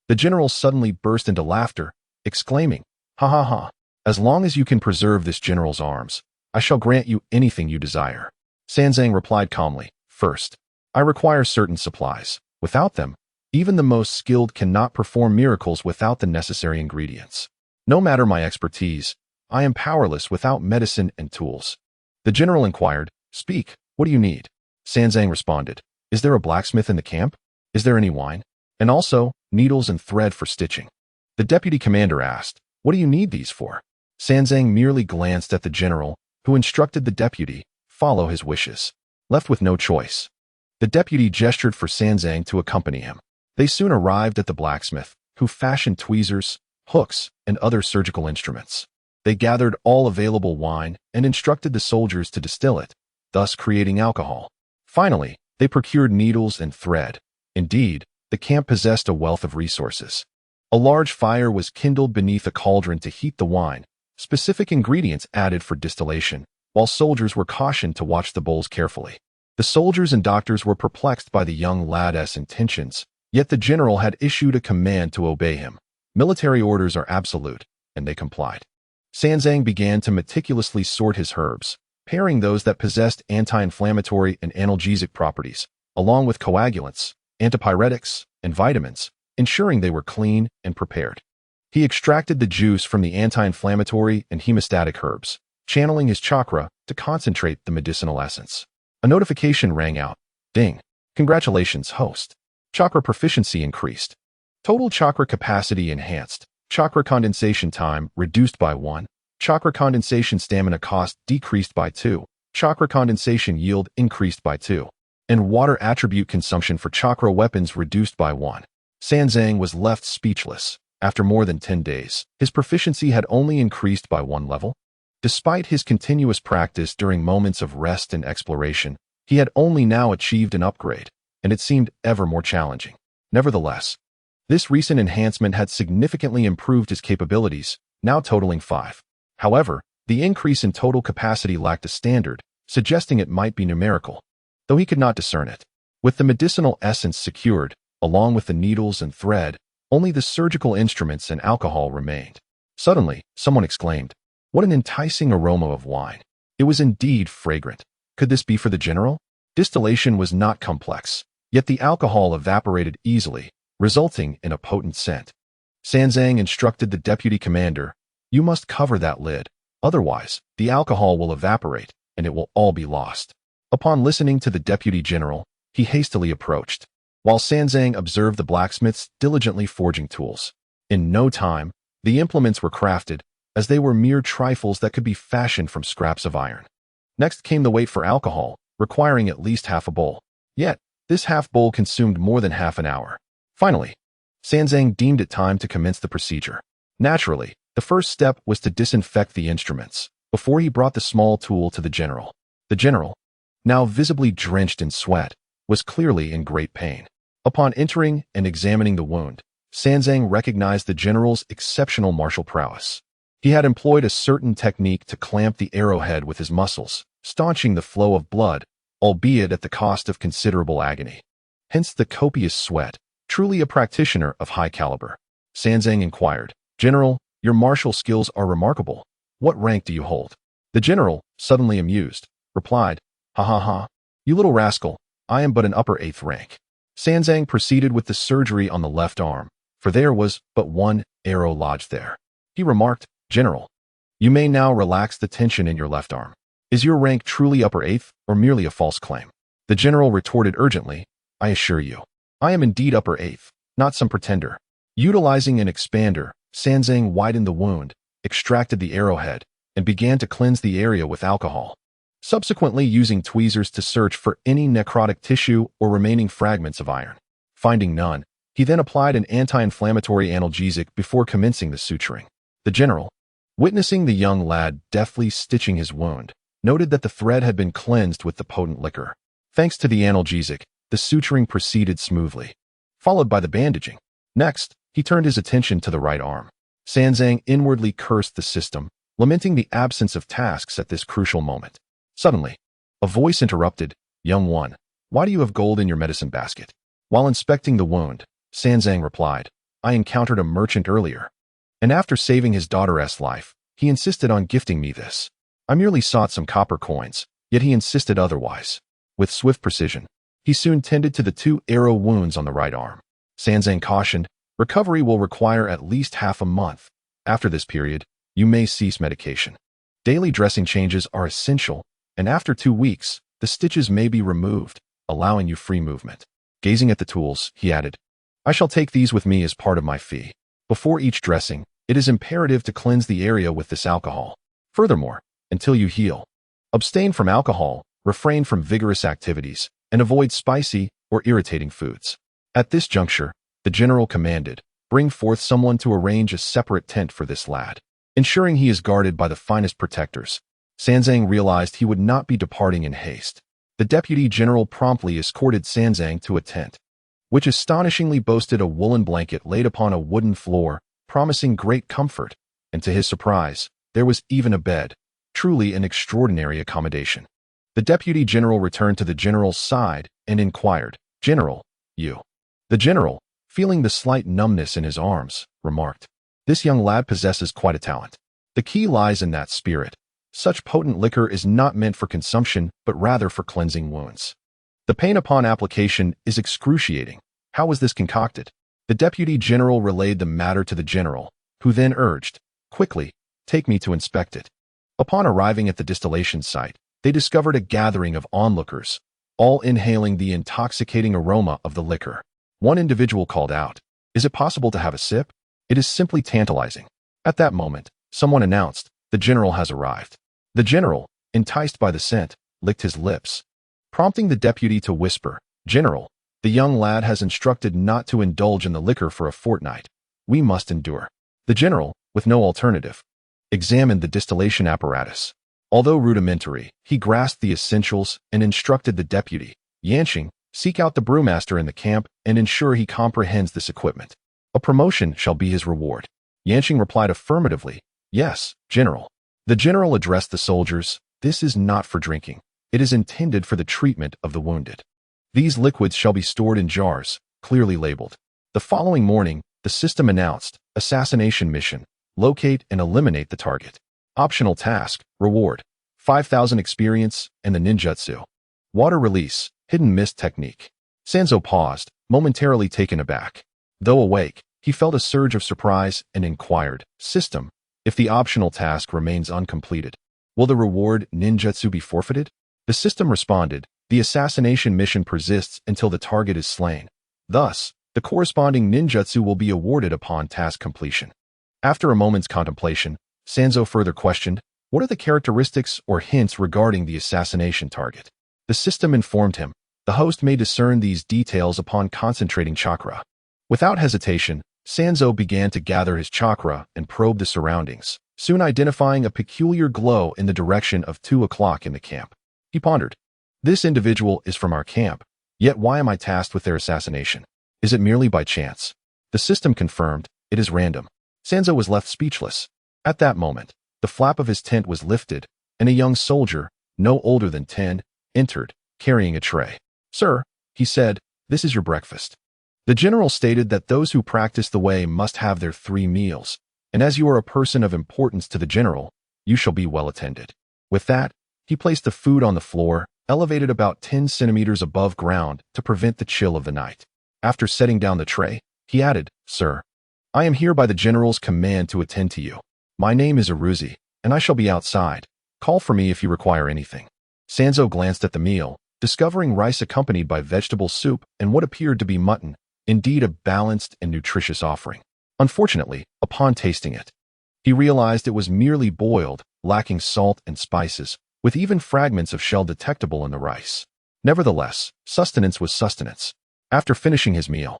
The general suddenly burst into laughter, exclaiming, "Ha ha ha! As long as you can preserve this general's arms, I shall grant you anything you desire." Sanzang replied calmly, "First, I require certain supplies. Without them, even the most skilled cannot perform miracles without the necessary ingredients. No matter my expertise, I am powerless without medicine and tools." The general inquired, "Speak, what do you need?" Sanzang responded, "Is there a blacksmith in the camp? Is there any wine? And also, needles and thread for stitching." The deputy commander asked, "What do you need these for?" Sanzang merely glanced at the general, who instructed the deputy, follow his wishes. Left with no choice, the deputy gestured for Sanzang to accompany him. They soon arrived at the blacksmith, who fashioned tweezers, hooks, and other surgical instruments. They gathered all available wine and instructed the soldiers to distill it, thus creating alcohol. Finally, they procured needles and thread. Indeed, the camp possessed a wealth of resources. A large fire was kindled beneath a cauldron to heat the wine, specific ingredients added for distillation, while soldiers were cautioned to watch the bowls carefully. The soldiers and doctors were perplexed by the young lad's intentions, yet the general had issued a command to obey him. Military orders are absolute, and they complied. Sanzang began to meticulously sort his herbs, pairing those that possessed anti-inflammatory and analgesic properties, along with coagulants, antipyretics, and vitamins, ensuring they were clean and prepared. He extracted the juice from the anti-inflammatory and hemostatic herbs, channeling his chakra to concentrate the medicinal essence. A notification rang out. Ding. Congratulations, host. Chakra proficiency increased. Total chakra capacity enhanced. Chakra condensation time reduced by 1. Chakra condensation stamina cost decreased by 2. Chakra condensation yield increased by 2. And water attribute consumption for chakra weapons reduced by 1. Sanzang was left speechless. After more than 10 days, his proficiency had only increased by 1 level. Despite his continuous practice during moments of rest and exploration, he had only now achieved an upgrade, and it seemed ever more challenging. Nevertheless, this recent enhancement had significantly improved his capabilities, now totaling 5. However, the increase in total capacity lacked a standard, suggesting it might be numerical, though he could not discern it. With the medicinal essence secured, along with the needles and thread, only the surgical instruments and alcohol remained. Suddenly, someone exclaimed, "What an enticing aroma of wine!" It was indeed fragrant. Could this be for the general? Distillation was not complex, yet the alcohol evaporated easily, resulting in a potent scent. Sanzang instructed the deputy commander, "You must cover that lid, otherwise the alcohol will evaporate and it will all be lost." Upon listening to the deputy general, he hastily approached, while Sanzang observed the blacksmiths diligently forging tools. In no time, the implements were crafted, as they were mere trifles that could be fashioned from scraps of iron. Next came the wait for alcohol, requiring at least half a bowl. Yet, this half bowl consumed more than half an hour. Finally, Sanzang deemed it time to commence the procedure. Naturally, the first step was to disinfect the instruments, before he brought the small tool to the general. The general, now visibly drenched in sweat, was clearly in great pain. Upon entering and examining the wound, Sanzang recognized the general's exceptional martial prowess. He had employed a certain technique to clamp the arrowhead with his muscles, staunching the flow of blood, albeit at the cost of considerable agony. Hence the copious sweat, truly a practitioner of high caliber. Sanzang inquired, "General, your martial skills are remarkable. What rank do you hold?" The general, suddenly amused, replied, "Ha ha ha, you little rascal, I am but an upper 8th rank." Sanzang proceeded with the surgery on the left arm, for there was but one arrow lodged there. He remarked, "General, you may now relax the tension in your left arm. Is your rank truly upper 8th or merely a false claim?" The general retorted urgently, "I assure you, I am indeed upper 8th, not some pretender." Utilizing an expander, Sanzang widened the wound, extracted the arrowhead, and began to cleanse the area with alcohol. Subsequently using tweezers to search for any necrotic tissue or remaining fragments of iron. Finding none, he then applied an anti-inflammatory analgesic before commencing the suturing. The general, witnessing the young lad deftly stitching his wound, noted that the thread had been cleansed with the potent liquor. Thanks to the analgesic, the suturing proceeded smoothly, followed by the bandaging. Next, he turned his attention to the right arm. Sanzang inwardly cursed the system, lamenting the absence of tasks at this crucial moment. Suddenly, a voice interrupted, "Young one, why do you have gold in your medicine basket?" While inspecting the wound, Sanzang replied, "I encountered a merchant earlier, and after saving his daughter's life, he insisted on gifting me this. I merely sought some copper coins, yet he insisted otherwise." With swift precision, he soon tended to the 2 arrow wounds on the right arm. Sanzang cautioned, "Recovery will require at least half a month. After this period, you may cease medication. Daily dressing changes are essential, and after 2 weeks, the stitches may be removed, allowing you free movement." Gazing at the tools, he added, "I shall take these with me as part of my fee. Before each dressing, it is imperative to cleanse the area with this alcohol. Furthermore, until you heal, abstain from alcohol, refrain from vigorous activities, and avoid spicy or irritating foods." At this juncture, the general commanded, "Bring forth someone to arrange a separate tent for this lad, ensuring he is guarded by the finest protectors." Sanzang realized he would not be departing in haste. The deputy general promptly escorted Sanzang to a tent, which astonishingly boasted a woolen blanket laid upon a wooden floor, promising great comfort, and to his surprise, there was even a bed, truly an extraordinary accommodation. The deputy general returned to the general's side and inquired, "General, you?" The general, feeling the slight numbness in his arms, remarked, "This young lad possesses quite a talent. The key lies in that spirit. Such potent liquor is not meant for consumption, but rather for cleansing wounds. The pain upon application is excruciating. How was this concocted?" The deputy general relayed the matter to the general, who then urged, "Quickly, take me to inspect it." Upon arriving at the distillation site, they discovered a gathering of onlookers, all inhaling the intoxicating aroma of the liquor. One individual called out, "Is it possible to have a sip? It is simply tantalizing." At that moment, someone announced, "The general has arrived." The general, enticed by the scent, licked his lips, prompting the deputy to whisper, "General, the young lad has instructed not to indulge in the liquor for a fortnight. We must endure." The general, with no alternative, examined the distillation apparatus. Although rudimentary, he grasped the essentials and instructed the deputy, "Yanqing, seek out the brewmaster in the camp and ensure he comprehends this equipment. A promotion shall be his reward." Yanqing replied affirmatively, "Yes, General." The general addressed the soldiers, "This is not for drinking. It is intended for the treatment of the wounded. These liquids shall be stored in jars, clearly labeled." The following morning, the system announced, "Assassination mission. Locate and eliminate the target. Optional task, reward, 5,000 experience, and the ninjutsu. Water release, hidden mist technique." Sanzo paused, momentarily taken aback. Though awake, he felt a surge of surprise and inquired, "System, if the optional task remains uncompleted, will the reward ninjutsu be forfeited?" The system responded, "The assassination mission persists until the target is slain. Thus, the corresponding ninjutsu will be awarded upon task completion." After a moment's contemplation, Sanzo further questioned, "What are the characteristics or hints regarding the assassination target?" The system informed him, "The host may discern these details upon concentrating chakra." Without hesitation, Sanzo began to gather his chakra and probe the surroundings, soon identifying a peculiar glow in the direction of 2 o'clock in the camp. He pondered, "This individual is from our camp, yet why am I tasked with their assassination? Is it merely by chance?" The system confirmed, "It is random." Sanzo was left speechless. At that moment, the flap of his tent was lifted, and a young soldier, no older than 10, entered, carrying a tray. "Sir," he said, "this is your breakfast." The general stated that those who practice the way must have their 3 meals, and as you are a person of importance to the general, you shall be well attended. With that, he placed the food on the floor, elevated about 10 centimeters above ground to prevent the chill of the night. After setting down the tray, he added, "Sir, I am here by the general's command to attend to you. My name is Aruzi, and I shall be outside. Call for me if you require anything." Sanzo glanced at the meal, discovering rice accompanied by vegetable soup and what appeared to be mutton, indeed a balanced and nutritious offering. Unfortunately, upon tasting it, he realized it was merely boiled, lacking salt and spices, with even fragments of shell detectable in the rice. Nevertheless, sustenance was sustenance. After finishing his meal,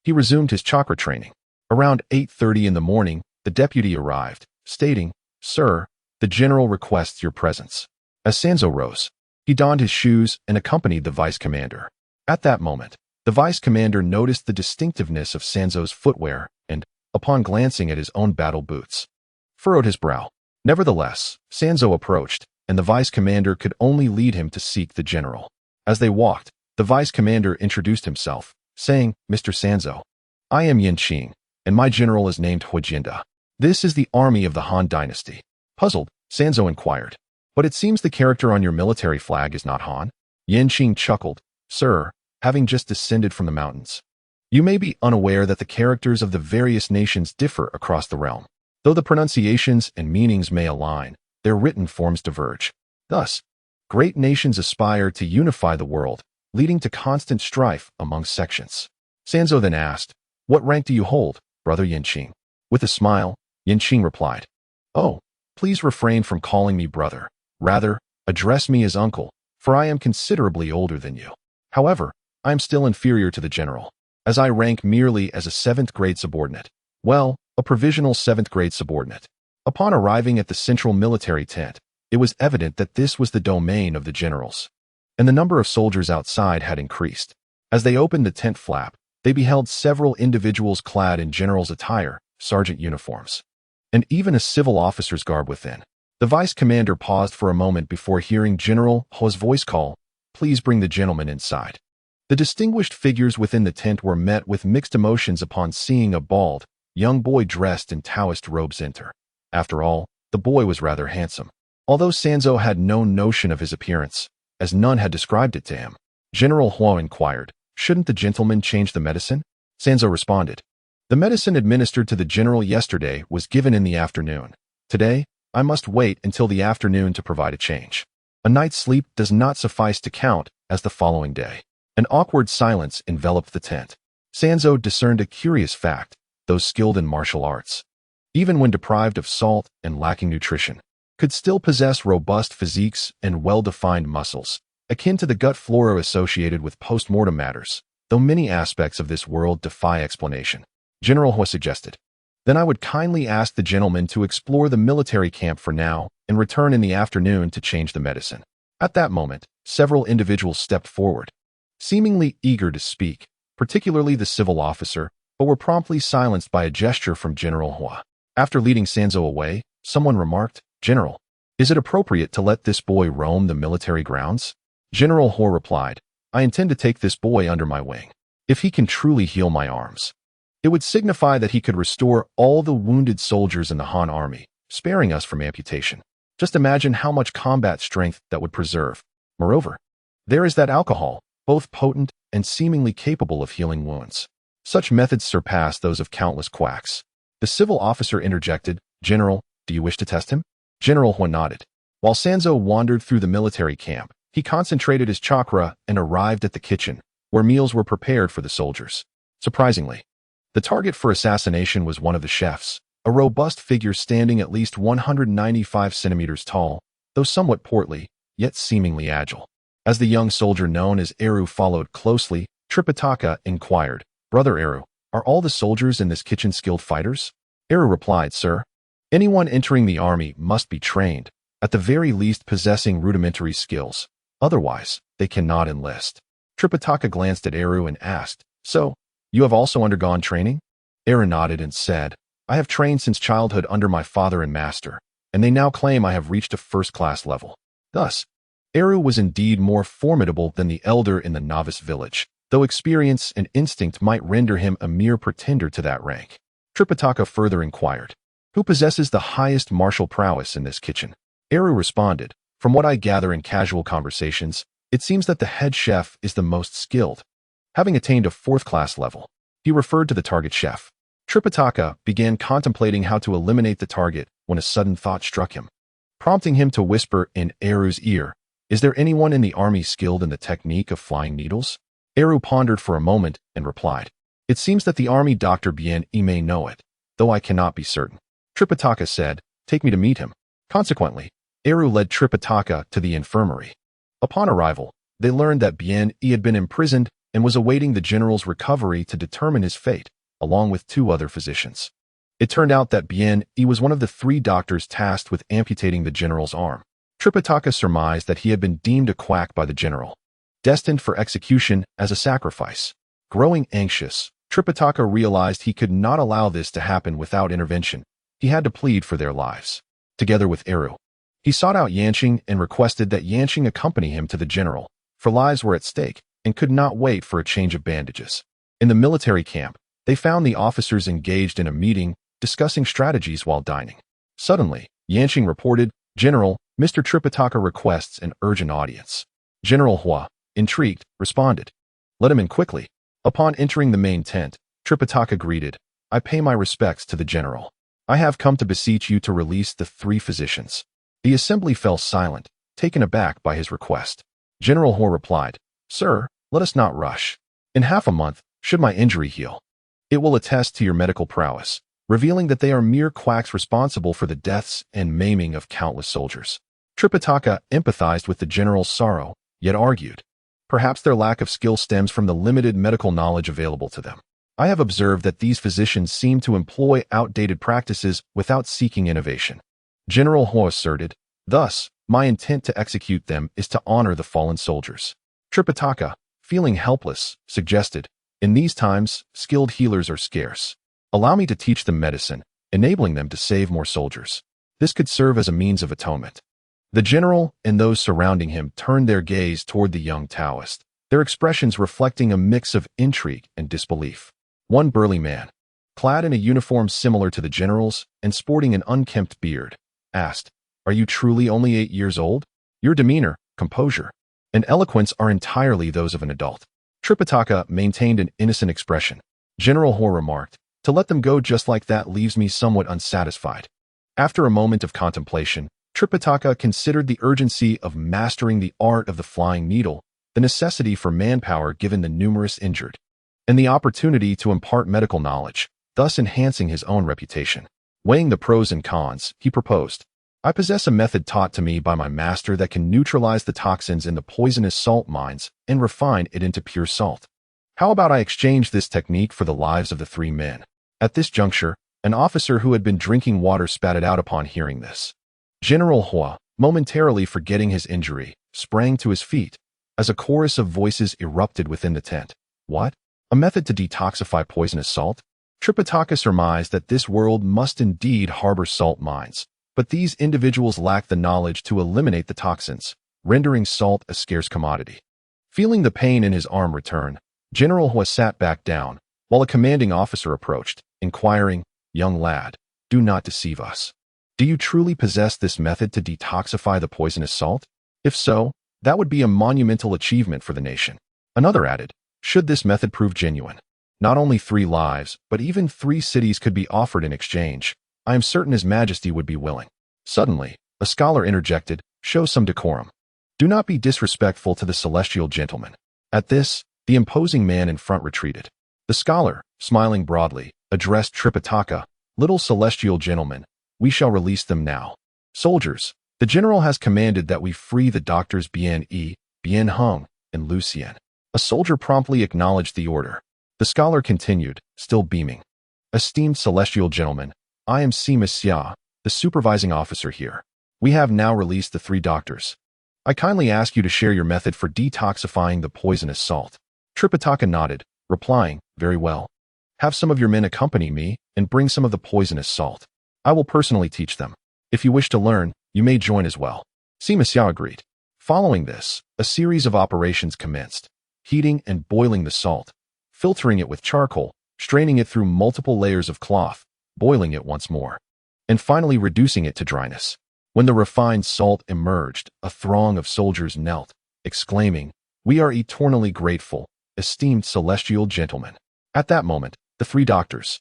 he resumed his chakra training. Around 8:30 in the morning, the deputy arrived, stating, "Sir, the general requests your presence." As Sanzo rose, he donned his shoes and accompanied the vice commander. At that moment, the vice commander noticed the distinctiveness of Sanzo's footwear and, upon glancing at his own battle boots, furrowed his brow. Nevertheless, Sanzo approached, and the vice commander could only lead him to seek the general. As they walked, the vice commander introduced himself, saying, "Mr. Sanzo, I am Yanqing, and my general is named Huijinda. This is the army of the Han dynasty." Puzzled, Sanzo inquired, "But it seems the character on your military flag is not Han?" Yanqing chuckled, "Sir, having just descended from the mountains, you may be unaware that the characters of the various nations differ across the realm. Though the pronunciations and meanings may align, their written forms diverge. Thus, great nations aspire to unify the world, leading to constant strife among sections." Sanzo then asked, "What rank do you hold, Brother Yanqing?" With a smile, Yanqing replied, "Oh, please refrain from calling me brother. Rather, address me as uncle, for I am considerably older than you. However, I am still inferior to the general, as I rank merely as a 7th grade subordinate. Well, a provisional 7th grade subordinate." Upon arriving at the central military tent, it was evident that this was the domain of the generals, and the number of soldiers outside had increased. As they opened the tent flap, they beheld several individuals clad in general's attire, sergeant uniforms, and even a civil officer's garb within. The vice commander paused for a moment before hearing General Ho's voice call, "Please bring the gentleman inside." The distinguished figures within the tent were met with mixed emotions upon seeing a bald, young boy dressed in Taoist robes enter. After all, the boy was rather handsome, although Sanzo had no notion of his appearance, as none had described it to him. General Huo inquired, "Shouldn't the gentleman change the medicine?" Sanzo responded, The medicine administered to the general yesterday was given in the afternoon. Today, I must wait until the afternoon to provide a change. A night's sleep does not suffice to count as the following day. An awkward silence enveloped the tent. Sanzang discerned a curious fact: those skilled in martial arts, even when deprived of salt and lacking nutrition, could still possess robust physiques and well-defined muscles, akin to the gut flora associated with post-mortem matters, though many aspects of this world defy explanation. General Hua suggested. Then I would kindly ask the gentleman to explore the military camp for now and return in the afternoon to change the medicine. At that moment, several individuals stepped forward, seemingly eager to speak, particularly the civil officer, but were promptly silenced by a gesture from General Hua. After leading Sanzang away, someone remarked, "General, is it appropriate to let this boy roam the military grounds?" General Hua replied, "I intend to take this boy under my wing. If he can truly heal my arms, it would signify that he could restore all the wounded soldiers in the Han army, sparing us from amputation. Just imagine how much combat strength that would preserve. Moreover, there is that alcohol, both potent and seemingly capable of healing wounds. Such methods surpass those of countless quacks." The civil officer interjected, "General, do you wish to test him?" General Hua nodded. While Sanzang wandered through the military camp, he concentrated his chakra and arrived at the kitchen, where meals were prepared for the soldiers. Surprisingly, the target for assassination was one of the chefs, a robust figure standing at least 195 centimeters tall, though somewhat portly, yet seemingly agile. As the young soldier known as Eru followed closely, Tripitaka inquired, "Brother Eru, are all the soldiers in this kitchen skilled fighters?" Eru replied, "Sir, anyone entering the army must be trained, at the very least possessing rudimentary skills. Otherwise, they cannot enlist." Tripitaka glanced at Eru and asked, "So, you have also undergone training?" Eru nodded and said, "I have trained since childhood under my father and master, and they now claim I have reached a first-class level." Thus, Eru was indeed more formidable than the elder in the novice village, though experience and instinct might render him a mere pretender to that rank. Tripitaka further inquired, "Who possesses the highest martial prowess in this kitchen?" Eru responded, "From what I gather in casual conversations, it seems that the head chef is the most skilled, having attained a fourth-class level." He referred to the target chef. Tripitaka began contemplating how to eliminate the target when a sudden thought struck him, prompting him to whisper in Eru's ear, "Is there anyone in the army skilled in the technique of flying needles?" Eru pondered for a moment and replied, "It seems that the army doctor Bien Yi may know it, though I cannot be certain." Tripitaka said, "Take me to meet him." Consequently, Eru led Tripitaka to the infirmary. Upon arrival, they learned that Bien Yi had been imprisoned and was awaiting the general's recovery to determine his fate, along with 2 other physicians. It turned out that Bien Yi was one of the 3 doctors tasked with amputating the general's arm. Tripitaka surmised that he had been deemed a quack by the general, destined for execution as a sacrifice. Growing anxious, Tripitaka realized he could not allow this to happen without intervention. He had to plead for their lives. Together with Eru, he sought out Yanqing and requested that Yanqing accompany him to the general, for lives were at stake and could not wait for a change of bandages. In the military camp, they found the officers engaged in a meeting, discussing strategies while dining. Suddenly, Yanqing reported, "General, Mr. Tripitaka requests an urgent audience." General Hua, intrigued, responded, "Let him in quickly." Upon entering the main tent, Tripitaka greeted, "I pay my respects to the general. I have come to beseech you to release the 3 physicians." The assembly fell silent, taken aback by his request. General Hua replied, "Sir, let us not rush. In half a month, should my injury heal, it will attest to your medical prowess, revealing that they are mere quacks responsible for the deaths and maiming of countless soldiers." Tripitaka empathized with the general's sorrow, yet argued, perhaps their lack of skill stems from the limited medical knowledge available to them. "I have observed that these physicians seem to employ outdated practices without seeking innovation." General Hua asserted, "Thus, my intent to execute them is to honor the fallen soldiers." Tripitaka, feeling helpless, suggested, "In these times, skilled healers are scarce. Allow me to teach them medicine, enabling them to save more soldiers. This could serve as a means of atonement." The general and those surrounding him turned their gaze toward the young Taoist, their expressions reflecting a mix of intrigue and disbelief. One burly man, clad in a uniform similar to the general's and sporting an unkempt beard, asked, "Are you truly only 8 years old? Your demeanor, composure, and eloquence are entirely those of an adult." Tripitaka maintained an innocent expression. General Hua remarked, To let them go just like that leaves me somewhat unsatisfied. After a moment of contemplation, Tripitaka considered the urgency of mastering the art of the flying needle, the necessity for manpower given the numerous injured, and the opportunity to impart medical knowledge, thus enhancing his own reputation. Weighing the pros and cons, he proposed, I possess a method taught to me by my master that can neutralize the toxins in the poisonous salt mines and refine it into pure salt. How about I exchange this technique for the lives of the 3 men? At this juncture, an officer who had been drinking water spat it out upon hearing this. General Hua, momentarily forgetting his injury, sprang to his feet, as a chorus of voices erupted within the tent. What? A method to detoxify poisonous salt? Tripitaka surmised that this world must indeed harbor salt mines, but these individuals lack the knowledge to eliminate the toxins, rendering salt a scarce commodity. Feeling the pain in his arm return, General Hua sat back down, while a commanding officer approached, inquiring, Young lad, do not deceive us. Do you truly possess this method to detoxify the poisonous salt? If so, that would be a monumental achievement for the nation. Another added, should this method prove genuine, not only 3 lives, but even 3 cities could be offered in exchange. I am certain His Majesty would be willing. Suddenly, a scholar interjected, show some decorum. Do not be disrespectful to the celestial gentleman. At this, the imposing man in front retreated. The scholar, smiling broadly, addressed Tripitaka, little celestial gentleman, we shall release them now. Soldiers, the general has commanded that we free the doctors Bien Yi, Bien Hung, and Lucien. A soldier promptly acknowledged the order. The scholar continued, still beaming. Esteemed celestial gentlemen, I am Sima Xia, the supervising officer here. We have now released the 3 doctors. I kindly ask you to share your method for detoxifying the poisonous salt. Tripitaka nodded, replying, very well. Have some of your men accompany me and bring some of the poisonous salt. I will personally teach them. If you wish to learn, you may join as well. Sima Xia agreed. Following this, a series of operations commenced, heating and boiling the salt, filtering it with charcoal, straining it through multiple layers of cloth, boiling it once more, and finally reducing it to dryness. When the refined salt emerged, a throng of soldiers knelt, exclaiming, We are eternally grateful, esteemed celestial gentlemen. At that moment, the 3 doctors,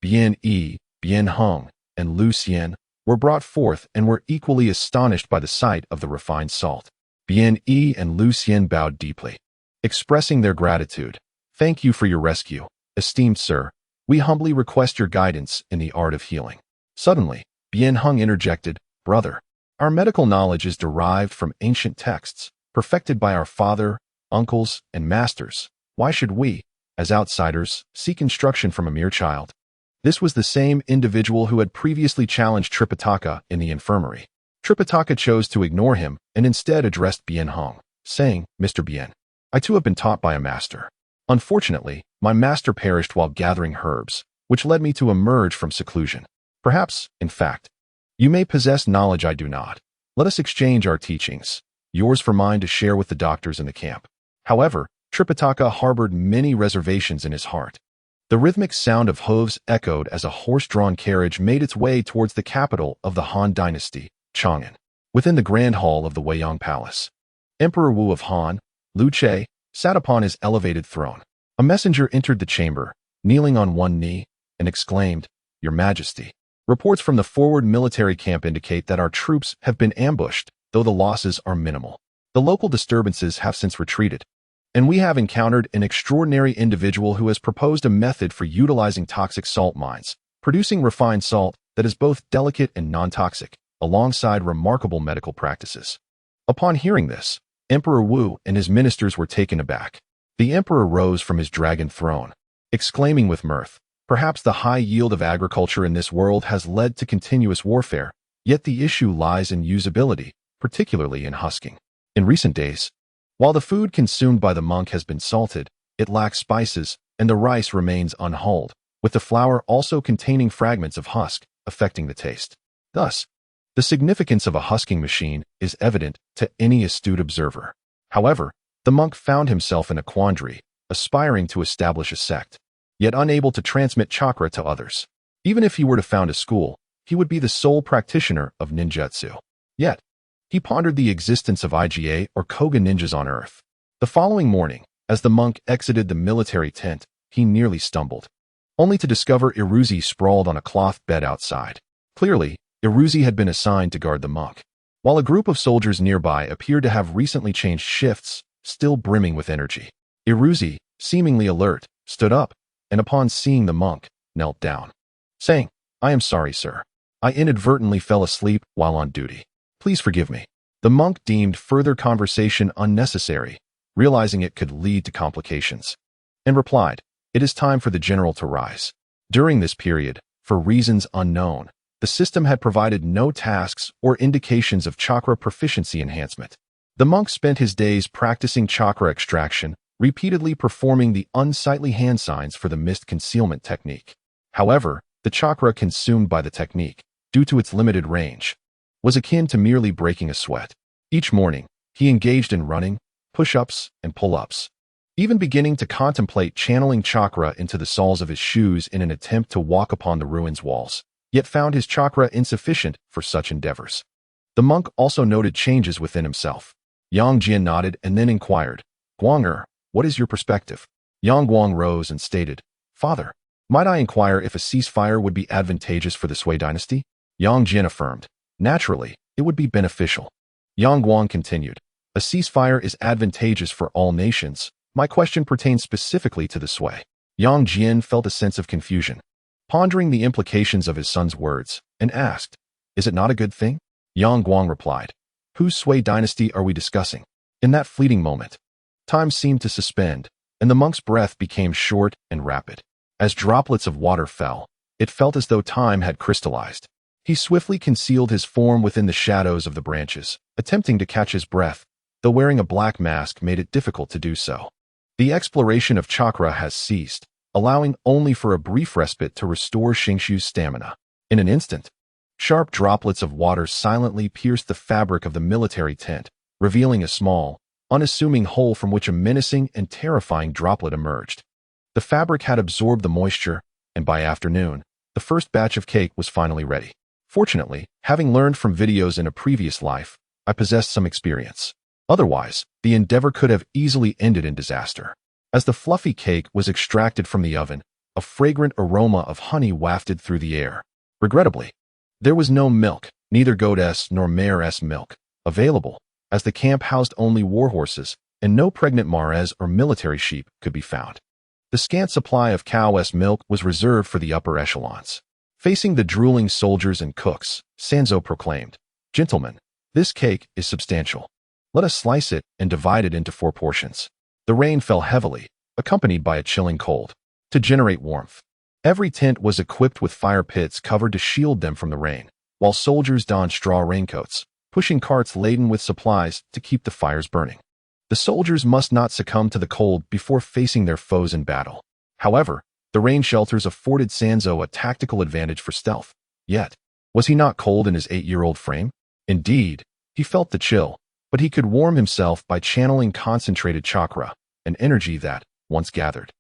Bien Yi, Bien Hung, and Lucien, were brought forth and were equally astonished by the sight of the refined salt. Bien Yi and Lucien bowed deeply, expressing their gratitude. Thank you for your rescue, esteemed sir. We humbly request your guidance in the art of healing. Suddenly, Bien Hung interjected, Brother, our medical knowledge is derived from ancient texts, perfected by our father, uncles, and masters. Why should we, as outsiders, seek instruction from a mere child? This was the same individual who had previously challenged Tripitaka in the infirmary. Tripitaka chose to ignore him and instead addressed Bien Hung, saying, Mr. Bien, I too have been taught by a master. Unfortunately, my master perished while gathering herbs, which led me to emerge from seclusion. Perhaps, in fact, you may possess knowledge I do not. Let us exchange our teachings, yours for mine to share with the doctors in the camp. However, Tripitaka harbored many reservations in his heart. The rhythmic sound of hooves echoed as a horse-drawn carriage made its way towards the capital of the Han dynasty, Chang'an. Within the grand hall of the Weiyang Palace, Emperor Wu of Han, Lu Che, sat upon his elevated throne. A messenger entered the chamber, kneeling on one knee, and exclaimed, Your Majesty, reports from the forward military camp indicate that our troops have been ambushed, though the losses are minimal. The local disturbances have since retreated, and we have encountered an extraordinary individual who has proposed a method for utilizing toxic salt mines, producing refined salt that is both delicate and non-toxic, alongside remarkable medical practices. Upon hearing this, Emperor Wu and his ministers were taken aback. The emperor rose from his dragon throne, exclaiming with mirth, Perhaps the high yield of agriculture in this world has led to continuous warfare, yet the issue lies in usability, particularly in husking. In recent days, while the food consumed by the monk has been salted, it lacks spices, and the rice remains unhulled, with the flour also containing fragments of husk, affecting the taste. Thus, the significance of a husking machine is evident to any astute observer. However, the monk found himself in a quandary, aspiring to establish a sect, yet unable to transmit chakra to others. Even if he were to found a school, he would be the sole practitioner of ninjutsu. Yet, he pondered the existence of IGA or Koga ninjas on Earth. The following morning, as the monk exited the military tent, he nearly stumbled. only to discover Iruzi sprawled on a cloth bed outside. Clearly, Iruzi had been assigned to guard the monk, while a group of soldiers nearby appeared to have recently changed shifts, still brimming with energy. Iruzi, seemingly alert, stood up, and upon seeing the monk, knelt down, saying, "I am sorry, sir. I inadvertently fell asleep while on duty. Please forgive me." The monk deemed further conversation unnecessary, realizing it could lead to complications, and replied, "It is time for the general to rise." During this period, for reasons unknown, the system had provided no tasks or indications of chakra proficiency enhancement. The monk spent his days practicing chakra extraction, repeatedly performing the unsightly hand signs for the mist concealment technique. However, the chakra consumed by the technique, due to its limited range, was akin to merely breaking a sweat. Each morning, he engaged in running, push-ups, and pull-ups, even beginning to contemplate channeling chakra into the soles of his shoes in an attempt to walk upon the ruins' walls, yet found his chakra insufficient for such endeavors. The monk also noted changes within himself. Yang Jian nodded and then inquired, "Guang, what is your perspective?" Yang Guang rose and stated, "Father, might I inquire if a ceasefire would be advantageous for the Sui dynasty?" Yang Jian affirmed, "Naturally, it would be beneficial." Yang Guang continued, "A ceasefire is advantageous for all nations. My question pertains specifically to the Sui." Yang Jian felt a sense of confusion, pondering the implications of his son's words, and asked, "Is it not a good thing?" Yang Guang replied, "Whose Sui dynasty are we discussing?" In that fleeting moment, time seemed to suspend, and the monk's breath became short and rapid. As droplets of water fell, it felt as though time had crystallized. He swiftly concealed his form within the shadows of the branches, attempting to catch his breath, though wearing a black mask made it difficult to do so. The exploration of chakra has ceased, allowing only for a brief respite to restore Xingshu's stamina. In an instant, sharp droplets of water silently pierced the fabric of the military tent, revealing a small, unassuming hole from which a menacing and terrifying droplet emerged. The fabric had absorbed the moisture, and by afternoon, the first batch of cake was finally ready. Fortunately, having learned from videos in a previous life, I possessed some experience. Otherwise, the endeavor could have easily ended in disaster. As the fluffy cake was extracted from the oven, a fragrant aroma of honey wafted through the air. Regrettably, there was no milk, neither goatess nor mare's milk, available, as the camp housed only warhorses, and no pregnant mares or military sheep could be found. The scant supply of cow's milk was reserved for the upper echelons. Facing the drooling soldiers and cooks, Sanzang proclaimed, "Gentlemen, this cake is substantial. Let us slice it and divide it into 4 portions." The rain fell heavily, accompanied by a chilling cold. To generate warmth, every tent was equipped with fire pits covered to shield them from the rain, while soldiers donned straw raincoats, pushing carts laden with supplies to keep the fires burning. The soldiers must not succumb to the cold before facing their foes in battle. However, the rain shelters afforded Sanzang a tactical advantage for stealth. Yet, was he not cold in his 8-year-old frame? Indeed, he felt the chill, but he could warm himself by channeling concentrated chakra, an energy that, once gathered,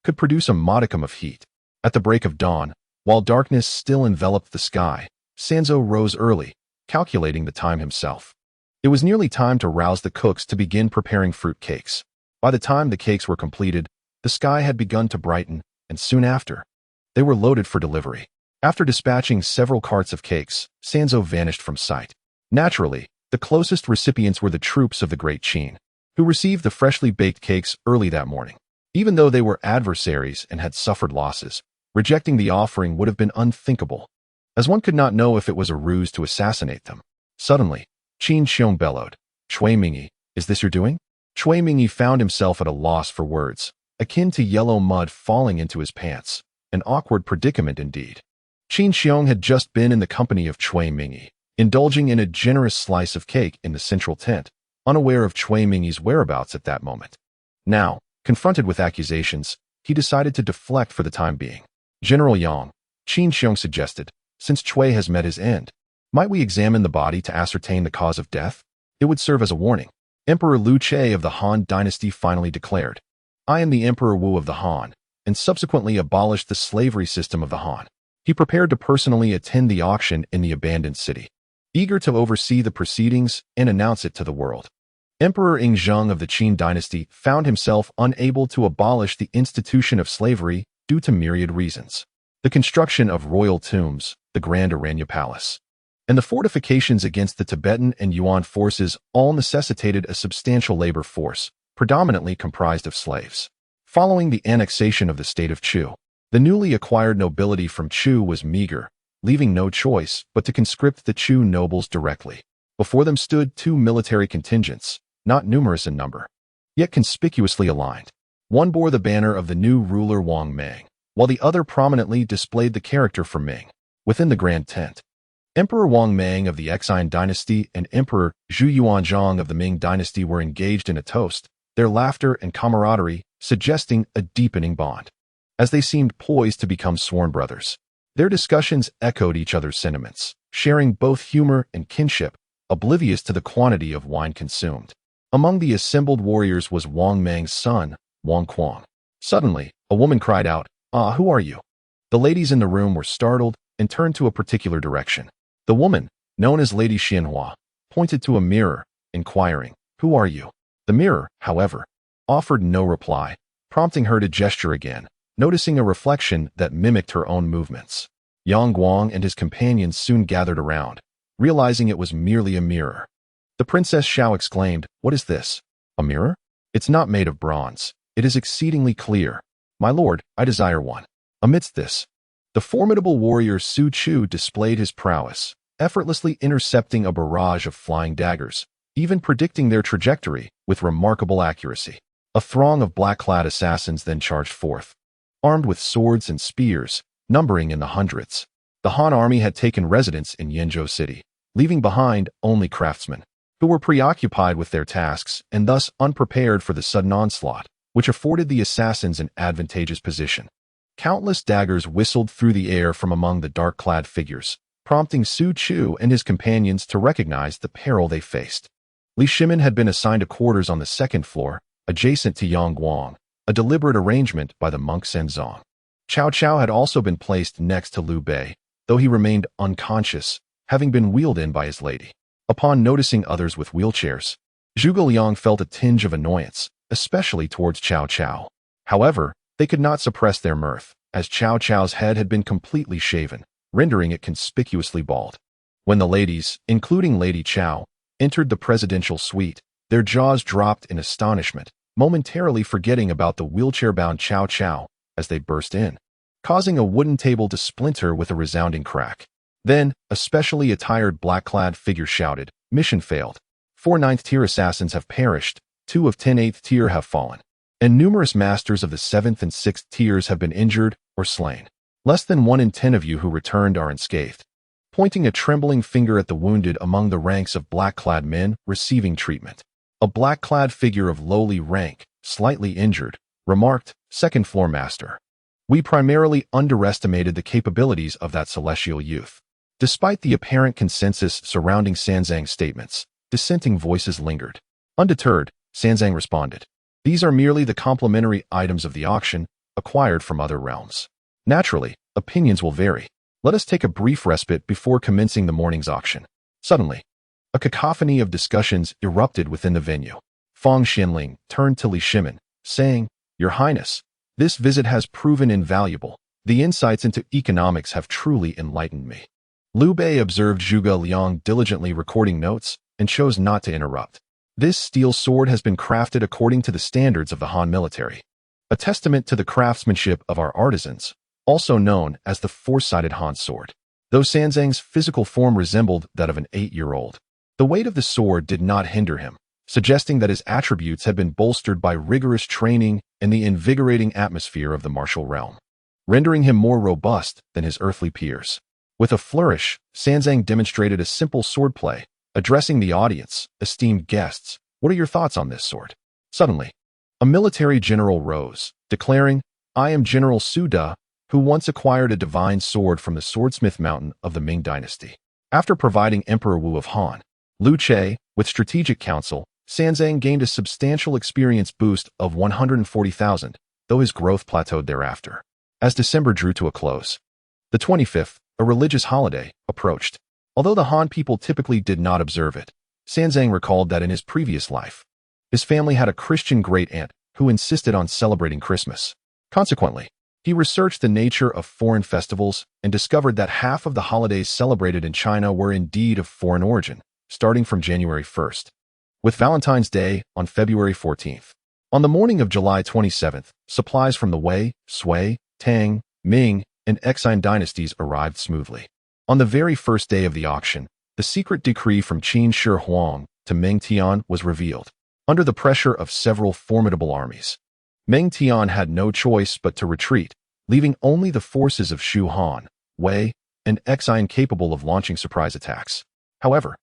could produce a modicum of heat. At the break of dawn, while darkness still enveloped the sky, Sanzang rose early, calculating the time himself. It was nearly time to rouse the cooks to begin preparing fruit cakes. By the time the cakes were completed, the sky had begun to brighten, and soon after, they were loaded for delivery. After dispatching several carts of cakes, Sanzang vanished from sight. Naturally, the closest recipients were the troops of the Great Qin, who received the freshly baked cakes early that morning. Even though they were adversaries and had suffered losses, rejecting the offering would have been unthinkable, as one could not know if it was a ruse to assassinate them. Suddenly, Qin Xiong bellowed, "Chui Mingyi, is this your doing?" Chui Mingyi found himself at a loss for words, akin to yellow mud falling into his pants, an awkward predicament indeed. Qin Xiong had just been in the company of Chui Mingyi, indulging in a generous slice of cake in the central tent, unaware of Chui Mingyi's whereabouts at that moment. Now, confronted with accusations, he decided to deflect for the time being. "General Yang," Qin Xiong suggested, "since Chui has met his end, might we examine the body to ascertain the cause of death? It would serve as a warning." Emperor Liu Che of the Han dynasty finally declared, "I am the Emperor Wu of the Han," and subsequently abolished the slavery system of the Han. He prepared to personally attend the auction in the abandoned city, eager to oversee the proceedings and announce it to the world. Emperor Yingzheng of the Qin dynasty found himself unable to abolish the institution of slavery due to myriad reasons. The construction of royal tombs, the Grand Aranya Palace, and the fortifications against the Tibetan and Yuan forces all necessitated a substantial labor force, predominantly comprised of slaves. Following the annexation of the state of Chu, the newly acquired nobility from Chu was meager, leaving no choice but to conscript the Chu nobles directly. Before them stood two military contingents, not numerous in number, yet conspicuously aligned. One bore the banner of the new ruler Wang Mang, while the other prominently displayed the character for Ming. Within the grand tent, Emperor Wang Mang of the Exine dynasty and Emperor Zhu Yuanzhang of the Ming dynasty were engaged in a toast, their laughter and camaraderie suggesting a deepening bond. As they seemed poised to become sworn brothers, their discussions echoed each other's sentiments, sharing both humor and kinship, oblivious to the quantity of wine consumed. Among the assembled warriors was Wang Mang's son, Wang Quang. Suddenly, a woman cried out, "Ah, who are you?" The ladies in the room were startled and turned to a particular direction. The woman, known as Lady Xianhua, pointed to a mirror, inquiring, "Who are you?" The mirror, however, offered no reply, prompting her to gesture again, noticing a reflection that mimicked her own movements. Yang Guang and his companions soon gathered around, realizing it was merely a mirror. The Princess Xiao exclaimed, "What is this? A mirror? It's not made of bronze. It is exceedingly clear. My lord, I desire one." Amidst this, the formidable warrior Su Chu displayed his prowess, effortlessly intercepting a barrage of flying daggers, even predicting their trajectory with remarkable accuracy. A throng of black-clad assassins then charged forth, armed with swords and spears, numbering in the hundreds. The Han army had taken residence in Yenzhou City, leaving behind only craftsmen, who were preoccupied with their tasks and thus unprepared for the sudden onslaught, which afforded the assassins an advantageous position. Countless daggers whistled through the air from among the dark-clad figures, prompting Su Chu and his companions to recognize the peril they faced. Li Shimin had been assigned to quarters on the second floor, adjacent to Yang Guang, a deliberate arrangement by the monk Sanzang. Cao Cao had also been placed next to Liu Bei, though he remained unconscious, having been wheeled in by his lady. Upon noticing others with wheelchairs, Zhuge Liang felt a tinge of annoyance, especially towards Cao Cao. However, they could not suppress their mirth, as Cao Cao's head had been completely shaven, rendering it conspicuously bald. When the ladies, including Lady Cao, entered the presidential suite, their jaws dropped in astonishment, momentarily forgetting about the wheelchair-bound Cao Cao as they burst in, causing a wooden table to splinter with a resounding crack. Then, a specially attired black-clad figure shouted, "Mission failed. 4 9th-tier assassins have perished, 2 of 10 8th tier have fallen, and numerous masters of the 7th and 6th tiers have been injured or slain. Less than 1 in 10 of you who returned are unscathed," pointing a trembling finger at the wounded among the ranks of black-clad men receiving treatment. A black-clad figure of lowly rank, slightly injured, remarked, "Second floor master. We primarily underestimated the capabilities of that celestial youth." Despite the apparent consensus surrounding Sanzang's statements, dissenting voices lingered. Undeterred, Sanzang responded, "These are merely the complementary items of the auction, acquired from other realms. Naturally, opinions will vary. Let us take a brief respite before commencing the morning's auction." Suddenly, a cacophony of discussions erupted within the venue. Fang Xianling turned to Li Shimin, saying, "Your Highness, this visit has proven invaluable. The insights into economics have truly enlightened me." Liu Bei observed Zhuge Liang diligently recording notes and chose not to interrupt. "This steel sword has been crafted according to the standards of the Han military, a testament to the craftsmanship of our artisans, also known as the four-sided Han sword." Though Sanzang's physical form resembled that of an 8-year-old, the weight of the sword did not hinder him, suggesting that his attributes had been bolstered by rigorous training and the invigorating atmosphere of the martial realm, rendering him more robust than his earthly peers. With a flourish, Sanzang demonstrated a simple swordplay, addressing the audience, "Esteemed guests, what are your thoughts on this sword?" Suddenly, a military general rose, declaring, "I am General Su De, who once acquired a divine sword from the Swordsmith Mountain of the Ming Dynasty." After providing Emperor Wu of Han, Liu Che, with strategic counsel, Sanzang gained a substantial experience boost of 140,000, though his growth plateaued thereafter. As December drew to a close, the 25th, a religious holiday, approached. Although the Han people typically did not observe it, Sanzang recalled that in his previous life, his family had a Christian great-aunt who insisted on celebrating Christmas. Consequently, He researched the nature of foreign festivals and discovered that half of the holidays celebrated in China were indeed of foreign origin, starting from January 1st, with Valentine's Day on February 14th. On the morning of July 27th, supplies from the Wei, Sui, Tang, Ming, and Exine dynasties arrived smoothly. On the very first day of the auction, the secret decree from Qin Shi Huang to Meng Tian was revealed. Under the pressure of several formidable armies, Meng Tian had no choice but to retreat, leaving only the forces of Shu Han, Wei, and Exine capable of launching surprise attacks. However,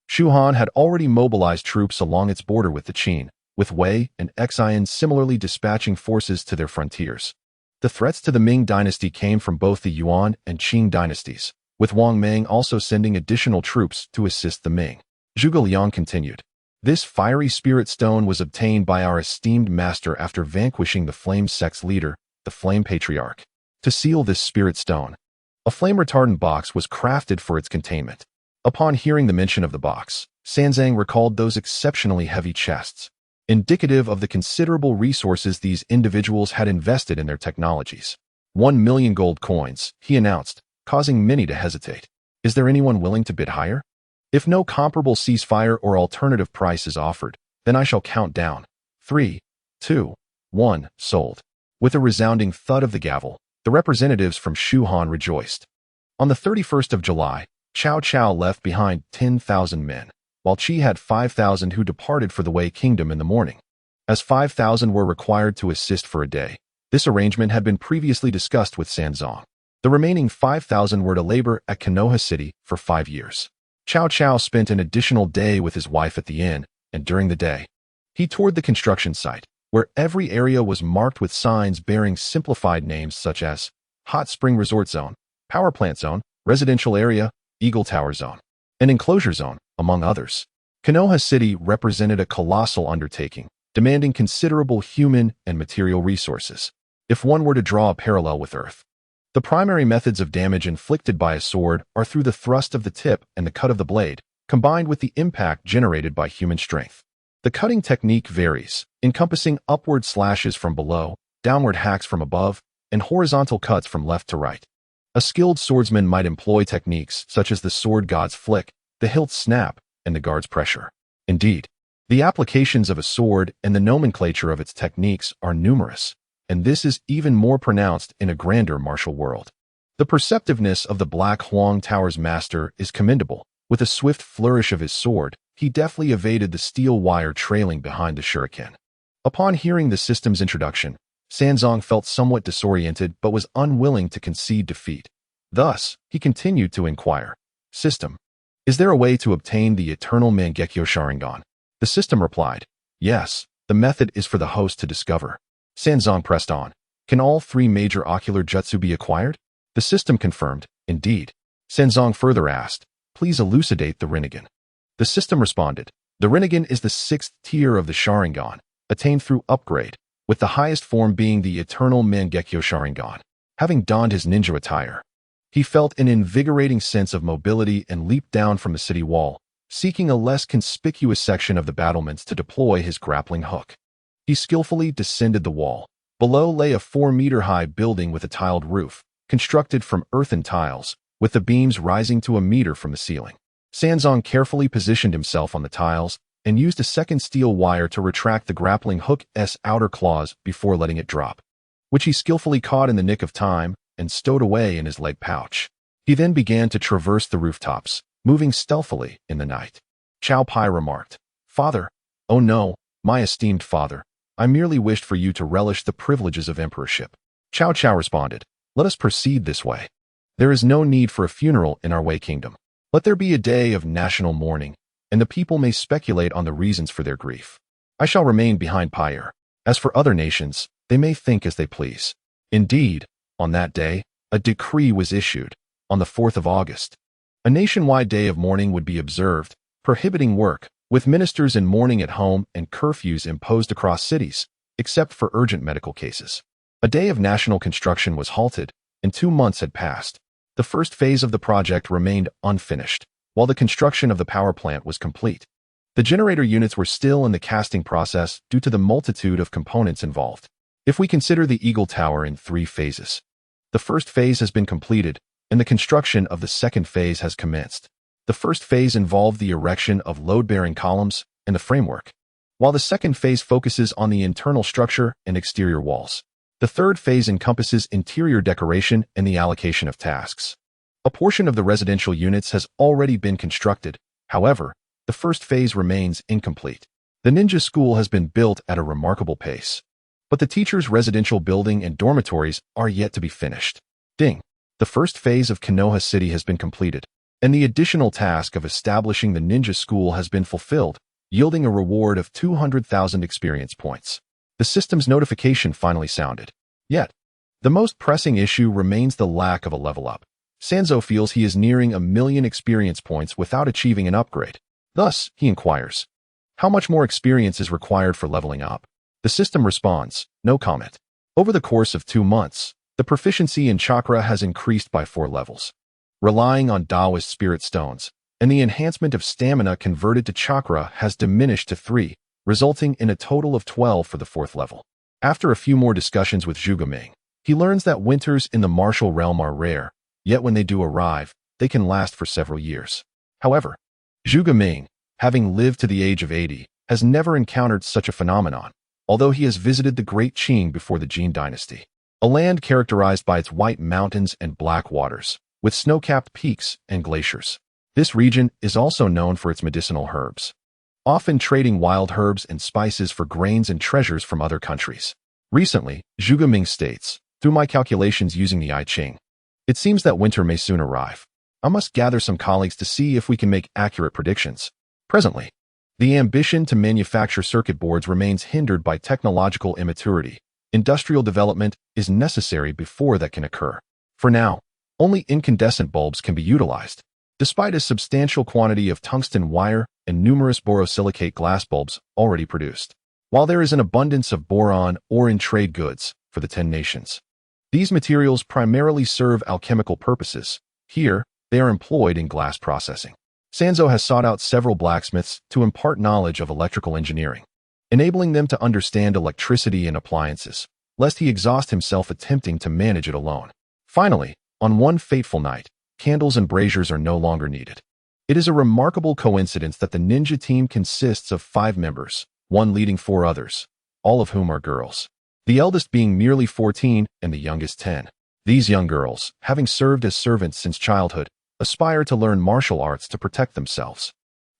Shu Han had already mobilized troops along its border with the Qin, with Wei and Exine similarly dispatching forces to their frontiers. The threats to the Ming dynasty came from both the Yuan and Qing dynasties, with Wang Meng also sending additional troops to assist the Ming. Zhuge Liang continued. This fiery spirit stone was obtained by our esteemed master after vanquishing the Flame sect's leader, the Flame Patriarch. To seal this spirit stone, a flame-retardant box was crafted for its containment. Upon hearing the mention of the box, Sanzang recalled those exceptionally heavy chests, indicative of the considerable resources these individuals had invested in their technologies. 1 million gold coins, he announced, causing many to hesitate. Is there anyone willing to bid higher? If no comparable ceasefire or alternative price is offered, then I shall count down. 3, 2, 1, sold. With a resounding thud of the gavel, the representatives from Shu Han rejoiced. On the 31st of July, Cao Cao left behind 10,000 men, while Qi had 5,000 who departed for the Wei Kingdom in the morning. As 5,000 were required to assist for a day, this arrangement had been previously discussed with Sanzang. The remaining 5,000 were to labor at Konoha City for 5 years. Cao Cao spent an additional day with his wife at the inn, and during the day, he toured the construction site, where every area was marked with signs bearing simplified names such as Hot Spring Resort Zone, Power Plant Zone, Residential Area, Eagle Tower Zone, and Enclosure Zone, among others. Konoha City represented a colossal undertaking, demanding considerable human and material resources. If one were to draw a parallel with Earth, the primary methods of damage inflicted by a sword are through the thrust of the tip and the cut of the blade, combined with the impact generated by human strength. The cutting technique varies, encompassing upward slashes from below, downward hacks from above, and horizontal cuts from left to right. A skilled swordsman might employ techniques such as the sword god's flick, the hilt's snap, and the guard's pressure. Indeed, the applications of a sword and the nomenclature of its techniques are numerous, and this is even more pronounced in a grander martial world. The perceptiveness of the Black Huang Tower's master is commendable. With a swift flourish of his sword, he deftly evaded the steel wire trailing behind the shuriken. Upon hearing the system's introduction, Sanzang felt somewhat disoriented but was unwilling to concede defeat. Thus, he continued to inquire, System, is there a way to obtain the eternal Mangekyo Sharingan? The system replied, yes, the method is for the host to discover. Sanzang pressed on. Can all 3 major ocular jutsu be acquired? The system confirmed, indeed. Sanzang further asked, please elucidate the Rinnegan. The system responded, the Rinnegan is the 6th tier of the Sharingan, attained through upgrade, with the highest form being the eternal Mangekyo Sharingan. Having donned his ninja attire, he felt an invigorating sense of mobility and leaped down from the city wall, seeking a less conspicuous section of the battlements to deploy his grappling hook. He skillfully descended the wall. Below lay a 4-meter-high building with a tiled roof, constructed from earthen tiles, with the beams rising to a meter from the ceiling. Sanzang carefully positioned himself on the tiles and used a second steel wire to retract the grappling hook's outer claws before letting it drop, which he skillfully caught in the nick of time and stowed away in his leg pouch. He then began to traverse the rooftops, moving stealthily in the night. Chow Pai remarked, Father, oh no, my esteemed father, I merely wished for you to relish the privileges of emperorship. Cao Cao responded, let us proceed this way. There is no need for a funeral in our Wei Kingdom. Let there be a day of national mourning, and the people may speculate on the reasons for their grief. I shall remain behind Pyre. As for other nations, they may think as they please. Indeed, on that day, a decree was issued. On the 4th of August, a nationwide day of mourning would be observed, prohibiting work, with ministers in mourning at home and curfews imposed across cities, except for urgent medical cases. A day of national construction was halted, and 2 months had passed. The first phase of the project remained unfinished, while the construction of the power plant was complete. The generator units were still in the casting process due to the multitude of components involved. If we consider the Eagle Tower in 3 phases, the first phase has been completed, and the construction of the second phase has commenced. The first phase involved the erection of load-bearing columns and the framework, while the second phase focuses on the internal structure and exterior walls. The third phase encompasses interior decoration and the allocation of tasks. A portion of the residential units has already been constructed. However, the first phase remains incomplete. The ninja school has been built at a remarkable pace, but the teachers' residential building and dormitories are yet to be finished. Ding! The first phase of Konoha City has been completed, and the additional task of establishing the ninja school has been fulfilled, yielding a reward of 200,000 experience points. The system's notification finally sounded. Yet, the most pressing issue remains the lack of a level up. Sanzo feels he is nearing 1,000,000 experience points without achieving an upgrade. Thus, he inquires, how much more experience is required for leveling up? The system responds, no comment. Over the course of 2 months, the proficiency in chakra has increased by 4 levels. Relying on Taoist spirit stones, and the enhancement of stamina converted to chakra has diminished to 3, resulting in a total of 12 for the 4th level. After a few more discussions with Zhuge Ming, he learns that winters in the martial realm are rare, yet when they do arrive, they can last for several years. However, Zhuge Ming, having lived to the age of 80, has never encountered such a phenomenon, although he has visited the Great Qing before the Jin dynasty, a land characterized by its white mountains and black waters, with snow-capped peaks and glaciers. This region is also known for its medicinal herbs, often trading wild herbs and spices for grains and treasures from other countries. Recently, Zhuge Ming states, through my calculations using the I Ching, it seems that winter may soon arrive. I must gather some colleagues to see if we can make accurate predictions. Presently, the ambition to manufacture circuit boards remains hindered by technological immaturity. Industrial development is necessary before that can occur. For now, only incandescent bulbs can be utilized. Despite a substantial quantity of tungsten wire and numerous borosilicate glass bulbs already produced, while there is an abundance of boron ore in trade goods for the 10 nations. These materials primarily serve alchemical purposes. Here, they are employed in glass processing. Sanzo has sought out several blacksmiths to impart knowledge of electrical engineering, enabling them to understand electricity and appliances, lest he exhaust himself attempting to manage it alone. Finally, on one fateful night, candles and braziers are no longer needed. It is a remarkable coincidence that the ninja team consists of 5 members, one leading 4 others, all of whom are girls, the eldest being merely 14 and the youngest 10. These young girls, having served as servants since childhood, aspire to learn martial arts to protect themselves.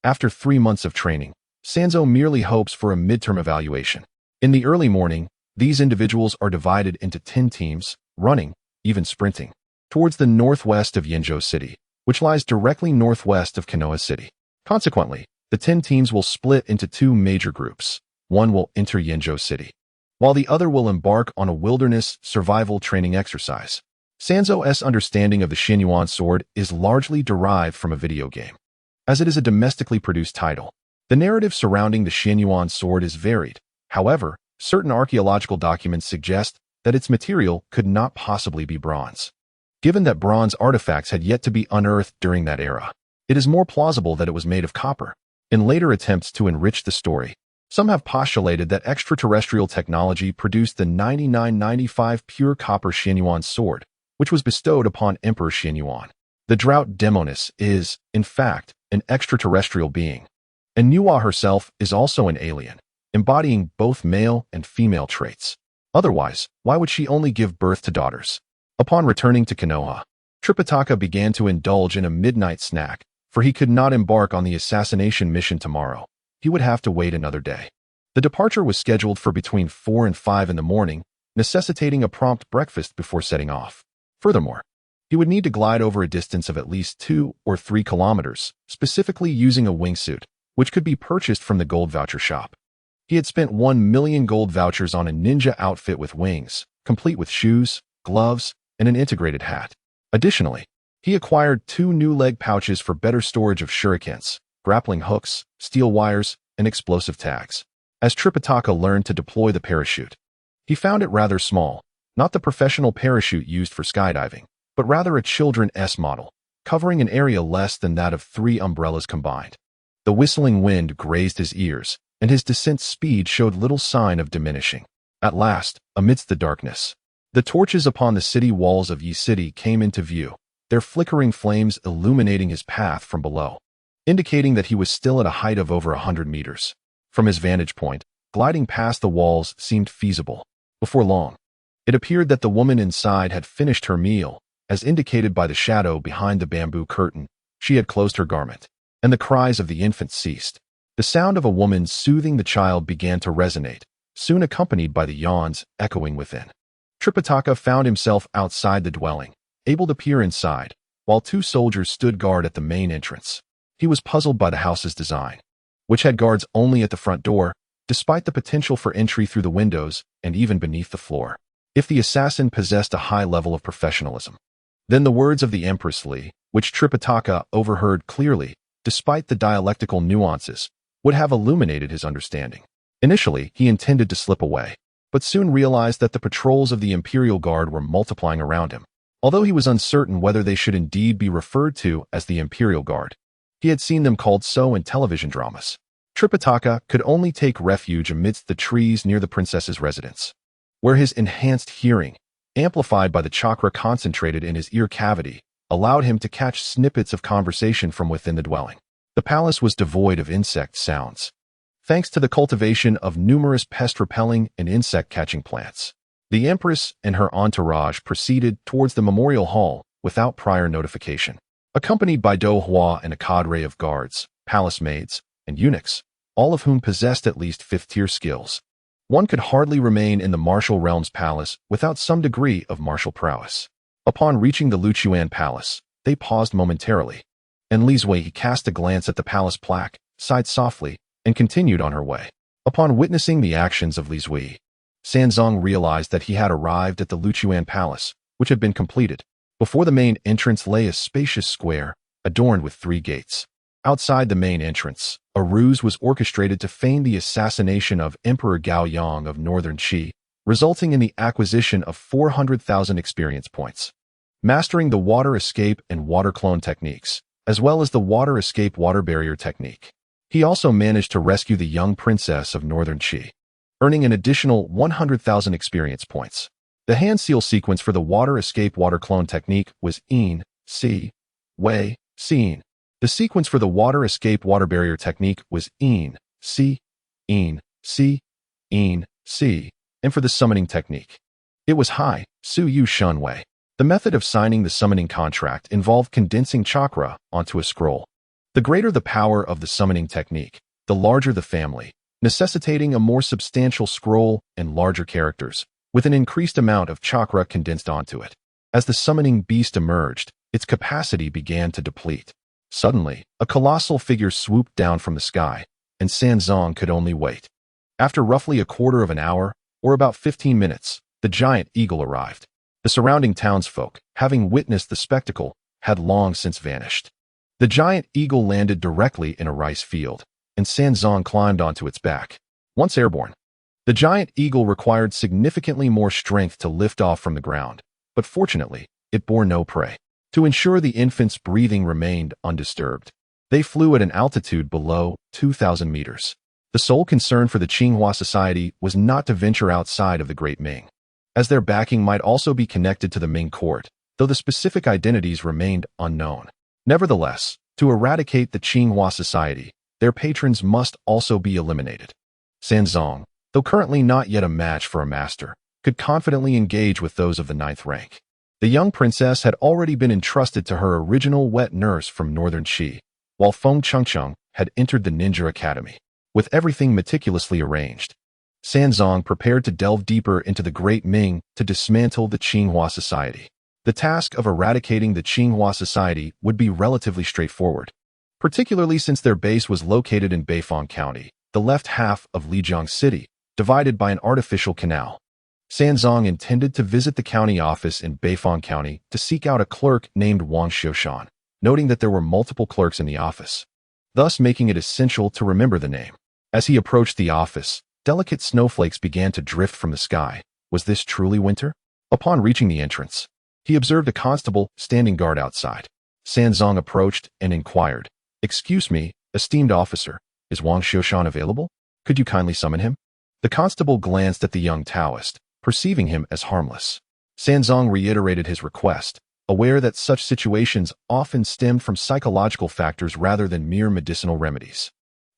After 3 months of training, Sanzo merely hopes for a midterm evaluation. In the early morning, these individuals are divided into 10 teams, running, even sprinting, towards the northwest of Yenzhou City, which lies directly northwest of Konoha City. Consequently, the 10 teams will split into 2 major groups. One will enter Yenzhou City, while the other will embark on a wilderness survival training exercise. Sanzo's understanding of the Xinyuan sword is largely derived from a video game, as it is a domestically produced title. The narrative surrounding the Xinyuan sword is varied. However, certain archaeological documents suggest that its material could not possibly be bronze. Given that bronze artifacts had yet to be unearthed during that era, it is more plausible that it was made of copper. In later attempts to enrich the story, some have postulated that extraterrestrial technology produced the 9995 pure copper Xinyuan sword, which was bestowed upon Emperor Xinyuan. The drought Demonis is, in fact, an extraterrestrial being, and Nuwa herself is also an alien, embodying both male and female traits. Otherwise, why would she only give birth to daughters? Upon returning to Konoha, Tripitaka began to indulge in a midnight snack, for he could not embark on the assassination mission tomorrow. He would have to wait another day. The departure was scheduled for between 4 and 5 in the morning, necessitating a prompt breakfast before setting off. Furthermore, he would need to glide over a distance of at least 2 or 3 kilometers, specifically using a wingsuit, which could be purchased from the gold voucher shop. He had spent 1,000,000 gold vouchers on a ninja outfit with wings, complete with shoes, gloves, and an integrated hat. Additionally, he acquired 2 new leg pouches for better storage of shurikens, grappling hooks, steel wires, and explosive tags. As Tripitaka learned to deploy the parachute, he found it rather small, not the professional parachute used for skydiving, but rather a children's model, covering an area less than that of 3 umbrellas combined. The whistling wind grazed his ears, and his descent speed showed little sign of diminishing. At last, amidst the darkness, the torches upon the city walls of Yi City came into view, their flickering flames illuminating his path from below, indicating that he was still at a height of over 100 meters. From his vantage point, gliding past the walls seemed feasible. Before long, it appeared that the woman inside had finished her meal, as indicated by the shadow behind the bamboo curtain. She had closed her garment, and the cries of the infant ceased. The sound of a woman soothing the child began to resonate, soon accompanied by the yawns echoing within. Tripitaka found himself outside the dwelling, able to peer inside, while two soldiers stood guard at the main entrance. He was puzzled by the house's design, which had guards only at the front door, despite the potential for entry through the windows and even beneath the floor. If the assassin possessed a high level of professionalism, then the words of the Empress Li, which Tripitaka overheard clearly, despite the dialectical nuances, would have illuminated his understanding. Initially, he intended to slip away, but soon realized that the patrols of the Imperial Guard were multiplying around him. Although he was uncertain whether they should indeed be referred to as the Imperial Guard, he had seen them called so in television dramas. Tripitaka could only take refuge amidst the trees near the princess's residence, where his enhanced hearing, amplified by the chakra concentrated in his ear cavity, allowed him to catch snippets of conversation from within the dwelling. The palace was devoid of insect sounds, thanks to the cultivation of numerous pest-repelling and insect-catching plants. The Empress and her entourage proceeded towards the memorial hall without prior notification, accompanied by Do Hua and a cadre of guards, palace maids, and eunuchs, all of whom possessed at least fifth-tier skills. One could hardly remain in the martial realm's palace without some degree of martial prowess. Upon reaching the Luchuan Palace, they paused momentarily, and Li Zui cast a glance at the palace plaque, sighed softly, and continued on her way. Upon witnessing the actions of Li Zui, Sanzang realized that he had arrived at the Luchuan Palace, which had been completed. Before the main entrance lay a spacious square, adorned with 3 gates. Outside the main entrance, a ruse was orchestrated to feign the assassination of Emperor Gao Yang of Northern Qi, resulting in the acquisition of 400,000 experience points. Mastering the water escape and water clone techniques, as well as the water escape water barrier technique, he also managed to rescue the young princess of Northern Qi, earning an additional 100,000 experience points. The hand seal sequence for the water escape water clone technique was In, Si, Wei, Xin. The sequence for the water escape water barrier technique was In, Si, In, Si, In, Si, and for the summoning technique, it was Hai, Su Yu Shun Wei. The method of signing the summoning contract involved condensing chakra onto a scroll. The greater the power of the summoning technique, the larger the family, necessitating a more substantial scroll and larger characters, with an increased amount of chakra condensed onto it. As the summoning beast emerged, its capacity began to deplete. Suddenly, a colossal figure swooped down from the sky, and Sanzang could only wait. After roughly a quarter of an hour, or about 15 minutes, the giant eagle arrived. The surrounding townsfolk, having witnessed the spectacle, had long since vanished. The giant eagle landed directly in a rice field, and Sanzang climbed onto its back. Once airborne, the giant eagle required significantly more strength to lift off from the ground, but fortunately, it bore no prey. To ensure the infant's breathing remained undisturbed, they flew at an altitude below 2,000 meters. The sole concern for the Qinghua society was not to venture outside of the Great Ming, as their backing might also be connected to the Ming court, though the specific identities remained unknown. Nevertheless, to eradicate the Qinghua society, their patrons must also be eliminated. Sanzang, though currently not yet a match for a master, could confidently engage with those of the 9th rank. The young princess had already been entrusted to her original wet nurse from Northern Qi, while Feng Chengcheng had entered the ninja academy, with everything meticulously arranged. Sanzang prepared to delve deeper into the Great Ming to dismantle the Qinghua society. The task of eradicating the Qinghua society would be relatively straightforward, particularly since their base was located in Beifang County, the left half of Lijiang City, divided by an artificial canal. Sanzang intended to visit the county office in Beifang County to seek out a clerk named Wang Xiushan, noting that there were multiple clerks in the office, thus making it essential to remember the name. As he approached the office, delicate snowflakes began to drift from the sky. Was this truly winter? Upon reaching the entrance, he observed a constable standing guard outside. Sanzang approached and inquired, "Excuse me, esteemed officer, is Wang Xiushan available? Could you kindly summon him?" The constable glanced at the young Taoist, perceiving him as harmless. Sanzang reiterated his request, aware that such situations often stemmed from psychological factors rather than mere medicinal remedies.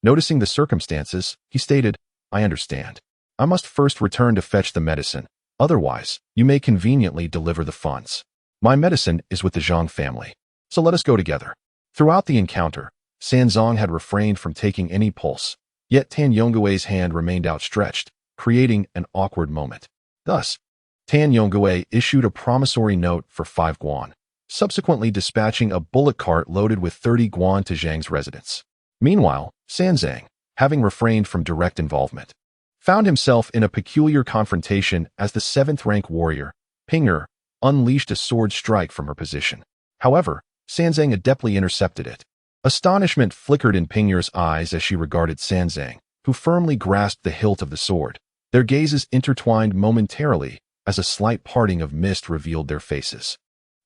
Noticing the circumstances, he stated, "I understand. I must first return to fetch the medicine. Otherwise, you may conveniently deliver the funds. My medicine is with the Zhang family, so let us go together." Throughout the encounter, Sanzang had refrained from taking any pulse, yet Tan Yonggui's hand remained outstretched, creating an awkward moment. Thus, Tan Yonggui issued a promissory note for 5 guan, subsequently dispatching a bullock cart loaded with 30 guan to Zhang's residence. Meanwhile, Sanzang, having refrained from direct involvement, found himself in a peculiar confrontation as the 7th-rank warrior, Ping'er, unleashed a sword strike from her position. However, Sanzang adeptly intercepted it. Astonishment flickered in Ping'er's eyes as she regarded Sanzang, who firmly grasped the hilt of the sword. Their gazes intertwined momentarily as a slight parting of mist revealed their faces.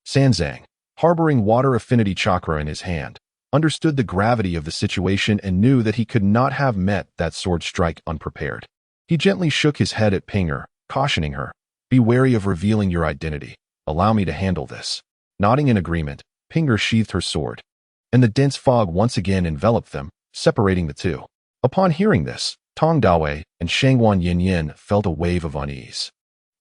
Sanzang, harboring water affinity chakra in his hand, understood the gravity of the situation and knew that he could not have met that sword strike unprepared. He gently shook his head at Ping'er, cautioning her, "Be wary of revealing your identity. Allow me to handle this." Nodding in agreement, Ping'er sheathed her sword, and the dense fog once again enveloped them, separating the two. Upon hearing this, Tong Dawei and Shangguan Yinyin felt a wave of unease.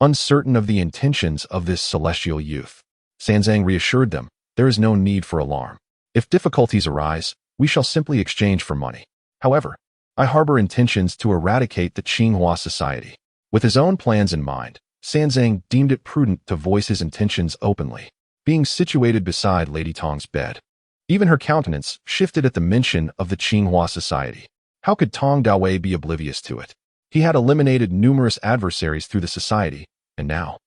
Uncertain of the intentions of this celestial youth, Sanzang reassured them, "There is no need for alarm. If difficulties arise, we shall simply exchange for money. However, I harbor intentions to eradicate the Qinghua society." With his own plans in mind, Sanzang deemed it prudent to voice his intentions openly, being situated beside Lady Tong's bed. Even her countenance shifted at the mention of the Qinghua society. How could Tong Dawei be oblivious to it? He had eliminated numerous adversaries through the society, and now,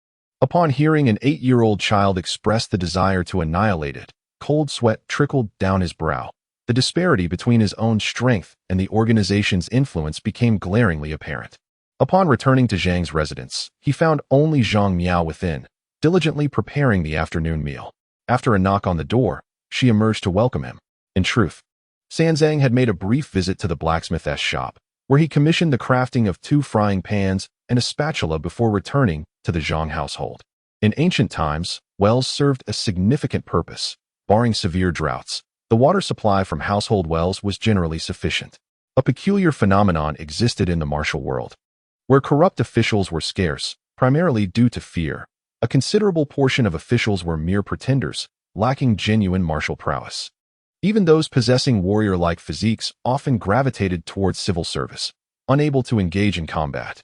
upon hearing an 8-year-old child express the desire to annihilate it, cold sweat trickled down his brow. The disparity between his own strength and the organization's influence became glaringly apparent. Upon returning to Zhang's residence, he found only Zhang Miao within, diligently preparing the afternoon meal. After a knock on the door, she emerged to welcome him. In truth, Sanzang had made a brief visit to the blacksmith's shop, where he commissioned the crafting of 2 frying pans and a spatula before returning to the Zhang household. In ancient times, wells served a significant purpose. Barring severe droughts, the water supply from household wells was generally sufficient. A peculiar phenomenon existed in the martial world, where corrupt officials were scarce, primarily due to fear. A considerable portion of officials were mere pretenders, lacking genuine martial prowess. Even those possessing warrior-like physiques often gravitated towards civil service, unable to engage in combat.